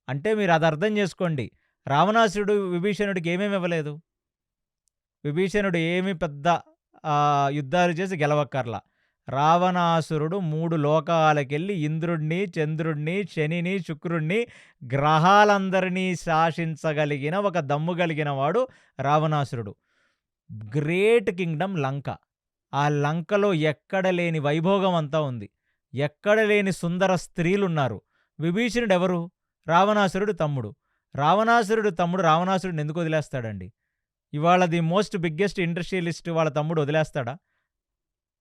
అంటే మీరు అది అర్థం చేసుకోండి. రావణాసురుడు విభీషణుడికి ఏమేమి ఇవ్వలేదు. విభీషణుడు ఏమి పెద్ద యుద్ధాలు చేసి గెలవక్కర్లా. రావణాసురుడు 3 లోకాలకెళ్ళి ఇంద్రుడిని, చంద్రుడిని, శనిని, శుక్రుడిని గ్రహాలందరినీ శాసించగలిగిన ఒక దమ్ము కలిగిన వాడు రావణాసురుడు. గ్రేట్ కింగ్డమ్ లంక. ఆ లంకలో ఎక్కడ లేని వైభోగం అంతా ఉంది. ఎక్కడ లేని సుందర స్త్రీలున్నారు. విభీషణుడెవరు? రావణాసురుడు తమ్ముడు. రావణాసురుడు తమ్ముడు రావణాసురుడిని ఎందుకు వదిలేస్తాడండి? ఇవాళ ది మోస్ట్ బిగ్గెస్ట్ ఇండస్ట్రియలిస్ట్ వాళ్ళ తమ్ముడు వదిలేస్తాడా?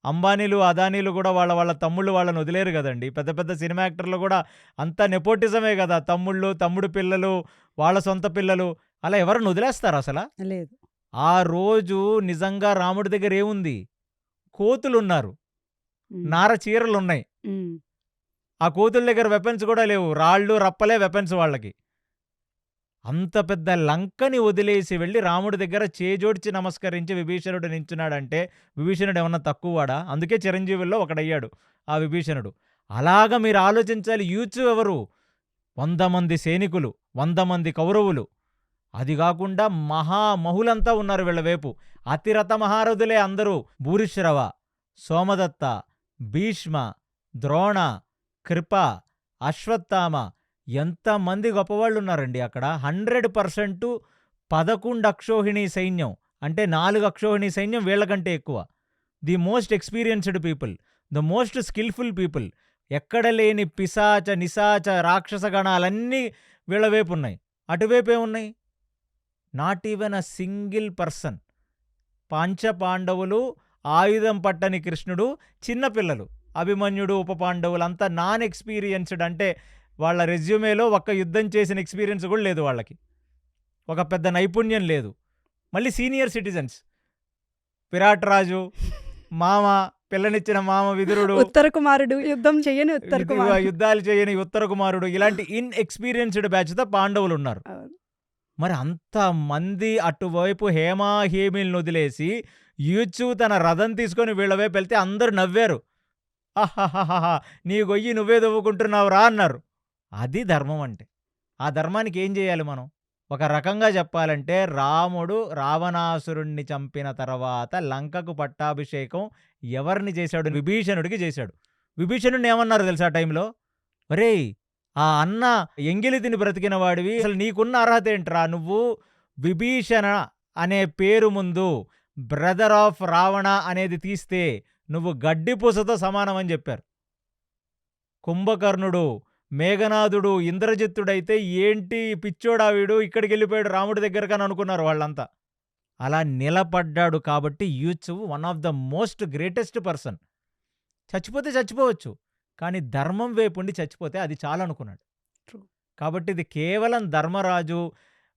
అంబానీలు, అదానీలు కూడా వాళ్ళ తమ్ముళ్ళు వాళ్ళని వదిలేరు గదండీ. పెద్ద పెద్ద సినిమా యాక్టర్లు కూడా అంతా నెపోటిజమే గదా! తమ్ముళ్ళు, తమ్ముడు పిల్లలు, వాళ్ళ సొంత పిల్లలు అలా ఎవరన్నా వదిలేస్తారా అసల? లేదు. ఆ రోజు నిజంగా రాముడి దగ్గర ఏముంది? కోతులున్నారు. హ్మ్. నార చీరలున్నాయి. హ్మ్. ఆ కోతుల దగ్గర వెపన్స్ కూడా లేవు. రాళ్ళు, రప్పలే వెపన్స్ వాళ్ళకి. అంత పెద్ద లంకని వదిలేసి వెళ్ళి రాముడి దగ్గర చేజోడ్చి నమస్కరించి విభీషణుడు నించున్నాడంటే విభీషణుడు ఏమన్నా తక్కువవాడా? అందుకే చిరంజీవుల్లో ఒకడయ్యాడు ఆ విభీషణుడు. అలాగా మీరు ఆలోచించాలి. యూత్స్ ఎవరు? 100 మంది సైనికులు, 100 మంది కౌరవులు. అది గాకుండా మహామహులంతా ఉన్నారు వీళ్ళ వైపు. అతిరథ మహారథులే అందరూ. భూరిశ్రవ, సోమదత్త, భీష్మ, ద్రోణ, కృప, అశ్వత్థామ ఎంతమంది గొప్పవాళ్ళున్నారండి అక్కడ. 100% 11 అక్షోహిణీ సైన్యం. అంటే 4 అక్షోహిణీ సైన్యం వీళ్ళకంటే ఎక్కువ. The most experienced people, the most skillful people. ఎక్కడ లేని పిశాచ, నిశాచ, రాక్షస గణాలన్నీ వీళ్ళ వైపున్నాయి. అటువైపేమున్నాయి? Not even a single person. పంచపాండవులు, ఆయుధం పట్టని కృష్ణుడు, చిన్నపిల్లలు అభిమన్యుడు, ఉప పాండవులంతా నాన్ ఎక్స్‌పీరియన్స్‌డ్. అంటే వాళ్ళ రెజ్యూమేలో ఒక్క యుద్ధం చేసిన ఎక్స్‌పీరియన్స్ కూడా లేదు వాళ్ళకి. ఒక పెద్ద నైపుణ్యం లేదు. మళ్ళీ సీనియర్ సిటిజన్స్ విరాట్ రాజు, మామ, పిల్లనిచ్చిన మామ విదురుడు, ఉత్తర కుమారుడు, యుద్ధం చెయ్యని ఉత్తర కుమారుడు. యుద్ధాలు చేయని ఉత్తర కుమారుడు, ఇలాంటి ఇన్ఎక్స్పీరియన్స్డ్ బ్యాచ్తో పాండవులు ఉన్నారు. అవును. మరి అంతమంది అటువైపు హేమా హేమిల్ని వదిలేసి యూచు తన రథం తీసుకొని వీళ్ళ వైపు వెళ్తే అందరూ నవ్వారు. ఆహాహాహా, నీ గొయ్యి నువ్వే దవ్వుకుంటున్నావు రా అన్నారు. అది ధర్మం అంటే. ఆ ధర్మానికి ఏం చేయాలి మనం? ఒక రకంగా చెప్పాలంటే రాముడు రావణాసురుణ్ణి చంపిన తర్వాత లంకకు పట్టాభిషేకం ఎవరిని చేశాడు? విభీషణుడికి చేశాడు. విభీషణుడిని ఏమన్నారు తెలుసా ఆ టైంలో? ఒరేయ్, ఆ అన్న ఎంగిలి తిని బ్రతికిన వాడివి, అసలు నీకున్న అర్హత ఏంట్రా? నువ్వు విభీషణ అనే పేరు ముందు బ్రదర్ ఆఫ్ రావణ అనేది తీస్తే నువ్వు గడ్డిపూసతో సమానం అని చెప్పారు. కుంభకర్ణుడు, మేఘనాథుడు, ఇంద్రజిత్తుడైతే ఏంటి పిచ్చోడా వీడు, ఇక్కడికి వెళ్ళిపోయాడు రాముడి దగ్గరకు అని అనుకున్నారు వాళ్ళంతా. అలా నిలబడ్డాడు కాబట్టి యూచు one of the most greatest person. చచ్చిపోతే చచ్చిపోవచ్చు, కానీ ధర్మం వైపుండి చచ్చిపోతే అది చాలు అనుకున్నాడు. True. కాబట్టి ఇది కేవలం ధర్మరాజు.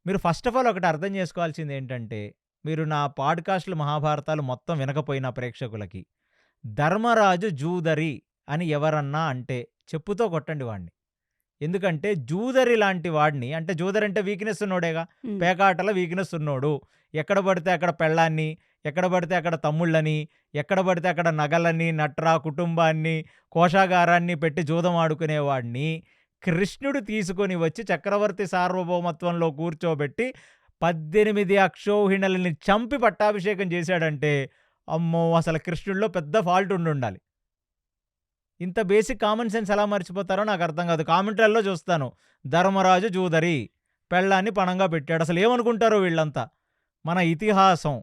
మీరు ఫస్ట్ ఆఫ్ ఆల్ ఒకటి అర్థం చేసుకోవాల్సింది ఏంటంటే, మీరు నా పాడ్కాస్ట్లు మహాభారతాలు మొత్తం వినకపోయిన ప్రేక్షకులకి, ధర్మరాజు జూదరి అని ఎవరన్నా అంటే చెప్పుతో కొట్టండి వాడిని. ఎందుకంటే జూదరి లాంటి వాడిని, అంటే జూదరి అంటే వీక్నెస్ ఉన్నోడేగా, ఉమ్. పేకాటల వీక్నెస్ ఉన్నోడు, ఎక్కడ పడితే అక్కడ పెళ్ళాన్ని, ఎక్కడ పడితే అక్కడ తమ్ముళ్ళని, ఎక్కడ పడితే అక్కడ నగలని, నట్రా కుటుంబాన్ని, కోశాగారాన్ని పెట్టి జూదం ఆడుకునేవాడిని కృష్ణుడు తీసుకొని వచ్చి చక్రవర్తి సార్వభౌమత్వంలో కూర్చోబెట్టి 18 అక్షౌహిణులని చంపి పట్టాభిషేకం చేశాడంటే, అమ్మో, అసలు కృష్ణుడిలో పెద్ద ఫాల్ట్ ఉండాలి. ఇంత బేసిక్ కామన్ సెన్స్ ఎలా మర్చిపోతారో నాకు అర్థం కాదు. కామెంట్రీల్లో చూస్తాను, ధర్మరాజు జూదరి, పెళ్ళాన్ని పణంగా పెట్టాడు. అసలు ఏమనుకుంటారో వీళ్ళంతా. మన ఇతిహాసం,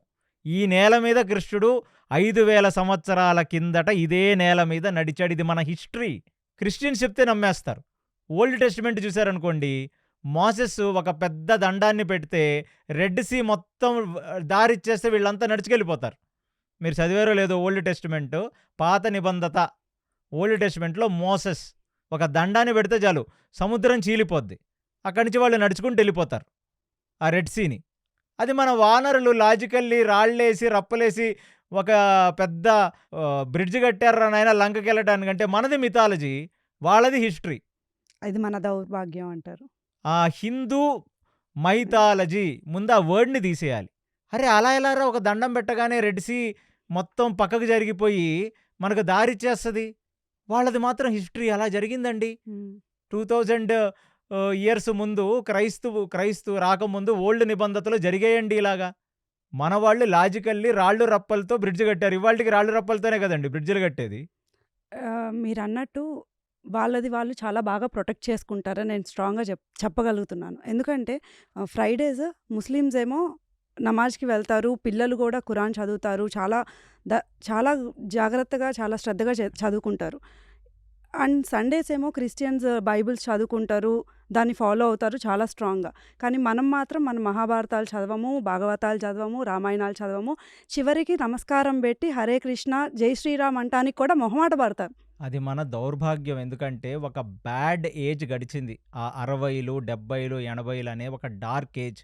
ఈ నేల మీద కృష్ణుడు 5000 సంవత్సరాల కిందట ఇదే నేల మీద నడిచాడు. ఇది మన హిస్టరీ. క్రిస్టియన్స్ చెప్తే నమ్మేస్తారు. ఓల్డ్ టెస్టిమెంట్ చూశారనుకోండి, మోసెస్ ఒక పెద్ద దండాన్ని పెడితే రెడ్ సీ మొత్తం దారిచ్చేస్తే వీళ్ళంతా నడుచుకెళ్ళిపోతారు. మీరు చదివారో లేదో ఓల్డ్ టెస్టిమెంట్, పాత నిబంధత ఓల్డ్ టెస్టిమెంట్లో మోసెస్ ఒక దండాన్ని పెడితే చాలు సముద్రం చీలిపోద్ది, అక్కడి నుంచి వాళ్ళు నడుచుకుంటూ వెళ్ళిపోతారు ఆ రెడ్ సీని. అది మన వానరులు లాజికల్లీ రాళ్ళేసి రప్పలేసి ఒక పెద్ద బ్రిడ్జ్ కట్టారా నాయన లంకకి వెళ్ళటానికంటే, మనది మిథాలజీ, వాళ్ళది హిస్టరీ. ఇది మన దౌర్భాగ్యం అంటారు. ఆ హిందూ మైథాలజీ ముందు ఆ వర్డ్ని తీసేయాలి. అరే అలా ఎలారా ఒక దండం పెట్టగానే రెడ్ సీ మొత్తం పక్కకు జరిగిపోయి మనకు దారిచ్చేస్తుంది. వాళ్ళది మాత్రం హిస్టరీ అలా జరిగిందండి. 2000 ఇయర్స్ ముందు క్రైస్తు రాకముందు ఓల్డ్ నిబంధతలు జరిగాయండి ఇలాగా. మన వాళ్ళు లాజికల్లీ రాళ్ళు రప్పలతో బ్రిడ్జ్ కట్టారు. ఇవాళకి రాళ్ళు రప్పలతోనే కదండి బ్రిడ్జ్లు కట్టేది. మీరు అన్నట్టు వాళ్ళది వాళ్ళు చాలా బాగా ప్రొటెక్ట్ చేసుకుంటారని నేను స్ట్రాంగ్గా చెప్పగలుగుతున్నాను. ఎందుకంటే ఫ్రైడేస్ ముస్లిమ్స్ ఏమో నమాజ్కి వెళ్తారు, పిల్లలు కూడా ఖురాన్ చదువుతారు, చాలా జాగ్రత్తగా చాలా శ్రద్ధగా చదువుకుంటారు. అండ్ సండేస్ ఏమో క్రిస్టియన్స్ బైబిల్స్ చదువుకుంటారు, దాన్ని ఫాలో అవుతారు చాలా స్ట్రాంగ్గా. కానీ మనం మాత్రం మన మహాభారతాలు చదవము, భాగవతాలు చదవము, రామాయణాలు చదవము, చివరికి నమస్కారం పెట్టి హరే కృష్ణ జై శ్రీరామ్ అంటానికి కూడా మొహమాట పడతారు. అది మన దౌర్భాగ్యం. ఎందుకంటే ఒక బ్యాడ్ ఏజ్ గడిచింది. ఆ 60లు 70లు 80లు అనే ఒక డార్క్ ఏజ్.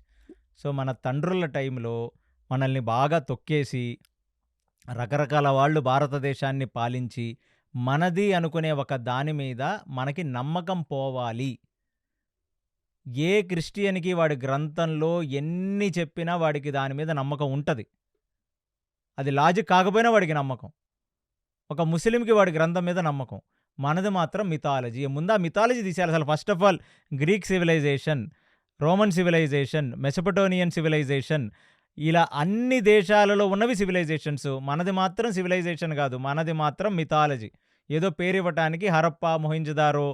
సో మన తండ్రుల టైంలో మనల్ని బాగా తొక్కేసి రకరకాల వాళ్ళు భారతదేశాన్ని పాలించి మనది అనుకునే ఒక దాని మీద మనకి నమ్మకం పోవాలి. ఏ క్రిస్టియన్కి వాడి గ్రంథంలో ఎన్ని చెప్పినా వాడికి దాని మీద నమ్మకం ఉంటుంది. అది లాజిక్ కాకపోయినా వాడికి నమ్మకం. ఒక ముస్లింకి వాడి గ్రంథం మీద నమ్మకం. మనది మాత్రం మిథాలజీ. ముందు ఆ మిథాలజీ తీసేయాలి. అసలు first of all Greek civilization, Roman civilization, Mesopotamian civilization, ఇలా అన్ని దేశాలలో ఉన్నవి సివిలైజేషన్స్. మనది మాత్రం సివిలైజేషన్ కాదు, మనది మాత్రం మిథాలజీ. ఏదో పేరు ఇవ్వటానికి హరప్పా, మొహింజదారో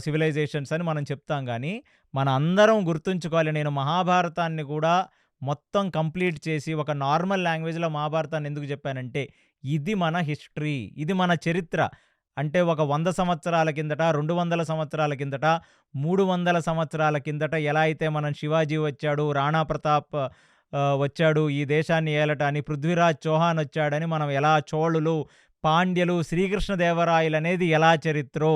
సివిలైజేషన్స్ అని మనం చెప్తాం. కానీ మన అందరం గుర్తుంచుకోవాలి. నేను మహాభారతాన్ని కూడా మొత్తం కంప్లీట్ చేసి ఒక నార్మల్ లాంగ్వేజ్లో మహాభారతాన్ని ఎందుకు చెప్పానంటే, ఇది మన హిస్టరీ, ఇది మన చరిత్ర. అంటే ఒక 100 సంవత్సరాల కిందట, 200 సంవత్సరాల కిందట, 300 సంవత్సరాల కిందట ఎలా అయితే మనం శివాజీ వచ్చాడు, రాణా ప్రతాప్ వచ్చాడు ఈ దేశాన్ని ఏలటాన్ని, పృథ్వీరాజ్ చౌహాన్ వచ్చాడని మనం ఎలా, చోళులు, పాండ్యలు, శ్రీకృష్ణదేవరాయలు అనేది ఎలా చరిత్రో,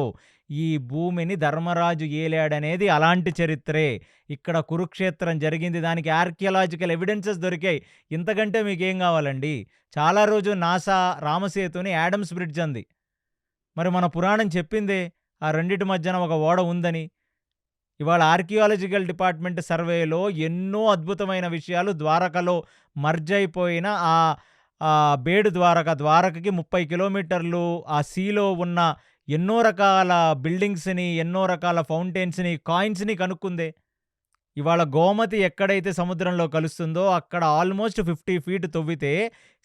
ఈ భూమిని ధర్మరాజు ఏలాడనేది అలాంటి చరిత్రే. ఇక్కడ కురుక్షేత్రం జరిగింది. దానికి ఆర్కియలాజికల్ ఎవిడెన్సెస్ దొరికాయి. ఇంతకంటే మీకేం కావాలండి? చాలా రోజు నాసా రామసేతుని యాడమ్స్ బ్రిడ్జ్ అంది. మరి మన పురాణం చెప్పిందే ఆ రెండిటి మధ్యన ఒక ఓడ ఉందని. ఇవాళ ఆర్కియాలజికల్ డిపార్ట్మెంట్ సర్వేలో ఎన్నో అద్భుతమైన విషయాలు ద్వారకలో మర్జ్ అయిపోయిన బేడు ద్వారకకి 30 కిలోమీటర్లు ఆ సీలో ఉన్న ఎన్నో రకాల బిల్డింగ్స్ని, ఎన్నో రకాల ఫౌంటైన్స్ని, కాయిన్స్ని కనుక్కుందే. ఇవాళ గోమతి ఎక్కడైతే సముద్రంలో కలుస్తుందో అక్కడ ఆల్మోస్ట్ 50 ఫీట్ తవ్వితే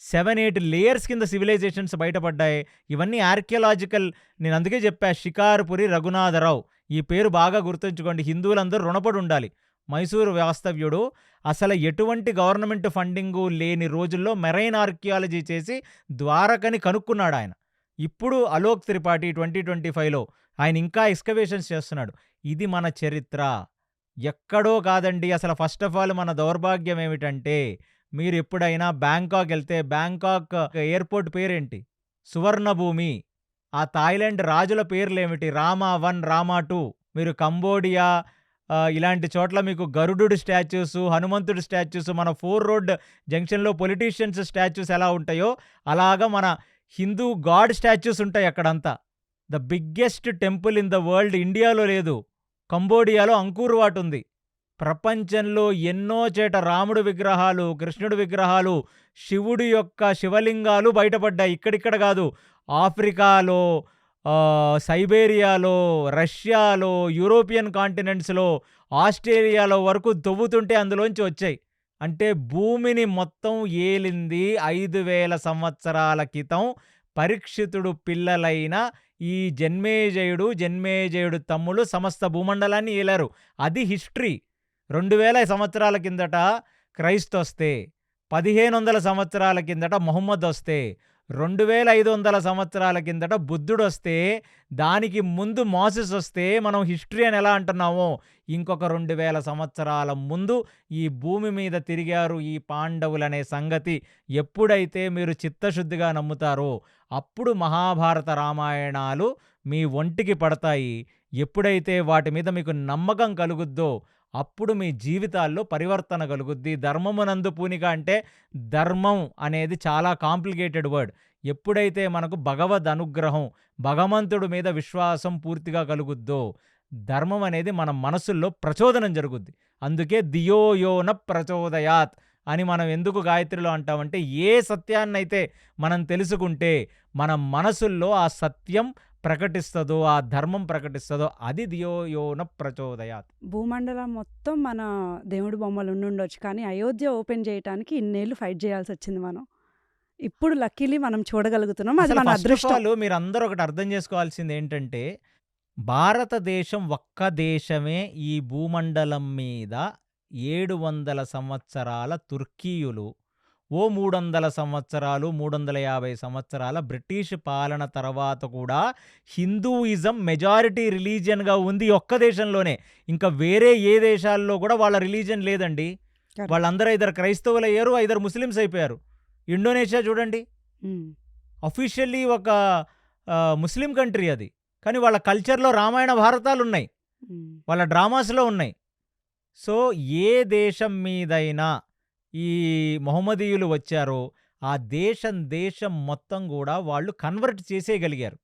7-8 లేయర్స్ కింద సివిలైజేషన్స్ బయటపడ్డాయి. ఇవన్నీ ఆర్కియలాజికల్. నేను అందుకే చెప్పా, షికార్పురి రఘునాథరావు. ఈ పేరు బాగా గుర్తుంచుకోండి. హిందువులందరూ రుణపడి ఉండాలి. మైసూరు వాస్తవ్యుడు అసలు ఎటువంటి గవర్నమెంట్ ఫండింగు లేని రోజుల్లో మెరైన్ ఆర్కియాలజీ చేసి ద్వారకని కనుక్కున్నాడు ఆయన. ఇప్పుడు అలోక్ త్రిపాఠి 2025లో ఆయన ఇంకా ఎక్స్కవేషన్స్ చేస్తున్నాడు. ఇది మన చరిత్ర, ఎక్కడో కాదండి. అసలు ఫస్ట్ ఆఫ్ ఆల్ మన దౌర్భాగ్యం ఏమిటంటే, మీరు ఎప్పుడైనా బ్యాంకాక్ వెళ్తే బ్యాంకాక్ ఎయిర్పోర్ట్ పేరేంటి? సువర్ణభూమి. ఆ థాయిలాండ్ రాజుల పేర్లేమిటి? రామా 1, రామా 2. మీరు కంబోడియా ఇలాంటి చోట్ల మీకు గరుడు స్టాచ్యూస్, హనుమంతుడి స్టాచ్యూస్, మన 4 రోడ్ జంక్షన్లో పొలిటీషియన్స్ స్టాచ్యూస్ ఎలా ఉంటాయో అలాగా మన హిందూ గాడ్ స్టాచ్యూస్ ఉంటాయి అక్కడంతా. The biggest temple in the world ఇండియాలో లేదు, కంబోడియాలో అంకూర్ వాట్ ఉంది. ప్రపంచంలో ఎన్నో చేట రాముడు విగ్రహాలు, కృష్ణుడి విగ్రహాలు, శివుడి యొక్క శివలింగాలు బయటపడ్డాయి. ఇక్కడిక్కడ కాదు, ఆఫ్రికాలో, సైబేరియాలో, రష్యాలో, యూరోపియన్ కాంటినెంట్స్లో, ఆస్ట్రేలియాలో వరకు తవ్వుతుంటే అందులోంచి వచ్చాయి. అంటే భూమిని మొత్తం ఏలింది 5000 సంవత్సరాల క్రితం పరీక్షితుడు పిల్లలైన ఈ జన్మేజయుడు తమ్ముళ్ళు సమస్త భూమండలాన్ని ఏలారు. అది హిస్టరీ. 2000 సంవత్సరాల కిందట క్రైస్తు వస్తే, 1500 సంవత్సరాల కిందట మొహమ్మద్ వస్తే, 2500 సంవత్సరాల కిందట బుద్ధుడు వస్తే, దానికి ముందు మోసెస్ వస్తే మనం హిస్టరీ అని ఎలా అంటున్నామో, ఇంకొక 2000 సంవత్సరాల ముందు ఈ భూమి మీద తిరిగారు ఈ పాండవులనే సంగతి ఎప్పుడైతే మీరు చిత్తశుద్ధిగా నమ్ముతారో అప్పుడు మహాభారత రామాయణాలు మీ ఒంటికి పడతాయి. ఎప్పుడైతే వాటి మీద మీకు నమ్మకం కలుగుద్దో అప్పుడు మీ జీవితాల్లో పరివర్తన కలుగుద్ది. ధర్మమునందు పూనిక అంటే ధర్మం అనేది చాలా కాంప్లికేటెడ్ వర్డ్. ఎప్పుడైతే మనకు భగవద్ అనుగ్రహం, భగవంతుడి మీద విశ్వాసం పూర్తిగా కలుగుద్దో ధర్మం అనేది మన మనసుల్లో ప్రచోదనం జరుగుద్ది. అందుకే ధియో యో న ప్రచోదయాత్ అని మనం ఎందుకు గాయత్రిలో అంటామంటే, ఏ సత్యాన్నైతే మనం తెలుసుకుంటే మన మనసుల్లో ఆ సత్యం ప్రకటిస్తుందో, ఆ ధర్మం ప్రకటిస్తుందో అది ధియో యో న ప్రచోదయాత్. భూమండలం మొత్తం మన దేవుడి బొమ్మలు ఉండుండొచ్చు, కానీ అయోధ్య ఓపెన్ చేయడానికి ఇన్నేళ్ళు ఫైట్ చేయాల్సి వచ్చింది మనం. ఇప్పుడు లక్కీలీ మనం చూడగలుగుతున్నాం. అది అసలు మన ఫస్ట్ ఆఫ్ అదృష్టం. ఆల్ మీరందరూ ఒకటి అర్థం చేసుకోవాల్సింది ఏంటంటే, భారతదేశం ఒక్క దేశమే ఈ భూమండలం మీద 700 సంవత్సరాల తుర్కీయులు, ఓ 300 సంవత్సరాలు, 350 సంవత్సరాల బ్రిటిష్ పాలన తర్వాత కూడా హిందూయిజం మెజారిటీ రిలీజియన్గా ఉంది ఈ ఒక్క దేశంలోనే. ఇంకా వేరే ఏ దేశాల్లో కూడా వాళ్ళ రిలీజియన్ లేదండి. Correct. వాళ్ళందరూ ఐదర్ క్రైస్తవులు అయ్యారు, ఐదర్ ముస్లిమ్స్ అయిపోయారు. ఇండోనేషియా చూడండి, ఉమ్. అఫీషియల్లీ ఒక ముస్లిం కంట్రీ అది, కానీ వాళ్ళ కల్చర్లో రామాయణ భారతాలు ఉన్నాయి, ఉమ్. వాళ్ళ డ్రామాస్లో ఉన్నాయి. సో ఏ దేశం మీదైనా ఈ మొహమ్మదీయులు వచ్చారో ఆ దేశం మొత్తం కూడా వాళ్ళు కన్వర్ట్ చేసేయగలిగారు.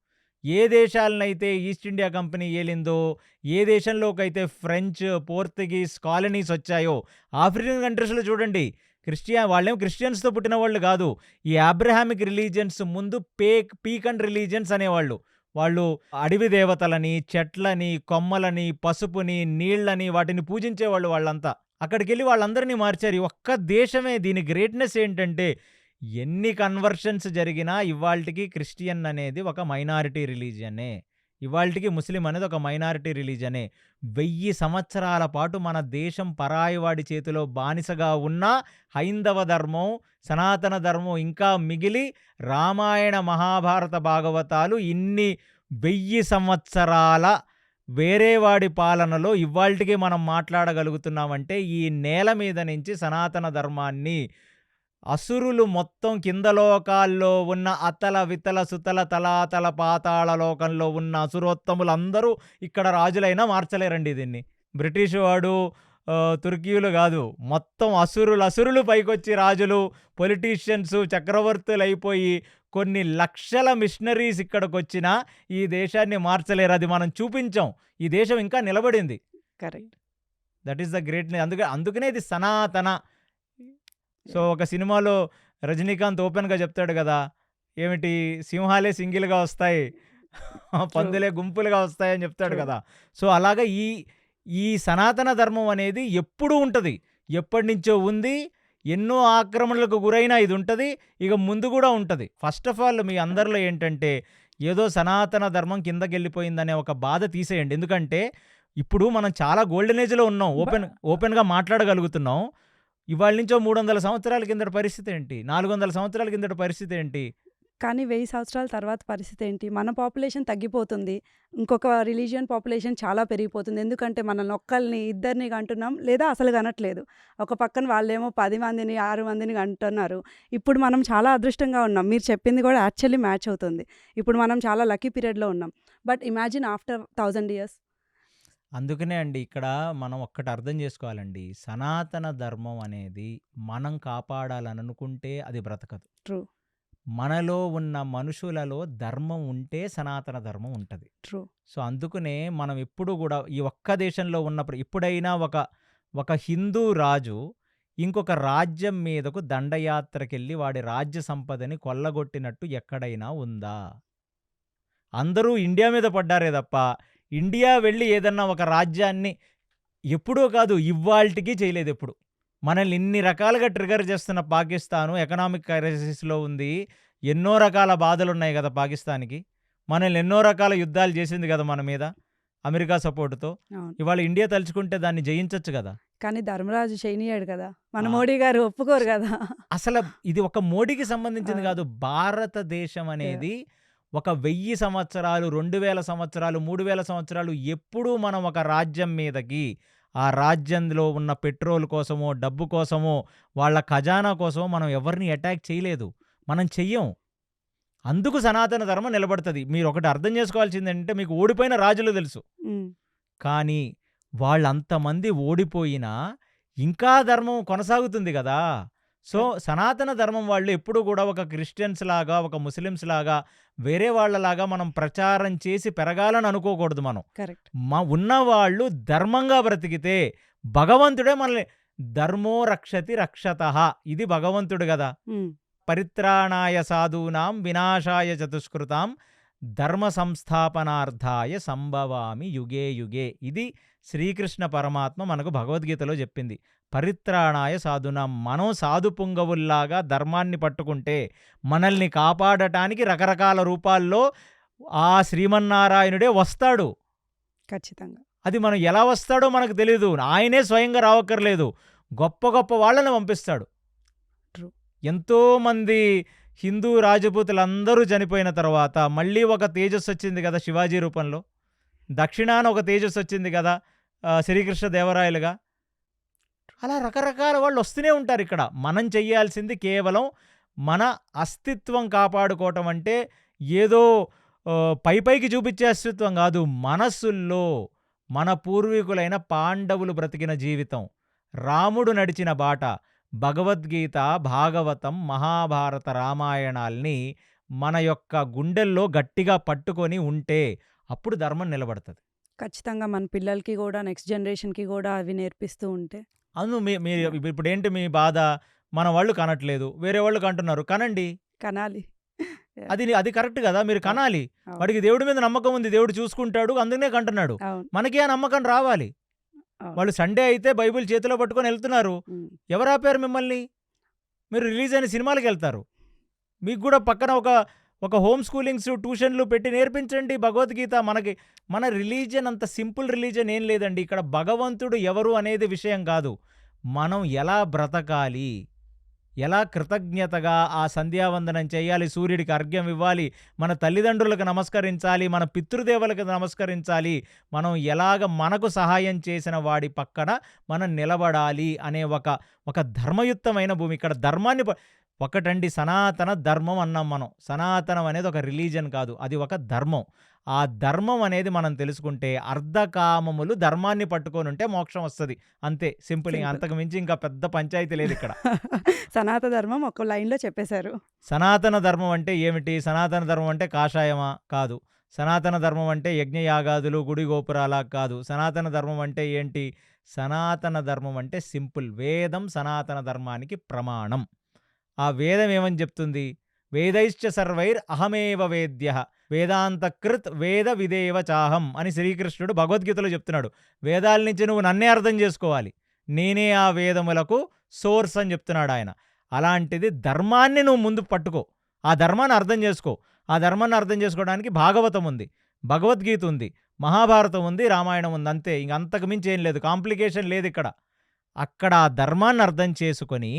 ఏ దేశాలనైతే ఈస్ట్ ఇండియా కంపెనీ ఏలిందో, ఏ దేశంలోకైతే ఫ్రెంచ్, పోర్చుగీస్ కాలనీస్ వచ్చాయో, ఆఫ్రికన్ కంట్రీస్లో చూడండి, వాళ్ళేం క్రిస్టియన్స్తో పుట్టిన వాళ్ళు కాదు. ఈ అబ్రహామిక్ రిలీజియన్స్ ముందు పీకన్ రిలీజియన్స్ అనేవాళ్ళు. వాళ్ళు అడవి దేవతలని, చెట్లని, కొమ్మలని, పసుపుని, నీళ్లని వాటిని పూజించేవాళ్ళు వాళ్ళంతా. అక్కడికి వెళ్ళి వాళ్ళందరినీ మార్చారు. ఒక్క దేశమే. దీని గ్రేట్నెస్ ఏంటంటే, ఎన్ని కన్వర్షన్స్ జరిగినా ఇవాళకి క్రిస్టియన్ అనేది ఒక మైనారిటీ రిలీజియనే, ఇవాళకి ముస్లిం అనేది ఒక మైనారిటీ రిలీజనే. 1000 సంవత్సరాల పాటు మన దేశం పరాయివాడి చేతిలో బానిసగా ఉన్న హైందవ ధర్మం, సనాతన ధర్మం ఇంకా మిగిలి రామాయణ, మహాభారత, భాగవతాలు ఇన్ని 1000 సంవత్సరాల వేరేవాడి పాలనలో ఇవాళకి మనం మాట్లాడగలుగుతున్నామంటే ఈ నేల మీద నుంచి సనాతన ధర్మాన్ని అసురులు మొత్తం కింద లోకాల్లో ఉన్న అతల వితల సుతల తలాతల పాతాళ లోకంలో ఉన్న అసురోత్తములందరూ ఇక్కడ రాజులైనా మార్చలేరండి దీన్ని. బ్రిటిష్ వాడు తుర్కీయులు కాదు, మొత్తం అసురులు పైకొచ్చి రాజులు, పొలిటీషియన్స్, చక్రవర్తులు అయిపోయి కొన్ని లక్షల మిషనరీస్ ఇక్కడికొచ్చినా ఈ దేశాన్ని మార్చలేరు. అది మనం చూపించాం. ఈ దేశం ఇంకా నిలబడింది. Correct. That is the greatness. అందుకనే ఇది సనాతన. సో ఒక సినిమాలో రజనీకాంత్ ఓపెన్గా చెప్తాడు కదా, ఏమిటి సింహాలే సింగిల్గా వస్తాయి, పందులే గుంపులుగా వస్తాయని చెప్తాడు True. కదా. సో అలాగా ఈ సనాతన ధర్మం అనేది ఎప్పుడూ ఉంటుంది, ఎప్పటి నుంచో ఉంది. ఎన్నో ఆక్రమణలకు గురైనా ఇది ఉంటుంది, ఇక ముందు కూడా ఉంటుంది. ఫస్ట్ ఆఫ్ ఆల్ మీ అందరిలో ఏంటంటే ఏదో సనాతన ధర్మం కిందకి వెళ్ళిపోయిందనే ఒక బాధ తీసేయండి. ఎందుకంటే ఇప్పుడు మనం చాలా గోల్డెన్ ఏజ్లో ఉన్నాం, ఓపెన్గా మాట్లాడగలుగుతున్నాం. ఇవాళ నుంచో 300 సంవత్సరాల కిందటి పరిస్థితి ఏంటి, 400 సంవత్సరాల కిందటి పరిస్థితి ఏంటి? కానీ 1000 సంవత్సరాల తర్వాత పరిస్థితి ఏంటి? మన పాపులేషన్ తగ్గిపోతుంది. ఇంకొక రిలీజియన్ పాపులేషన్ చాలా పెరిగిపోతుంది. ఎందుకంటే మనల్ని ఒక్కళ్ళని, ఇద్దరిని కంటున్నాం, లేదా అసలు కనట్లేదు. ఒక పక్కన వాళ్ళేమో 10 మందిని, 6 మందిని కంటున్నారు. ఇప్పుడు మనం చాలా అదృష్టంగా ఉన్నాం. మీరు చెప్పింది కూడా యాక్చువల్లీ మ్యాచ్ అవుతుంది. ఇప్పుడు మనం చాలా లక్కీ పీరియడ్‌లో ఉన్నాం. But imagine after 1000 years. అందుకనే అండి ఇక్కడ మనం ఒక్కటి అర్థం చేసుకోవాలండి. సనాతన ధర్మం అనేది మనం కాపాడాలని అనుకుంటే అది బ్రతకదు. ట్రూ. మనలో ఉన్న మనుషులలో ధర్మం ఉంటే సనాతన ధర్మం ఉంటుంది. ట్రూ. సో అందుకనే మనం ఎప్పుడు కూడా ఈ ఒక్క దేశంలో ఉన్నప్పుడు ఎప్పుడైనా ఒక హిందూ రాజు ఇంకొక రాజ్యం మీదకు దండయాత్రకెళ్ళి వాడి రాజ్య సంపదని కొల్లగొట్టినట్టు ఎక్కడైనా ఉందా? అందరూ ఇండియా మీద పడ్డారే తప్ప ఇండియా వెళ్ళి ఏదన్నా ఒక రాజ్యాన్ని ఎప్పుడూ కాదు, ఇవాల్టికి చేయలేదు ఎప్పుడు. మనల్ని ఇన్ని రకాలుగా ట్రిగర్ చేస్తున్న పాకిస్తాను ఎకనామిక్ క్రైసిస్లో ఉంది. ఎన్నో రకాల బాధలు ఉన్నాయి కదా పాకిస్తాన్కి. మనల్ని ఎన్నో రకాల యుద్ధాలు చేసింది కదా మన మీద అమెరికా సపోర్టుతో. అవును. ఇవాళ ఇండియా తలుచుకుంటే దాన్ని జయించవచ్చు కదా. కానీ ధర్మరాజు చేయనీయాడు కదా. మన ఆ. మోడీ గారు ఒప్పుకోరు కదా. అసలు ఇది ఒక మోడీకి సంబంధించింది కాదు. భారతదేశం అనేది ఒక 1000 సంవత్సరాలు, 2000 సంవత్సరాలు, 3000 సంవత్సరాలు ఎప్పుడూ మనం ఒక రాజ్యం మీదకి, ఆ రాజ్యంలో ఉన్న పెట్రోల్ కోసమో, డబ్బు కోసమో, వాళ్ళ ఖజానా కోసమో మనం ఎవరిని అటాక్ చేయలేదు, మనం చెయ్యం. అందుకు సనాతన ధర్మం నిలబడుతుంది. మీరు ఒకటి అర్థం చేసుకోవాల్సింది ఏంటంటే మీకు ఓడిపోయిన రాజులు తెలుసు, ఉమ్. కానీ వాళ్ళంతమంది ఓడిపోయినా ఇంకా ధర్మం కొనసాగుతుంది కదా. సో సనాతన ధర్మం వాళ్ళు ఎప్పుడు కూడా ఒక క్రిస్టియన్స్ లాగా, ఒక ముస్లిమ్స్ లాగా, వేరే వాళ్ళలాగా మనం ప్రచారం చేసి పెరగాలని అనుకోకూడదు. మనం కరెక్ట్. ఉన్నవాళ్ళు ధర్మంగా బ్రతికితే భగవంతుడే మనల్ని ధర్మో రక్షతి రక్షతః, ఇది భగవంతుడు కదా. ఉమ్. పరిత్రాణాయ సాధూనాం వినాశాయ చతుష్కృతాం ధర్మ సంస్థాపనార్థాయ సంభవామి యుగే యుగే, ఇది శ్రీకృష్ణ పరమాత్మ మనకు భగవద్గీతలో చెప్పింది. పరిత్రాణాయ సాధునాం, మనం సాధు పుంగవుల్లాగా ధర్మాన్ని పట్టుకుంటే మనల్ని కాపాడటానికి రకరకాల రూపాల్లో ఆ శ్రీమన్నారాయణుడే వస్తాడు. ఖచ్చితంగా. అది మనం ఎలా వస్తాడో మనకు తెలియదు. ఆయనే స్వయంగా రావక్కర్లేదు, గొప్ప గొప్ప వాళ్ళని పంపిస్తాడు. True. ఎంతోమంది హిందూ రాజపూతులందరూ చనిపోయిన తర్వాత మళ్ళీ ఒక తేజస్సు వచ్చింది కదా శివాజీ రూపంలో. దక్షిణాన ఒక తేజస్సు వచ్చింది కదా శ్రీకృష్ణ దేవరాయలుగా. అలా రకరకాల వాళ్ళు వస్తూనే ఉంటారు. ఇక్కడ మనం చెయ్యాల్సింది కేవలం మన అస్తిత్వం కాపాడుకోవటం. అంటే ఏదో పైకి చూపించే అస్తిత్వం కాదు, మనస్సుల్లో మన పూర్వీకులైన పాండవులు బ్రతికిన జీవితం, రాముడు నడిచిన బాట, భగవద్గీత, భాగవతం, మహాభారత, రామాయణాల్ని మన యొక్క గుండెల్లో గట్టిగా పట్టుకొని ఉంటే అప్పుడు ధర్మం నిలబడుతుంది. ఖచ్చితంగా మన పిల్లలకి కూడా, నెక్స్ట్ జనరేషన్కి కూడా అవి నేర్పిస్తూ ఉంటే. అవును. మీరు ఇప్పుడు ఏంటి మీ బాధ? మన వాళ్ళు కనట్లేదు, వేరే వాళ్ళు కంటున్నారు, కనండి. కనాలి. అది కరెక్ట్ కదా. మీరు కనాలి. అవును. వాడికి దేవుడి మీద నమ్మకం ఉంది, దేవుడు చూసుకుంటాడు, అందుకనే కంటున్నాడు. అవును. మనకి ఆ నమ్మకం రావాలి. అవును. వాళ్ళు సండే అయితే బైబిల్ చేతిలో పట్టుకొని వెళ్తున్నారు. ఉమ్. ఎవరు ఆపారు మిమ్మల్ని? మీరు రిలీజ్ అయిన సినిమాలకు వెళ్తారు. మీకు కూడా పక్కన ఒక హోమ్ స్కూలింగ్స్, ట్యూషన్లు పెట్టి నేర్పించండి భగవద్గీత. మన రిలీజియన్ అంత సింపుల్ రిలీజియన్ ఏం లేదండి. ఇక్కడ భగవంతుడు ఎవరు అనేది విషయం కాదు, మనం ఎలా బ్రతకాలి, ఎలా కృతజ్ఞతగా ఆ సంధ్యావందనం చేయాలి, సూర్యుడికి అర్ఘ్యం ఇవ్వాలి, మన తల్లిదండ్రులకు నమస్కరించాలి, మన పితృదేవులకు నమస్కరించాలి, మనం ఎలాగ మనకు సహాయం చేసిన వాడి పక్కన మనం నిలబడాలి అనే ఒక ధర్మయుక్తమైన భూమి. ఇక్కడ ధర్మాన్ని ఒకటండి, సనాతన ధర్మం అన్నాం మనం. సనాతనం అనేది ఒక రిలీజన్ కాదు, అది ఒక ధర్మం. ఆ ధర్మం అనేది మనం తెలుసుకుంటే అర్ధకామములు ధర్మాన్ని పట్టుకొని ఉంటే మోక్షం వస్తుంది. అంతే, సింపుల్. సింపుల్. అంతకు మించి ఇంకా పెద్ద పంచాయతీ లేదు ఇక్కడ. సనాతన ధర్మం ఒక లైన్లో చెప్పేశారు. సనాతన ధర్మం అంటే ఏమిటి? సనాతన ధర్మం అంటే కాషాయమా? కాదు. సనాతన ధర్మం అంటే యజ్ఞయాగాదులు, గుడి గోపురాలా? కాదు. సనాతన ధర్మం అంటే ఏంటి? సనాతన ధర్మం అంటే సింపుల్. వేదం సనాతన ధర్మానికి ప్రమాణం. ఆ వేదం ఏమని చెప్తుంది? వేదైశ్చ సర్వైర్ అహమేవ వేద్య వేదాంతకృత్ వేద విదేవ చాహం అని శ్రీకృష్ణుడు భగవద్గీతలో చెప్తున్నాడు. వేదాల నుంచి నువ్వు నన్నే అర్థం చేసుకోవాలి, నేనే ఆ వేదములకు సోర్స్ అని చెప్తున్నాడు ఆయన. అలాంటిది ధర్మాన్ని నువ్వు ముందు పట్టుకో, ఆ ధర్మాన్ని అర్థం చేసుకో. ఆ ధర్మాన్ని అర్థం చేసుకోవడానికి భాగవతం ఉంది, భగవద్గీత ఉంది, మహాభారతం ఉంది, రామాయణం ఉంది. అంతే, ఇంక అంతకు మించి ఏం లేదు, కాంప్లికేషన్ లేదు ఇక్కడ. అక్కడ ఆ ధర్మాన్ని అర్థం చేసుకొని,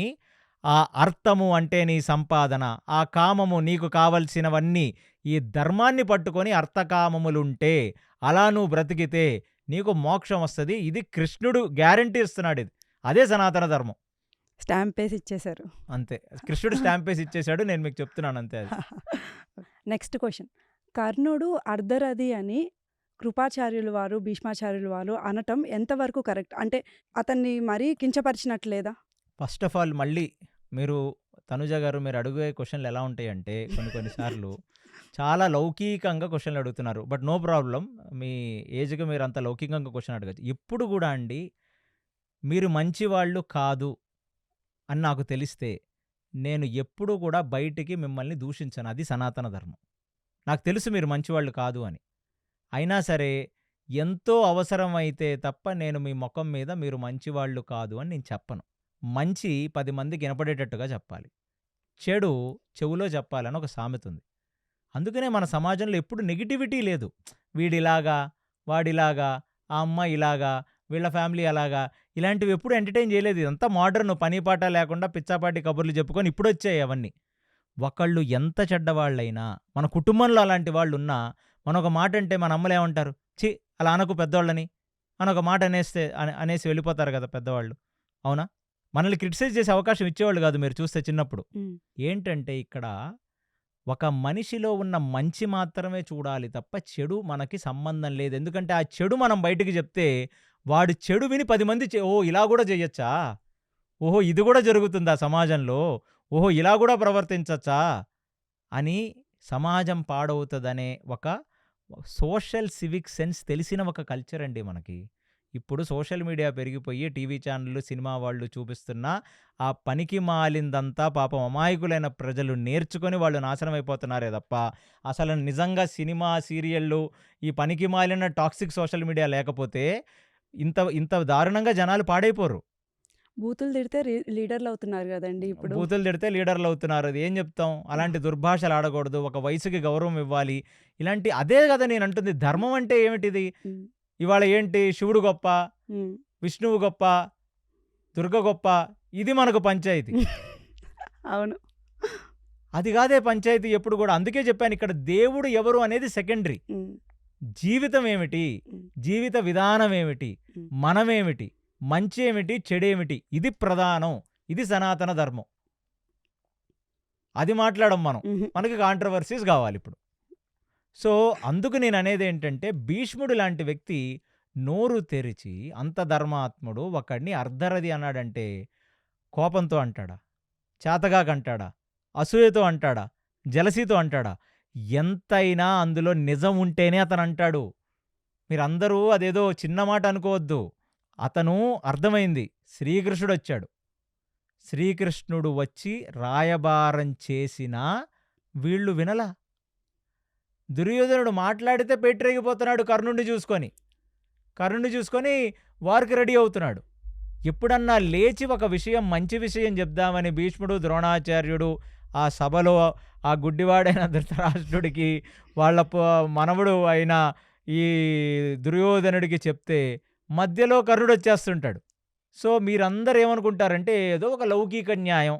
ఆ అర్థము అంటే నీ సంపాదన, ఆ కామము నీకు కావలసినవన్నీ, ఈ ధర్మాన్ని పట్టుకొని అర్థకామములుంటే అలా నువ్వు బ్రతికితే నీకు మోక్షం వస్తుంది. ఇది కృష్ణుడు గ్యారంటీ ఇస్తున్నాడు. ఇది అదే సనాతన ధర్మం. స్టాంప్ వేసి ఇచ్చేశారు. అంతే, కృష్ణుడు స్టాంప్ వేసి ఇచ్చేశాడు, నేను మీకు చెప్తున్నాను అంతే. అది నెక్స్ట్ క్వశ్చన్. కర్ణుడు అర్ధరథి అని కృపాచార్యులు వారు, భీష్మాచార్యులు వారు అనటం ఎంతవరకు కరెక్ట్? అంటే అతన్ని మరీ కించపరిచినట్లేదా? ఫస్ట్ ఆఫ్ ఆల్, మళ్ళీ మీరు తనుజ గారు, మీరు అడిగే క్వశ్చన్లు ఎలా ఉంటాయంటే కొన్నిసార్లు చాలా లౌకికంగా క్వశ్చన్లు అడుగుతున్నారు. బట్ నో ప్రాబ్లం, మీ ఏజ్కి మీరు అంత లౌకికంగా క్వశ్చన్ అడగచ్చు. ఇప్పుడు కూడా అండి, మీరు మంచివాళ్ళు కాదు అని నాకు తెలిస్తే నేను ఎప్పుడూ కూడా బయటికి మిమ్మల్ని దూషించను. అది సనాతన ధర్మం. నాకు తెలుసు మీరు మంచివాళ్ళు కాదు అని. అయినా సరే ఎంతో అవసరమైతే తప్ప నేను మీ ముఖం మీద మీరు మంచివాళ్ళు కాదు అని నేను చెప్పను. మంచి 10 మందికి వినపడేటట్టుగా చెప్పాలి, చెడు చెవులో చెప్పాలని ఒక సామెత ఉంది. అందుకనే మన సమాజంలో ఎప్పుడు నెగిటివిటీ లేదు. వీడిలాగా, వాడిలాగా, ఆ అమ్మాయి ఇలాగా, వీళ్ళ ఫ్యామిలీ అలాగా, ఇలాంటివి ఎప్పుడు ఎంటర్టైన్ చేయలేదు. ఇదంతా మోడర్న్, పని పాట లేకుండా పిచ్చాపాటి కబుర్లు చెప్పుకొని ఇప్పుడు వచ్చాయి అవన్నీ. ఒకళ్ళు ఎంత చెడ్డవాళ్ళైనా, మన కుటుంబంలో అలాంటి వాళ్ళు ఉన్నా, మనం ఒక మాట అంటే మన అమ్మలు ఏమంటారు? ఛీ, అలా అనకు పెద్దవాళ్ళని అని ఒక మాట అనేసి వెళ్ళిపోతారు కదా పెద్దవాళ్ళు. అవునా? మనల్ని క్రిటిసైజ్ చేసే అవకాశం ఇచ్చేవాళ్ళు కాదు మీరు చూస్తే చిన్నప్పుడు. ఏంటంటే ఇక్కడ ఒక మనిషిలో ఉన్న మంచి మాత్రమే చూడాలి తప్ప చెడు మనకి సంబంధం లేదు. ఎందుకంటే ఆ చెడు మనం బయటికి చెప్తే వాడు చెడు విని 10 మంది ఓ ఇలా కూడా చేయొచ్చా, ఓహో ఇది కూడా జరుగుతుందా సమాజంలో, ఓహో ఇలా కూడా ప్రవర్తించచ్చా అని సమాజం పాడవుతుందనే ఒక సోషల్ సివిక్ సెన్స్ తెలిసిన ఒక కల్చర్ అండి మనకి. ఇప్పుడు సోషల్ మీడియా పెరిగిపోయి టీవీ ఛానళ్ళు, సినిమా వాళ్ళు చూపిస్తున్న ఆ పనికి మాలిందంతా పాపం అమాయకులైన ప్రజలు నేర్చుకొని వాళ్ళు నాశనం అయిపోతున్నారే తప్ప, అసలు నిజంగా సినిమా, సీరియళ్ళు, ఈ పనికి మాలిన టాక్సిక్ సోషల్ మీడియా లేకపోతే ఇంత దారుణంగా జనాలు పాడైపోరు. బూతులు తిడితే లీడర్లు అవుతున్నారు కదండి ఇప్పుడు. బూతులు తిడితే లీడర్లు అవుతున్నారు. అది ఏం చెప్తాం? అలాంటి దుర్భాషలు ఆడకూడదు, ఒక వయసుకి గౌరవం ఇవ్వాలి. ఇలాంటి అదే కదా నేను అంటుంది. ధర్మం అంటే ఏమిటిది? ఇవాళ ఏంటి, శివుడు గొప్ప, విష్ణువు గొప్ప, దుర్గ గొప్ప, ఇది మనకు పంచాయతీ. అవును, అది కాదే పంచాయతీ ఎప్పుడు కూడా. అందుకే చెప్పాను, ఇక్కడ దేవుడు ఎవరు అనేది సెకండరీ. జీవితం ఏమిటి, జీవిత విధానం ఏమిటి, మనమేమిటి, మంచి ఏమిటి, చెడేమిటి, ఇది ప్రధానం. ఇది సనాతన ధర్మం. అది మాట్లాడం మనం. మనకి కాంట్రవర్సీస్ కావాలి ఇప్పుడు. సో అందుకు నేను అనేది ఏంటంటే, భీష్ముడు లాంటి వ్యక్తి నోరు తెరిచి అంత ధర్మాత్ముడు ఒకడిని అర్ధరథి అన్నాడంటే కోపంతో అంటాడా, చేతగాక అంటాడా, అసూయతో అంటాడా, జలసీతో అంటాడా? ఎంతైనా అందులో నిజం ఉంటేనే అతను అంటాడు. మీరందరూ అదేదో చిన్న మాట అనుకోవద్దు. అతను అర్థమైంది, శ్రీకృష్ణుడు వచ్చాడు. శ్రీకృష్ణుడు వచ్చి రాయబారం చేసినా వీళ్ళు వినలా. దుర్యోధనుడు మాట్లాడితే పెట్టిరేగిపోతున్నాడు కర్ణుడిని చూసుకొని వారికి రెడీ అవుతున్నాడు. ఎప్పుడన్నా లేచి ఒక విషయం, మంచి విషయం చెప్దామని భీష్ముడు, ద్రోణాచార్యుడు ఆ సభలో ఆ గుడ్డివాడైన ధృతరాష్ట్రుడికి వాళ్ళ మనవడు అయిన ఈ దుర్యోధనుడికి చెప్తే మధ్యలో కర్ణుడు వచ్చేస్తుంటాడు. సో మీరందరూ ఏమనుకుంటారంటే ఏదో ఒక లౌకిక న్యాయం,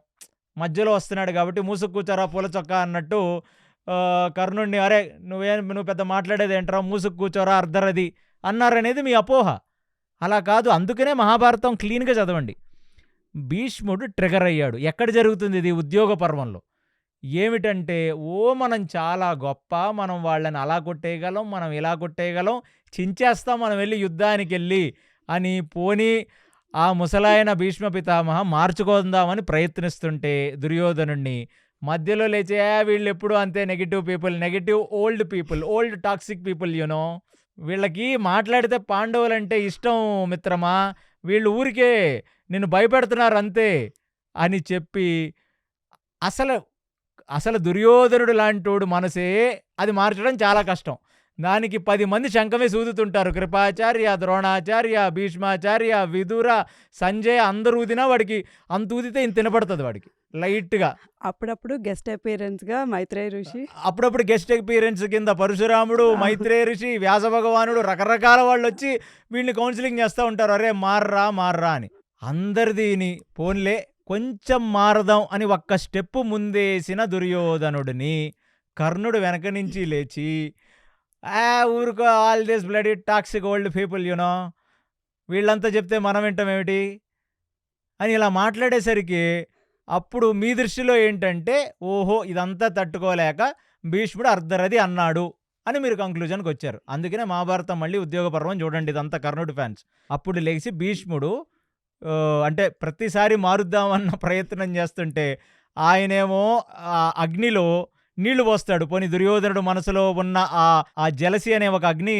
మధ్యలో వస్తున్నాడు కాబట్టి మూసుకు కూర్చోరా పూల చొక్కా అన్నట్టు కర్ణుడిని అరే నువ్వు పెద్ద మాట్లాడేది ఏంట్రా మూసుకు కూర్చోరా అర్ధరది అన్నారనేది మీ అపోహ. అలా కాదు. అందుకనే మహాభారతం క్లీన్గా చదవండి. భీష్ముడు ట్రిగర్ అయ్యాడు. ఎక్కడ జరుగుతుంది ఇది? ఉద్యోగ పర్వంలో. ఏమిటంటే మనం చాలా గొప్ప, మనం వాళ్ళని అలా కొట్టేయగలం, మనం ఇలా కొట్టేయగలం, చించేస్తాం మనం వెళ్ళి యుద్ధానికి వెళ్ళి అని పోనీ ఆ ముసలాయన భీష్మ పితామహ మార్చుకుందామని ప్రయత్నిస్తుంటే దుర్యోధనుణ్ణి మధ్యలో లేచి వీళ్ళు ఎప్పుడు అంతే negative people, negative old people, old toxic people you know, వీళ్ళకి మాట్లాడితే పాండవులంటే ఇష్టం మిత్రమా, వీళ్ళు ఊరికే నిన్ను భయపెడుతున్నారు అంతే అని చెప్పి అసలు దుర్యోధనుడు లాంటోడు మనసే అది మార్చడం చాలా కష్టం. దానికి 10 మంది శంఖమే సూదుతుంటారు. కృపాచార్య, ద్రోణాచార్య, భీష్మాచార్య, విదుర, సంజయ్ అందరూ ఊదినా వాడికి అంత ఊదితే ఇంత తినపడుతుంది వాడికి లైట్గా. అప్పుడప్పుడు గెస్ట్ అపీరెన్స్గా మైత్రేయ ఋషి, అప్పుడప్పుడు గెస్ట్ అపీరెన్స్ కింద పరశురాముడు, మైత్రేయ ఋషి, వ్యాస భగవానుడు, రకరకాల వాళ్ళు వచ్చి వీళ్ళని కౌన్సిలింగ్ చేస్తూ ఉంటారు. అరే మార్రా అని. అందరిదీని పోన్లే కొంచెం మారదాం అని ఒక్క స్టెప్పు ముందేసిన దుర్యోధనుడిని కర్ణుడు వెనక నుంచి లేచి ఊరుకో all this bloody toxic old people you know, వీళ్ళంతా చెప్తే మనం వింటామేమిటి అని ఇలా మాట్లాడేసరికి అప్పుడు మీ దృష్టిలో ఏంటంటే ఓహో ఇదంతా తట్టుకోలేక భీష్ముడు అర్ధరది అన్నాడు అని మీరు కంక్లూజన్కి వచ్చారు. అందుకనే మహాభారతం మళ్ళీ ఉద్యోగ పర్వం చూడండి, ఇదంతా కర్ణుడి ఫ్యాన్స్. అప్పుడు లేచి భీష్ముడు అంటే ప్రతిసారి మారుద్దామన్న ప్రయత్నం చేస్తుంటే ఆయనేమో అగ్నిలో నీళ్లు పోస్తాడు. పోనీ దుర్యోధనుడు మనసులో ఉన్న ఆ జలసి అనే ఒక అగ్ని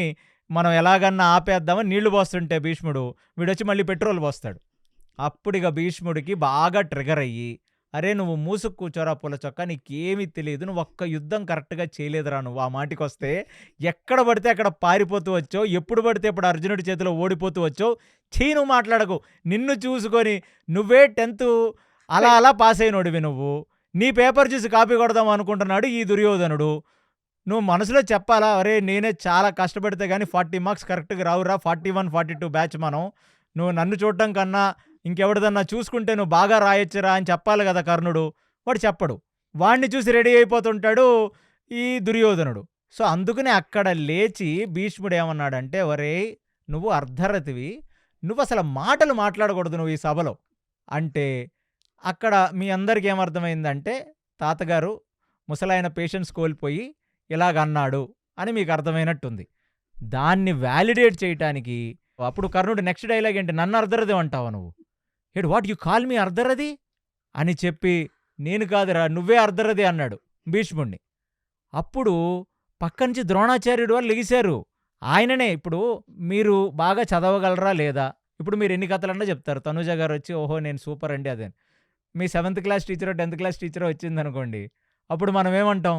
మనం ఎలాగన్నా ఆపేద్దామని నీళ్లు పోస్తుంటే భీష్ముడు వీడొచ్చి మళ్ళీ పెట్రోల్ పోస్తాడు. అప్పుడు ఇక భీష్ముడికి బాగా ట్రిగర్ అయ్యి అరే నువ్వు మూసుకు కూర్చోరా పూల చొక్క, నీకేమీ తెలియదు, నువ్వు ఒక్క యుద్ధం కరెక్ట్గా చేయలేదురా, నువ్వు ఆ మాటికి వస్తే ఎక్కడ పడితే అక్కడ పారిపోతూ వచ్చావు, ఎప్పుడు పడితే ఇప్పుడు అర్జునుడి చేతిలో ఓడిపోతూ వచ్చావు, నువ్వు మాట్లాడకు, నిన్ను చూసుకొని నువ్వే 10th అలా పాస్ అయినోడివి, నువ్వు నీ పేపర్ చూసి కాపీ కొడదాం అనుకుంటున్నాడు ఈ దుర్యోధనుడు. నువ్వు మనసులో చెప్పాలా, అరే నేనే చాలా కష్టపడితే కానీ 40 మార్క్స్ కరెక్ట్గా రావురా, 41, 42 బ్యాచ్ మనం, నువ్వు నన్ను చూడటం కన్నా ఇంకెవరిదన్నా చూసుకుంటే నువ్వు బాగా రాయొచ్చురా అని చెప్పాలి కదా కర్ణుడు. వాడు చెప్పడు, వాడిని చూసి రెడీ అయిపోతుంటాడు ఈ దుర్యోధనుడు. సో అందుకనే అక్కడ లేచి భీష్ముడు ఏమన్నాడంటే ఒరే నువ్వు అర్ధరతివి, నువ్వు అసలు మాటలు మాట్లాడకూడదు నువ్వు ఈ సభలో అంటే అక్కడ మీ అందరికీ ఏమర్థమైందంటే తాతగారు ముసలాయన పేషెన్స్ కోల్పోయి ఇలాగన్నాడు అని మీకు అర్థమైనట్టుంది. దాన్ని వ్యాలిడేట్ చేయటానికి అప్పుడు కర్ణుడు నెక్స్ట్ డైలాగ్ ఏంటి, నన్ను అర్ధరది అంటావా నువ్వు, వాట్ యు కాల్ మీ అర్ధరది అని చెప్పి నేను కాదురా నువ్వే అర్ధరది అన్నాడు భీష్ముడిని. అప్పుడు పక్క నుంచి ద్రోణాచార్యుడు వాళ్ళు లెగిశారు. ఆయననే ఇప్పుడు మీరు బాగా చదవగలరా లేదా, ఇప్పుడు మీరు ఎన్ని కథలన్నా చెప్తారు. తనుజ గారు వచ్చి ఓహో నేను సూపర్ అండి అదే, మీ 7th క్లాస్ టీచరో 10th క్లాస్ టీచరో వచ్చిందనుకోండి, అప్పుడు మనం ఏమంటాం,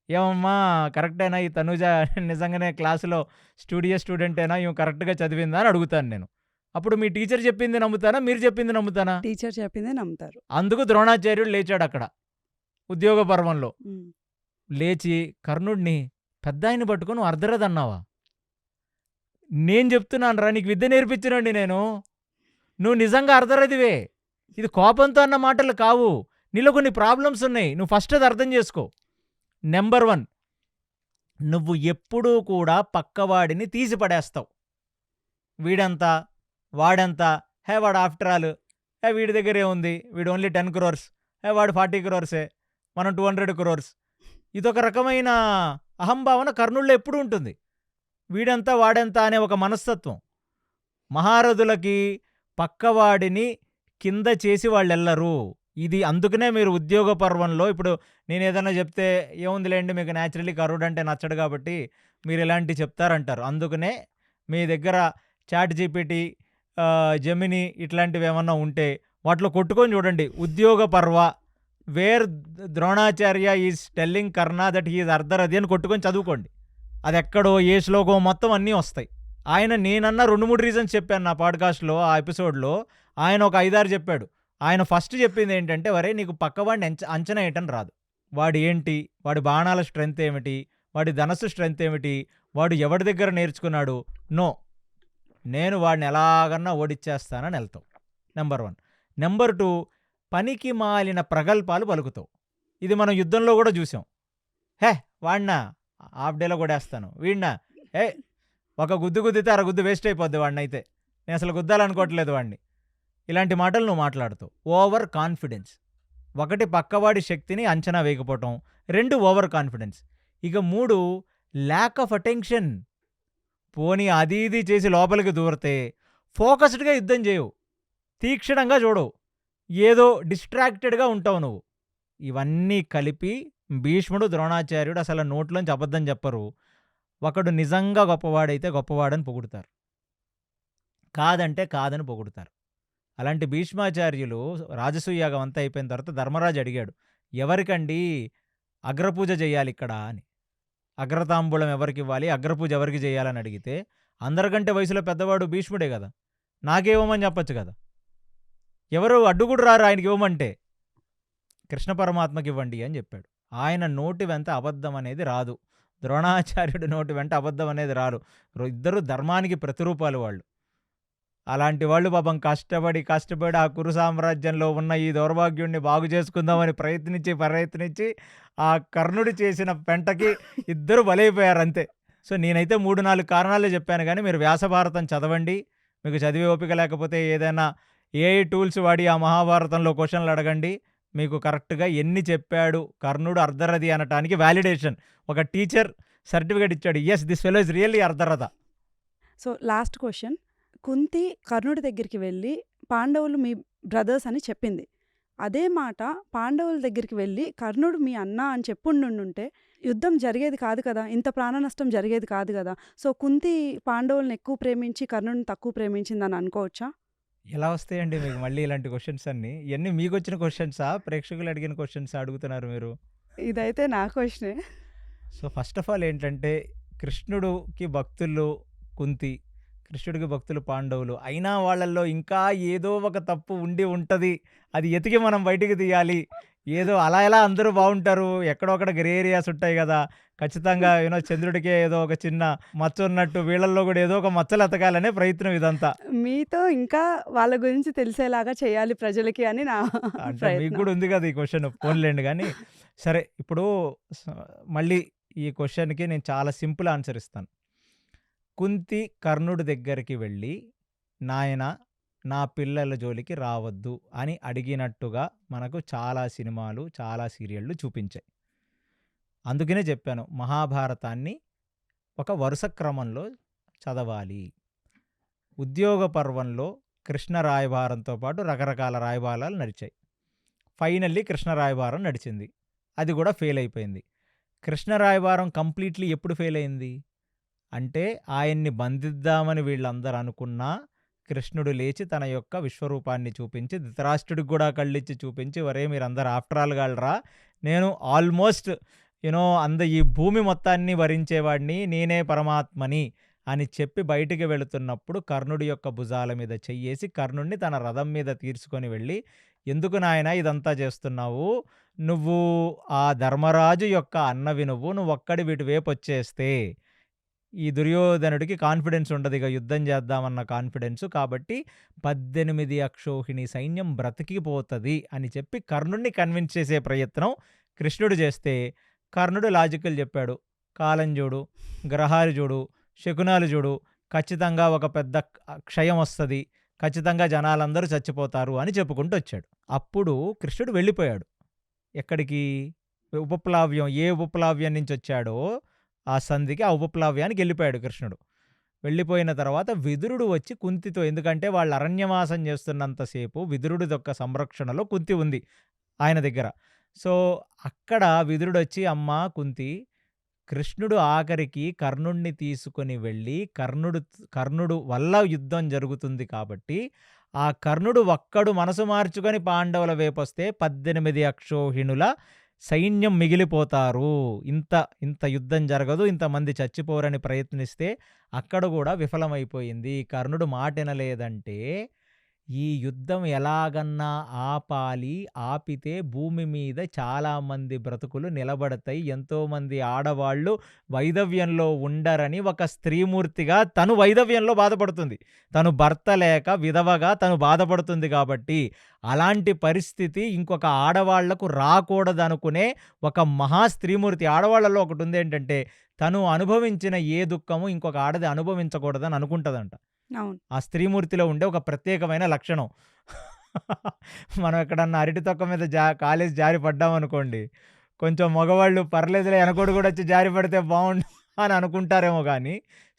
ఏమమ్మా కరెక్టేనా ఈ తనుజ నిజంగానే క్లాసులో స్టూడెంటేనా, ఇవి కరెక్ట్గా చదివిందా అని అడుగుతాను నేను. అప్పుడు మీ టీచర్ చెప్పింది నమ్ముతానా, మీరు చెప్పింది నమ్ముతానా? టీచర్ చెప్పిందే నమ్ముతారు. అందుకు ద్రోణాచార్యుడు లేచాడు అక్కడ ఉద్యోగ పర్వంలో. లేచి కర్ణుడిని పెద్ద ఆయన్ని పట్టుకుని నువ్వు అర్ధరది అన్నావా, నేను చెప్తున్నాను రా నీకు విద్య నేర్పించినండి నేను, నువ్వు నిజంగా అర్ధరదివే, ఇది కోపంతో అన్న మాటలు కావు, నీలో కొన్ని ప్రాబ్లమ్స్ ఉన్నాయి, నువ్వు ఫస్ట్ అది అర్థం చేసుకో. నెంబర్ 1, నువ్వు ఎప్పుడూ కూడా పక్కవాడిని తీసి పడేస్తావు. వీడంతా వాడంతా, వాడు ఆఫ్టర్ ఆల్, వీడి దగ్గరే ఉంది, వీడు ఓన్లీ 10 crores, వాడు 40 crores, మనం 200 crores. ఇదొక రకమైన అహంభావన కర్ణుల్లో ఎప్పుడూ ఉంటుంది. వీడంతా వాడంతా అనే ఒక మనస్తత్వం. మహారథులకి పక్కవాడిని కింద చేసి వాళ్ళెల్లరు. ఇది అందుకనే మీరు ఉద్యోగ పర్వంలో ఇప్పుడు నేను ఏదైనా చెప్తే ఏముందిలేండి మీకు న్యాచురల్లీ కర్ణుడు అంటే నచ్చడు కాబట్టి మీరు ఇలాంటివి చెప్తారంటారు. అందుకనే మీ దగ్గర చాట్ జీపీటీ, జెమిని ఇట్లాంటివి ఏమన్నా ఉంటే వాటిలో కొట్టుకొని చూడండి. Udyoga Parva where Dronacharya is telling Karna that he is అర్ధరది అని కొట్టుకొని చదువుకోండి. అది ఎక్కడో ఏ శ్లోకం మొత్తం అన్నీ వస్తాయి. ఆయన నేనన్నా 2-3 రీజన్స్ చెప్పాను నా పాడ్కాస్ట్లో, ఆ ఎపిసోడ్లో ఆయన ఒక 5-6 చెప్పాడు. ఆయన ఫస్ట్ చెప్పింది ఏంటంటే వరే నీకు పక్కవాడిని అంచనా వేయటం రాదు, వాడు ఏంటి, వాడి బాణాల స్ట్రెంగ్త్ ఏమిటి, వాడి ధనస్సు స్ట్రెంగ్త్ ఏమిటి, వాడు ఎవరి దగ్గర నేర్చుకున్నాడు, నో నేను వాడిని ఎలాగన్నా ఓడిచ్చేస్తానని వెళ్తావు. నెంబర్ 1. నెంబర్ 2, పనికి మాలిన ప్రగల్భాలు పలుకుతావు. ఇది మనం యుద్ధంలో కూడా చూసాం. హే వాడినా హాఫ్ డేలో కొడేస్తాను, వీడినా ఏ ఒక గుద్దు గుద్దితే అరగుద్దు వేస్ట్ అయిపోద్ది వాడినైతే, నేను అసలు గుద్దాలనుకోవట్లేదు వాడిని. ఇలాంటి మాటలు నువ్వు మాట్లాడుతావు. Over confidence. ఒకటి పక్కవాడి శక్తిని అంచనా వేయకపోవటం, 2 ఓవర్ కాన్ఫిడెన్స్, ఇక 3 ల్యాక్ ఆఫ్ అటెన్షన్. పోనీ అది ఇది చేసి లోపలికి దూరితే ఫోకస్డ్గా యుద్ధం చేయవు, తీక్షణంగా చూడవు, ఏదో డిస్ట్రాక్టెడ్గా ఉంటావు నువ్వు. ఇవన్నీ కలిపి భీష్ముడు, ద్రోణాచార్యుడు అసలు నోట్లోంచి అబద్ధం చెప్పరు. ఒకడు నిజంగా గొప్పవాడైతే గొప్పవాడని పొగుడుతారు, కాదంటే కాదని పొగుడుతారు. అలాంటి భీష్మాచార్యులు రాజసూయాగం అంతా అయిపోయిన తర్వాత ధర్మరాజు అడిగాడు, ఎవరికండి అగ్రపూజ చేయాలి ఇక్కడ అని. అగ్రతాంబూలం ఎవరికి ఇవ్వాలి, అగ్రపూజ ఎవరికి చేయాలని అడిగితే, అందరికంటే వయసులో పెద్దవాడు భీష్ముడే కదా, నాకేమని చెప్పచ్చు కదా, ఎవరు అడ్డుగుడు రారు ఆయనకి ఇవ్వమంటే, కృష్ణ పరమాత్మకి ఇవ్వండి అని చెప్పాడు. ఆయన నోటి వెంట అబద్ధం అనేది రాదు, ద్రోణాచార్యుడి నోటి వెంట అబద్ధం అనేది రాదు. ఇద్దరు ధర్మానికి ప్రతిరూపాలు వాళ్ళు. అలాంటి వాళ్ళు పాపం కష్టపడి ఆ కురు సామ్రాజ్యంలో ఉన్న ఈ దౌర్భాగ్యుడిని బాగు చేసుకుందామని ప్రయత్నించి ఆ కర్ణుడు చేసిన పెంటకి ఇద్దరు బలైపోయారు అంతే. సో నేనైతే 3-4 కారణాలే చెప్పాను, కానీ మీరు వ్యాసభారతం చదవండి. మీకు చదివే ఓపిక లేకపోతే ఏదైనా ఏఐ టూల్స్ వాడి ఆ మహాభారతంలో క్వశ్చన్లు అడగండి. మీకు కరెక్ట్గా ఎన్ని చెప్పాడు కర్ణుడు అర్ధరథి అనటానికి వ్యాలిడేషన్ ఒక టీచర్ సర్టిఫికేట్ ఇచ్చాడు. Yes, this fellow is really ardharatha. So last question, Kunti కర్ణుడి దగ్గరికి వెళ్ళి పాండవులు మీ బ్రదర్స్ అని చెప్పింది. అదే మాట పాండవుల దగ్గరికి వెళ్ళి కర్ణుడు మీ అన్న అని చెప్పుండుంటే యుద్ధం జరిగేది కాదు కదా, ఇంత ప్రాణ నష్టం జరిగేది కాదు కదా. సో కుంతి పాండవులను ఎక్కువ ప్రేమించి కర్ణుడిని తక్కువ ప్రేమించిందని అనుకోవచ్చా? ఎలా వస్తాయండి మీకు మళ్ళీ ఇలాంటి క్వశ్చన్స్ అన్నీ? ఇవన్నీ మీకు వచ్చిన క్వశ్చన్సా, ప్రేక్షకులు అడిగిన క్వశ్చన్స్ అడుగుతున్నారు మీరు? ఇదైతే నా క్వశ్చనే. సో ఫస్ట్ ఆఫ్ ఆల్ ఏంటంటే, కృష్ణుడికి భక్తులు కుంతి, కృష్ణుడికి భక్తులు పాండవులు. అయినా వాళ్ళల్లో ఇంకా ఏదో ఒక తప్పు ఉండి ఉంటుంది, అది ఎతికి మనం బయటికి తీయాలి. ఏదో అలా ఎలా అందరూ బాగుంటారు, ఎక్కడో అక్కడ గ్రే ఏరియాస్ ఉంటాయి కదా, ఖచ్చితంగా చంద్రుడికే ఏదో ఒక చిన్న మచ్చ ఉన్నట్టు వీళ్ళల్లో కూడా ఏదో ఒక మచ్చలు ఎతకాలనే ప్రయత్నం ఇదంతా. మీతో ఇంకా వాళ్ళ గురించి తెలిసేలాగా చేయాలి ప్రజలకి అని నా అంటే మీకు కూడా ఉంది కదా ఈ క్వశ్చన్, పోన్లేండి. కానీ సరే, ఇప్పుడు మళ్ళీ ఈ క్వశ్చన్కి నేను చాలా సింపుల్ ఆన్సర్ ఇస్తాను. కుంతి కర్ణుడి దగ్గరికి వెళ్ళి, నాయన నా పిల్లల జోలికి రావద్దు అని అడిగినట్టుగా మనకు చాలా సినిమాలు, చాలా సీరియళ్ళు చూపించాయి. అందుకనే చెప్పాను, మహాభారతాన్ని ఒక వరుస క్రమంలో చదవాలి. ఉద్యోగ పర్వంలో కృష్ణ రాయబారంతో పాటు రకరకాల రాయబారాలు నడిచాయి. ఫైనల్లీ కృష్ణ రాయబారం నడిచింది, అది కూడా ఫెయిల్ అయిపోయింది. కృష్ణ రాయబారం కంప్లీట్లీ ఎప్పుడు ఫెయిల్ అయింది అంటే, ఆయన్ని బంధిద్దామని వీళ్ళందరూ అనుకున్నా కృష్ణుడు లేచి తన యొక్క విశ్వరూపాన్ని చూపించి ధృతరాష్ట్రుడికి కూడా కళ్ళిచ్చి చూపించి, వరే మీరందరూ ఆఫ్టర్ ఆల్ గాళ్ళరా, నేను ఆల్మోస్ట్ ఈ భూమి మొత్తాన్ని వరించేవాడిని, నేనే పరమాత్మని అని చెప్పి బయటికి వెళుతున్నప్పుడు కర్ణుడి యొక్క భుజాల మీద చెయ్యేసి కర్ణుడిని తన రథం మీద తీర్చుకొని వెళ్ళి, ఎందుకు నాయన ఇదంతా చేస్తున్నావు, నువ్వు ఆ ధర్మరాజు యొక్క అన్నవి, నువ్వు ఒక్కడి వీటి వైపు వచ్చేస్తే ఈ దుర్యోధనుడికి కాన్ఫిడెన్స్ ఉండదు, ఇక యుద్ధం చేద్దామన్న కాన్ఫిడెన్స్, కాబట్టి 18 అక్షోహిణి సైన్యం బ్రతికిపోతుంది అని చెప్పి కర్ణుడిని కన్విన్స్ చేసే ప్రయత్నం కృష్ణుడు చేస్తే, కర్ణుడు లాజికల్ చెప్పాడు, కాలం చూడు, గ్రహాలు చూడు, శకునాలు చూడు, ఖచ్చితంగా ఒక పెద్ద క్షయం వస్తుంది, ఖచ్చితంగా జనాలందరూ చచ్చిపోతారు అని చెప్పుకుంటూ వచ్చాడు. అప్పుడు కృష్ణుడు వెళ్ళిపోయాడు. ఎక్కడికి? ఉపప్లావ్యం, ఏ ఉపప్లావ్యం నుంచి వచ్చాడో ఆ సంధికి, ఆ ఉపప్లావ్యానికి వెళ్ళిపోయాడు కృష్ణుడు. వెళ్ళిపోయిన తర్వాత విదురుడు వచ్చి కుంతితో, ఎందుకంటే వాళ్ళు అరణ్యవాసం చేస్తున్నంతసేపు విదురుడి యొక్క సంరక్షణలో కుంతి ఉంది ఆయన దగ్గర. సో అక్కడ విదురుడు వచ్చి, అమ్మా కుంతి, కృష్ణుడు ఆఖరికి కర్ణుడిని తీసుకొని వెళ్ళి, కర్ణుడు వల్ల యుద్ధం జరుగుతుంది కాబట్టి ఆ కర్ణుడు ఒక్కడు మనసు మార్చుకొని పాండవుల వైపొస్తే 18 అక్షోహిణుల సైన్యం మిగిలిపోతారు, ఇంత యుద్ధం జరగదు, ఇంతమంది చచ్చిపోరని ప్రయత్నిస్తే అక్కడ కూడా విఫలమైపోయింది. కర్ణుడు మాట వినలేదంటే ఈ యుద్ధం ఎలాగన్నా ఆపాలి, ఆపితే భూమి మీద చాలామంది బ్రతుకులు నిలబడతాయి, ఎంతోమంది ఆడవాళ్ళు వైధవ్యంలో ఉండరని ఒక స్త్రీమూర్తిగా తను వైధవ్యంలో బాధపడుతుంది. తను భర్త లేక విధవగా తను బాధపడుతుంది కాబట్టి, అలాంటి పరిస్థితి ఇంకొక ఆడవాళ్లకు రాకూడదనుకునే ఒక మహా స్త్రీమూర్తి. ఆడవాళ్ళలో ఒకటుందేంటంటే, తను అనుభవించిన ఏ దుఃఖము ఇంకొక ఆడది అనుభవించకూడదని అనుకుంటదంట. అవును. ఆ స్త్రీమూర్తిలో ఉండే ఒక ప్రత్యేకమైన లక్షణం. మనం ఎక్కడన్నా అరటి తొక్క మీద కాలేసి జారి పడ్డామనుకోండి, కొంచెం మగవాళ్ళు పర్లేదులే ఎనకోడు కూడా వచ్చి జారి పడితే బాగుండు అని అనుకుంటారేమో కానీ,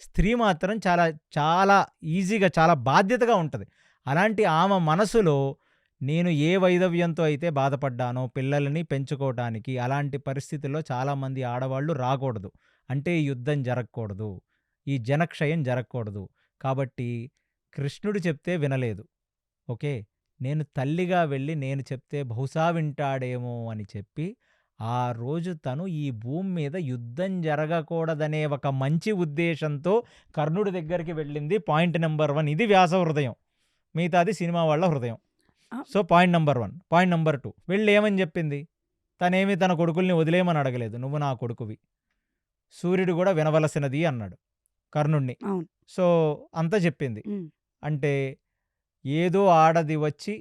స్త్రీ మాత్రం చాలా చాలా ఈజీగా చాలా బాధ్యతగా ఉంటుంది. అలాంటి ఆమె మనసులో నేను ఏ వైధవ్యంతో అయితే బాధపడ్డానో పిల్లల్ని పెంచుకోవటానికి, అలాంటి పరిస్థితుల్లో చాలామంది ఆడవాళ్ళు రాకూడదు. అంటే ఈ యుద్ధం జరగకూడదు, ఈ జనక్షయం జరగకూడదు. కాబట్టి కృష్ణుడు చెప్తే వినలేదు. ఓకే. నేను తల్లిగా వెళ్ళి నేను చెప్తే బహుశా వింటాడేమో అని చెప్పి, ఆ రోజు తను ఈ భూమి మీద యుద్ధం జరగకూడదనే ఒక మంచి ఉద్దేశంతో కర్ణుడి దగ్గరికి వెళ్ళింది. పాయింట్ నెంబర్ 1 ఇది వ్యాస హృదయం, మిగతాది సినిమా వాళ్ళ హృదయం. ఆ! So point number 1. Point number 2 వెళ్ళి ఏమని చెప్పింది? తనేమి తన కొడుకుల్ని వదిలేయమని అడగలేదు. నువ్వు నా కొడుకువి, సూర్యుడు కూడా వినవలసినది అన్నాడు కర్ణుణ్ణి. అవును. సో అంతా చెప్పింది. హ్మ్. అంటే ఏదో ఆడది వచ్చి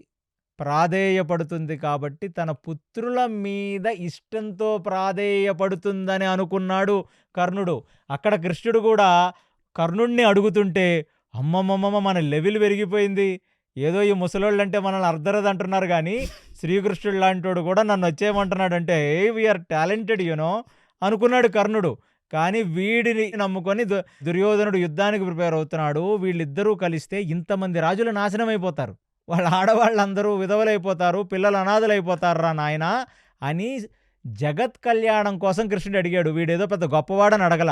ప్రాధేయపడుతుంది కాబట్టి తన పుత్రుల మీద ఇష్టంతో ప్రాధేయపడుతుందని అనుకున్నాడు కర్ణుడు. అక్కడ కృష్ణుడు కూడా కర్ణుడిని అడుగుతుంటే, అమ్మమ్మమ్మ మన లెవెల్ పెరిగిపోయింది, ఏదో ఈ ముసలోళ్ళంటే మనల్ని అర్ధరది అంటున్నారు కానీ శ్రీకృష్ణుడు లాంటోడు కూడా నన్ను వచ్చేయమంటున్నాడంటే వీఆర్ టాలెంటెడ్ అనుకున్నాడు కర్ణుడు. కానీ వీడిని నమ్ముకొని దుర్యోధనుడు యుద్ధానికి ప్రిపేర్ అవుతున్నాడు. వీళ్ళిద్దరూ కలిస్తే ఇంతమంది రాజులు నాశనం అయిపోతారు, వాళ్ళ ఆడవాళ్ళందరూ విధవలైపోతారు, పిల్లలు అనాథలైపోతారా నాయన అని జగత్ కళ్యాణం కోసం కృష్ణుడు అడిగాడు. వీడేదో పెద్ద గొప్పవాడని అడగల,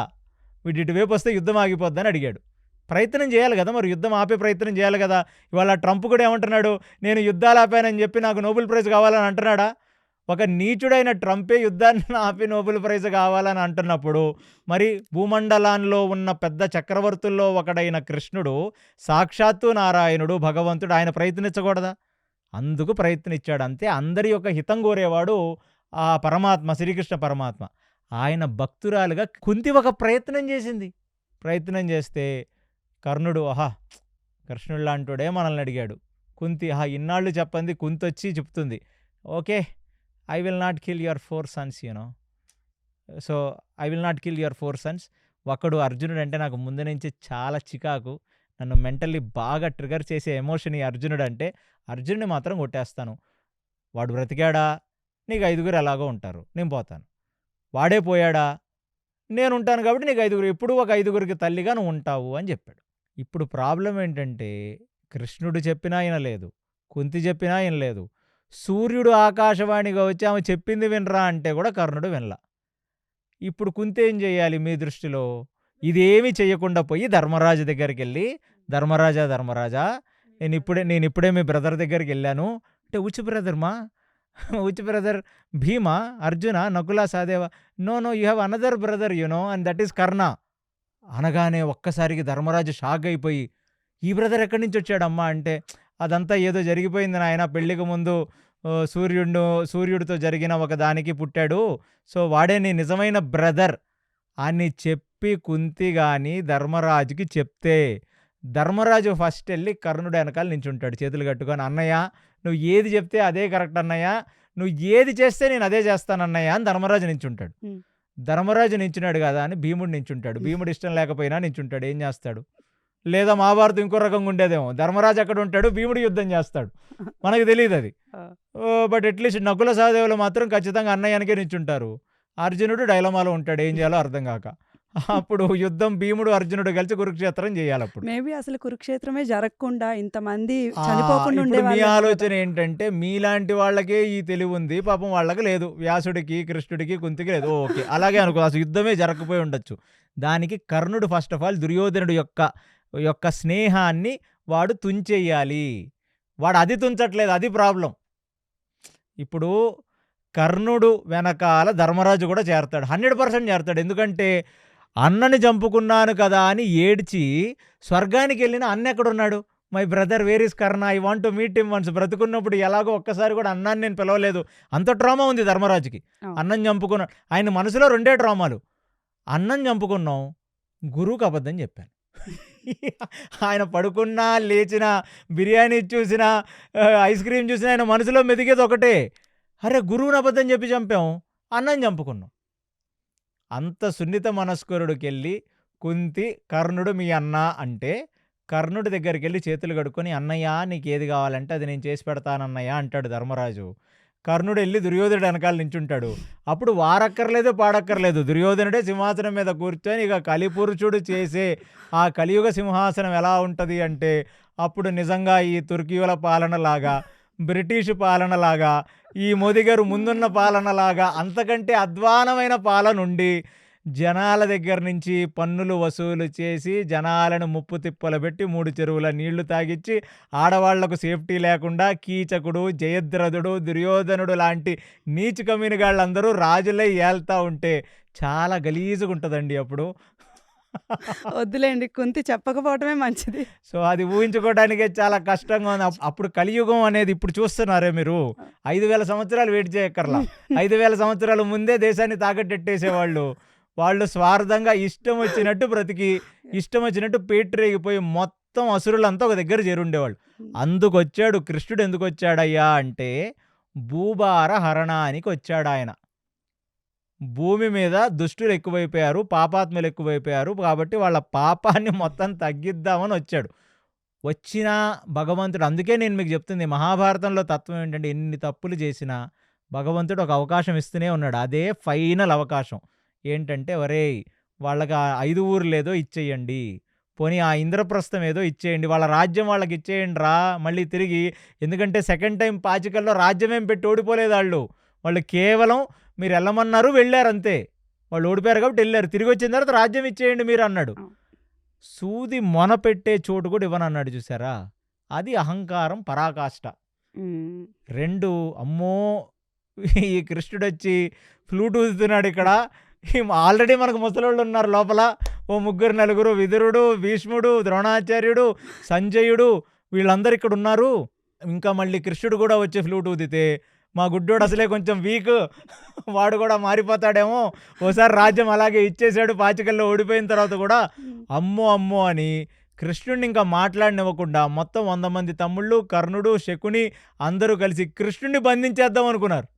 వీడు ఇటువైపు వస్తే యుద్ధం ఆగిపోద్దని అడిగాడు. ప్రయత్నం చేయాలి కదా, మరి యుద్ధం ఆపే ప్రయత్నం చేయాలి కదా. ఇవాళ ట్రంప్ కూడా ఏమంటున్నాడు, నేను యుద్ధాలు ఆపానని చెప్పి నాకు నోబెల్ ప్రైజ్ కావాలని అంటున్నాడా? ఒక నీచుడైన ట్రంపే యుద్ధాన్ని ఆపి నోబెల్ ప్రైజ్ కావాలని అంటున్నప్పుడు, మరి భూమండలాల్లో ఉన్న పెద్ద చక్రవర్తుల్లో ఒకడైన కృష్ణుడు సాక్షాత్తు నారాయణుడు, భగవంతుడు, ఆయన ప్రయత్నించకూడదా? అందుకు ప్రయత్నించాడు అంతే. అందరి యొక్క హితం కోరేవాడు ఆ పరమాత్మ, శ్రీకృష్ణ పరమాత్మ. ఆయన భక్తురాలుగా కుంతి ఒక ప్రయత్నం చేసింది. ప్రయత్నం చేస్తే కర్ణుడు కృష్ణుడు లాంటోడే మనల్ని అడిగాడు. కుంతి ఇన్నాళ్ళు చెప్పంది, కుంతి వచ్చి చెప్తుంది, okay I will not kill your 4 sons so I will not kill your 4 sons. ఒకడు అర్జునుడు అంటే నాకు ముందు నుంచి చాలా చికాకు, నన్ను మెంటల్లీ బాగా ట్రిగర్ చేసే ఎమోషన్ ఈ అర్జునుడు అంటే. అర్జునుడిని మాత్రం కొట్టేస్తాను, వాడు బ్రతికాడా నీకు 5గురు ఎలాగో ఉంటారు, నేను పోతాను. వాడే పోయాడా నేను ఉంటాను కాబట్టి నీకు 5గురు, ఎప్పుడు ఒక 5గురికి తల్లిగా నువ్వు ఉంటావు అని చెప్పాడు. ఇప్పుడు ప్రాబ్లం ఏంటంటే కృష్ణుడు చెప్పినా వినలేదు, కుంతి చెప్పినా వినలేదు. సూర్యుడు ఆకాశవాణిగా వచ్చి ఆమె చెప్పింది వినరా అంటే కూడా కర్ణుడు వినలా. ఇప్పుడు కుంతి ఏం చేయాలి మీ దృష్టిలో? ఇదేమీ చెయ్యకుండా పోయి ధర్మరాజు దగ్గరికి వెళ్ళి, ధర్మరాజా నేను ఇప్పుడే మీ బ్రదర్ దగ్గరికి వెళ్ళాను అంటే, which brother which brother Bhima, Arjuna, Nakula, Sahadeva? No you have another brother and that is Karna అనగానే ఒక్కసారికి ధర్మరాజు షాక్ అయిపోయి, ఈ బ్రదర్ ఎక్కడి నుంచి వచ్చాడమ్మా అంటే, అదంతా ఏదో జరిగిపోయింది నాయన, పెళ్లికి ముందు సూర్యుడితో జరిగిన ఒక దానికి పుట్టాడు, సో వాడే నీ నిజమైన బ్రదర్ అని చెప్పి కుంతి కానీ ధర్మరాజుకి చెప్తే, ధర్మరాజు ఫస్ట్ వెళ్ళి కర్ణుడు వెనకాల నించుంటాడు చేతులు కట్టుకొని, అన్నయ్య నువ్వు ఏది చెప్తే అదే కరెక్ట్ అన్నయ్య, నువ్వు ఏది చేస్తే నేను అదే చేస్తానన్నయ్య అని ధర్మరాజు నించుంటాడు. ధర్మరాజు నించున్నాడు కదా అని భీముడు నించుంటాడు. భీముడు ఇష్టం లేకపోయినా నించుంటాడు. ఏం చేస్తాడు? లేదా మహాభారతం ఇంకో రకంగా ఉండేదేమో, ధర్మరాజు అక్కడ ఉంటాడు, భీముడు యుద్ధం చేస్తాడు, మనకు తెలియదు అది. బట్ అట్లీస్ట్ నకుల సహదేవులు మాత్రం ఖచ్చితంగా అన్నయ్యానికే నించుంటారు. అర్జునుడు డైలమాలో ఉంటాడు, ఏం చేయాలో అర్థం కాక. అప్పుడు యుద్ధం భీముడు అర్జునుడు కలిసి కురుక్షేత్రం చేయాలి. అప్పుడు మేబీ అసలు కురుక్షేత్రమే జరగకుండా ఇంతమంది చనిపోకుండా ఉండే. మీ ఆలోచన ఏంటంటే మీలాంటి వాళ్ళకే ఈ తెలివి ఉంది, పాపం వాళ్ళకి లేదు, వ్యాసుడికి, కృష్ణుడికి, కుంతికి లేదు. ఓకే, అలాగే అనుకో, అసలు యుద్ధమే జరగకపోయి ఉండొచ్చు. దానికి కర్ణుడు ఫస్ట్ ఆఫ్ ఆల్ దుర్యోధనుడు యొక్క స్నేహాన్ని వాడు తుంచేయాలి. వాడు అది తుంచట్లేదు, అది ప్రాబ్లం. ఇప్పుడు కర్ణుడు వెనకాల ధర్మరాజు కూడా చేరతాడు, 100% చేరతాడు. ఎందుకంటే అన్నని చంపుకున్నాను కదా అని ఏడ్చి స్వర్గానికి వెళ్ళిన అన్న ఎక్కడున్నాడు? My brother where is Karna, I want to meet him once. బ్రతుకున్నప్పుడు ఎలాగో ఒక్కసారి కూడా అన్నాన్ని నేను పిలవలేదు. అంత ట్రామా ఉంది ధర్మరాజుకి. అవును. అన్నం చంపుకున్నాడు. ఆయన మనసులో 2 ట్రామాలు. అన్నం చంపుకున్నాం, గురువుకి అబద్ధం చెప్పాను. ఆయన పడుకున్నా, లేచినా, బిర్యానీ చూసినా, ఐస్ క్రీమ్ చూసినా ఆయన మనసులో మెదిగేది ఒకటే. అరే గురువుని అబద్ధం చెప్పి చంపాం, అన్నం చంపుకున్నాం. అంత సున్నిత మనస్కరుడికెళ్ళి కుంతి కర్ణుడు మీ అన్న అంటే, కర్ణుడి దగ్గరికి వెళ్ళి చేతులు కడుక్కొని అన్నయ్య నీకేది కావాలంటే అది నేను చేసి పెడతానన్నయ్య అంటాడు ధర్మరాజు. కర్ణుడు వెళ్ళి దుర్యోధనుడు వెనకాల నించుంటాడు. అప్పుడు వారక్కర్లేదు పాడక్కర్లేదు, దుర్యోధనుడే సింహాసనం మీద కూర్చొని ఇక కలిపురుషుడు చేసే ఆ కలియుగ సింహాసనం ఎలా ఉంటుంది అంటే, అప్పుడు నిజంగా ఈ తుర్కీయుల పాలనలాగా, బ్రిటిష్ పాలనలాగా, ఈ మోదీ గారు ముందున్న పాలనలాగా అంతకంటే అధ్వానమైన పాలన ఉండి, జనాల దగ్గర నుంచి పన్నులు వసూలు చేసి జనాలను ముప్పు తిప్పలు పెట్టి 3 చెరువుల నీళ్లు తాగిచ్చి, ఆడవాళ్లకు సేఫ్టీ లేకుండా కీచకుడు, జయద్రథుడు, దుర్యోధనుడు లాంటి నీచు కమ్యూనిగాళ్ళందరూ రాజులై ఏల్తా ఉంటే చాలా గలీజుగా ఉంటుందండి అప్పుడు. వద్దులేండి, కుంతి చెప్పకపోవటమే మంచిది. సో అది ఊహించుకోవడానికే చాలా కష్టంగా ఉంది. అప్పుడు కలియుగం అనేది ఇప్పుడు చూస్తున్నారే మీరు, 5,000 సంవత్సరాలు వెయిట్ చేయక్కర్లా. 5,000 సంవత్సరాల ముందే దేశాన్ని తాకట్టెట్టేసేవాళ్ళు. వాళ్ళు స్వార్థంగా ఇష్టం వచ్చినట్టు బ్రతికి, ఇష్టం వచ్చినట్టు పేటరేగిపోయి మొత్తం అసురులంతా ఒక దగ్గర చేరుండేవాళ్ళు. అందుకొచ్చాడు కృష్ణుడు. ఎందుకు వచ్చాడయ్యా అంటే, భూభార హరణానికి వచ్చాడు ఆయన. భూమి మీద దుష్టులు ఎక్కువైపోయారు, పాపాత్ములు ఎక్కువైపోయారు, కాబట్టి వాళ్ళ పాపాన్ని మొత్తం తగ్గిద్దామని వచ్చాడు. వచ్చినా భగవంతుడు, అందుకే నేను మీకు చెప్తుంది మహాభారతంలో తత్వం ఏంటంటే, ఎన్ని తప్పులు చేసినా భగవంతుడు ఒక అవకాశం ఇస్తూనే ఉన్నాడు. అదే ఫైనల్ అవకాశం. ఏంటంటే, ఒరేయ్ వాళ్ళకి 5 ఊర్లు ఏదో ఇచ్చేయండి, పోనీ ఆ ఇంద్రప్రస్థం ఏదో ఇచ్చేయండి, వాళ్ళ రాజ్యం వాళ్ళకి ఇచ్చేయండి రా మళ్ళీ తిరిగి. ఎందుకంటే సెకండ్ టైం పాచికల్లో రాజ్యమేం పెట్టి ఓడిపోలేదు వాళ్ళు కేవలం మీరు వెళ్ళమన్నారు, వెళ్ళారు అంతే. వాళ్ళు ఓడిపోయారు కాబట్టి వెళ్ళారు, తిరిగి వచ్చిన తర్వాత రాజ్యం ఇచ్చేయండి మీరు అన్నాడు. సూది మొన పెట్టే చోటు కూడా ఇవ్వనన్నాడు. చూసారా, అది అహంకారం పరాకాష్ట. 2 అమ్మో ఈ కృష్ణుడు వచ్చి ఫ్లూట్ ఊదుతున్నాడు ఇక్కడ. ఆల్రెడీ మనకు ముసలోళ్ళు ఉన్నారు లోపల, ఓ 3-4, విదురుడు, భీష్ముడు, ద్రోణాచార్యుడు, సంజయుడు, వీళ్ళందరూ ఇక్కడ ఉన్నారు. ఇంకా మళ్ళీ కృష్ణుడు కూడా వచ్చి ఫ్లూట్ ఊదితే మా గుడ్డోడు అసలే కొంచెం వీక్, వాడు కూడా మారిపోతాడేమో, ఓసారి రాజ్యం అలాగే ఇచ్చేసాడు పాచికల్లో ఓడిపోయిన తర్వాత కూడా, అమ్మో అమ్మో అని కృష్ణుడిని ఇంకా మాట్లాడనివ్వకుండా మొత్తం 100 మంది తమ్ముళ్ళు, కర్ణుడు, శకుని అందరూ కలిసి కృష్ణుడిని బంధించేద్దాం అనుకున్నారు.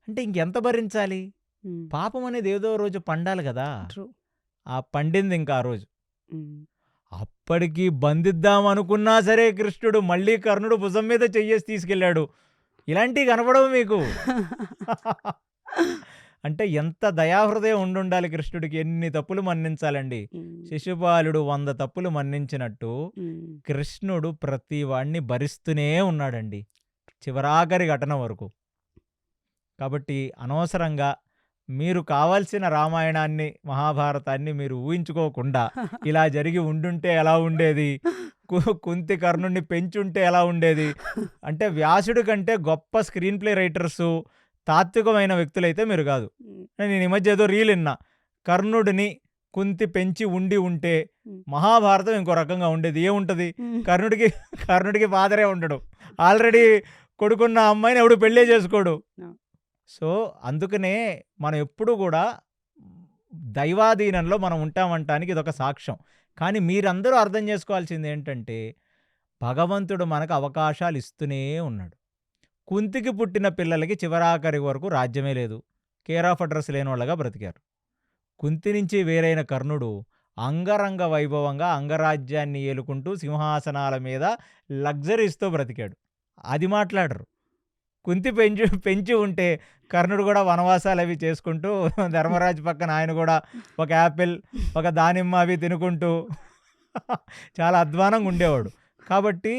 అంటే ఇంకెంత భరించాలి? పాపం అనేది ఏదో రోజు పండాలి కదా. ఆ పండింది ఇంకా ఆ రోజు. అప్పటికి బంధిద్దాం అనుకున్నా సరే కృష్ణుడు మళ్ళీ కర్ణుడు భుజం మీద చెయ్యేసి తీసుకెళ్ళాడు. ఇలాంటివి కనపడవు మీకు. అంటే ఎంత దయాహృదయం ఉండుండాలి కృష్ణుడికి, ఎన్ని తప్పులు మన్నించాలండి. శిశుపాలుడు 100 తప్పులు మన్నించినట్టు కృష్ణుడు ప్రతి వాడిని భరిస్తూనే ఉన్నాడండి, చివరాఖరి ఘటన వరకు. కాబట్టి అనవసరంగా మీరు కావాల్సిన రామాయణాన్ని, మహాభారతాన్ని మీరు ఊహించుకోకుండా ఇలా జరిగి ఉండుంటే ఎలా ఉండేది, కుంతి కర్ణుడిని పెంచుంటే ఎలా ఉండేది. అంటే వ్యాసుడి కంటే గొప్ప స్క్రీన్ ప్లే రైటర్సు, తాత్వికమైన వ్యక్తులైతే మీరు కాదు. నేను ఈ మధ్య ఏదో రీల్ విన్నా, కర్ణుడిని కుంతి పెంచి ఉంటే మహాభారతం ఇంకో రకంగా ఉండేది. ఏముంటుంది, కర్ణుడికి ఫాదరే ఉండడు, ఆల్రెడీ కొడుకున్న అమ్మాయిని ఎవడు పెళ్ళే చేసుకోడు. సో అందుకనే మనం ఎప్పుడు కూడా దైవాధీనంలో మనం ఉంటామంటానికి ఇదొక సాక్ష్యం. కానీ మీరందరూ అర్థం చేసుకోవాల్సింది ఏంటంటే, భగవంతుడు మనకు అవకాశాలు ఇస్తూనే ఉన్నాడు. కుంతికి పుట్టిన పిల్లలకి చివరాఖరి వరకు రాజ్యమే లేదు, కేర్ ఆఫ్ అడ్రస్ లేని వాళ్ళగా బ్రతికారు. కుంతి నుంచి వేరైన కర్ణుడు అంగరంగ వైభవంగా అంగరాజ్యాన్ని ఏలుకుంటూ సింహాసనాల మీద లగ్జరీస్తో బ్రతికాడు. అది మాట్లాడరు. కుంతి పెంచి ఉంటే కర్ణుడు కూడా వనవాసాలు అవి చేసుకుంటూ ధర్మరాజు పక్కన ఆయన కూడా ఒక యాపిల్, ఒక దానిమ్మ అవి తినుకుంటూ చాలా అధ్వానంగా ఉండేవాడు. కాబట్టి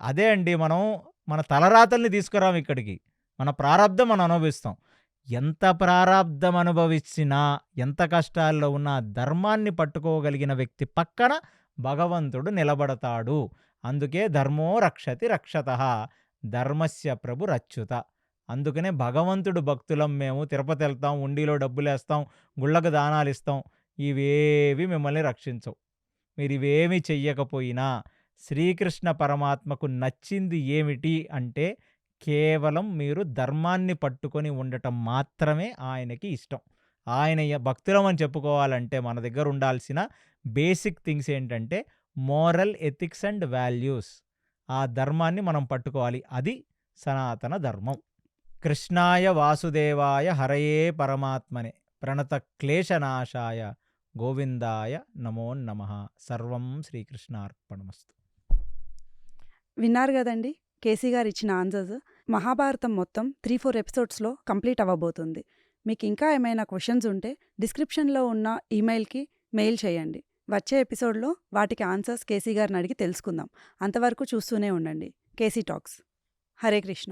అదే అండి, మనం మన తలరాతల్ని తీసుకురాము ఇక్కడికి, మన ప్రారంధం మనం అనుభవిస్తాం. ఎంత ప్రారంధం అనుభవించినా, ఎంత కష్టాల్లో ఉన్న ధర్మాన్ని పట్టుకోగలిగిన వ్యక్తి పక్కన భగవంతుడు నిలబడతాడు. అందుకే ధర్మో రక్షతి రక్షతః, ధర్మస్య ప్రభు రచ్యుత. అందుకనే భగవంతుడు భక్తులం మేము, తిరుపతి వెళ్తాం, ఉండిలో డబ్బులేస్తాం, గుళ్ళకు దానాలు ఇస్తాం, ఇవేవి మిమ్మల్ని రక్షించవు. మీరు ఇవేమి చెయ్యకపోయినా శ్రీకృష్ణ పరమాత్మకు నచ్చింది ఏమిటి అంటే కేవలం మీరు ధర్మాన్ని పట్టుకొని ఉండటం మాత్రమే ఆయనకి ఇష్టం. ఆయన భక్తులం అని చెప్పుకోవాలంటే మన దగ్గర ఉండాల్సిన బేసిక్ థింగ్స్ ఏంటంటే మోరల్ ఎథిక్స్ అండ్ వాల్యూస్. ఆ ధర్మాన్ని మనం పట్టుకోవాలి. అది సనాతన ధర్మం. కృష్ణాయ వాసుదేవాయ హరయే పరమాత్మనే ప్రణత క్లేశనాశాయ గోవిందాయ నమో నమః. సర్వం శ్రీకృష్ణార్పణమస్తు. విన్నారు కదండి కేసీ గారు ఇచ్చిన ఆన్సర్స్. మహాభారతం మొత్తం 3-4 ఎపిసోడ్స్లో కంప్లీట్ అవ్వబోతుంది. మీకు ఇంకా ఏమైనా క్వశ్చన్స్ ఉంటే డిస్క్రిప్షన్లో ఉన్న ఈమెయిల్కి మెయిల్ చేయండి. వచ్చే ఎపిసోడ్లో వాటికి ఆన్సర్స్ కేసీ గారిని అడిగి తెలుసుకుందాం. అంతవరకు చూస్తూనే ఉండండి కేసీ టాక్స్. హరే కృష్ణ.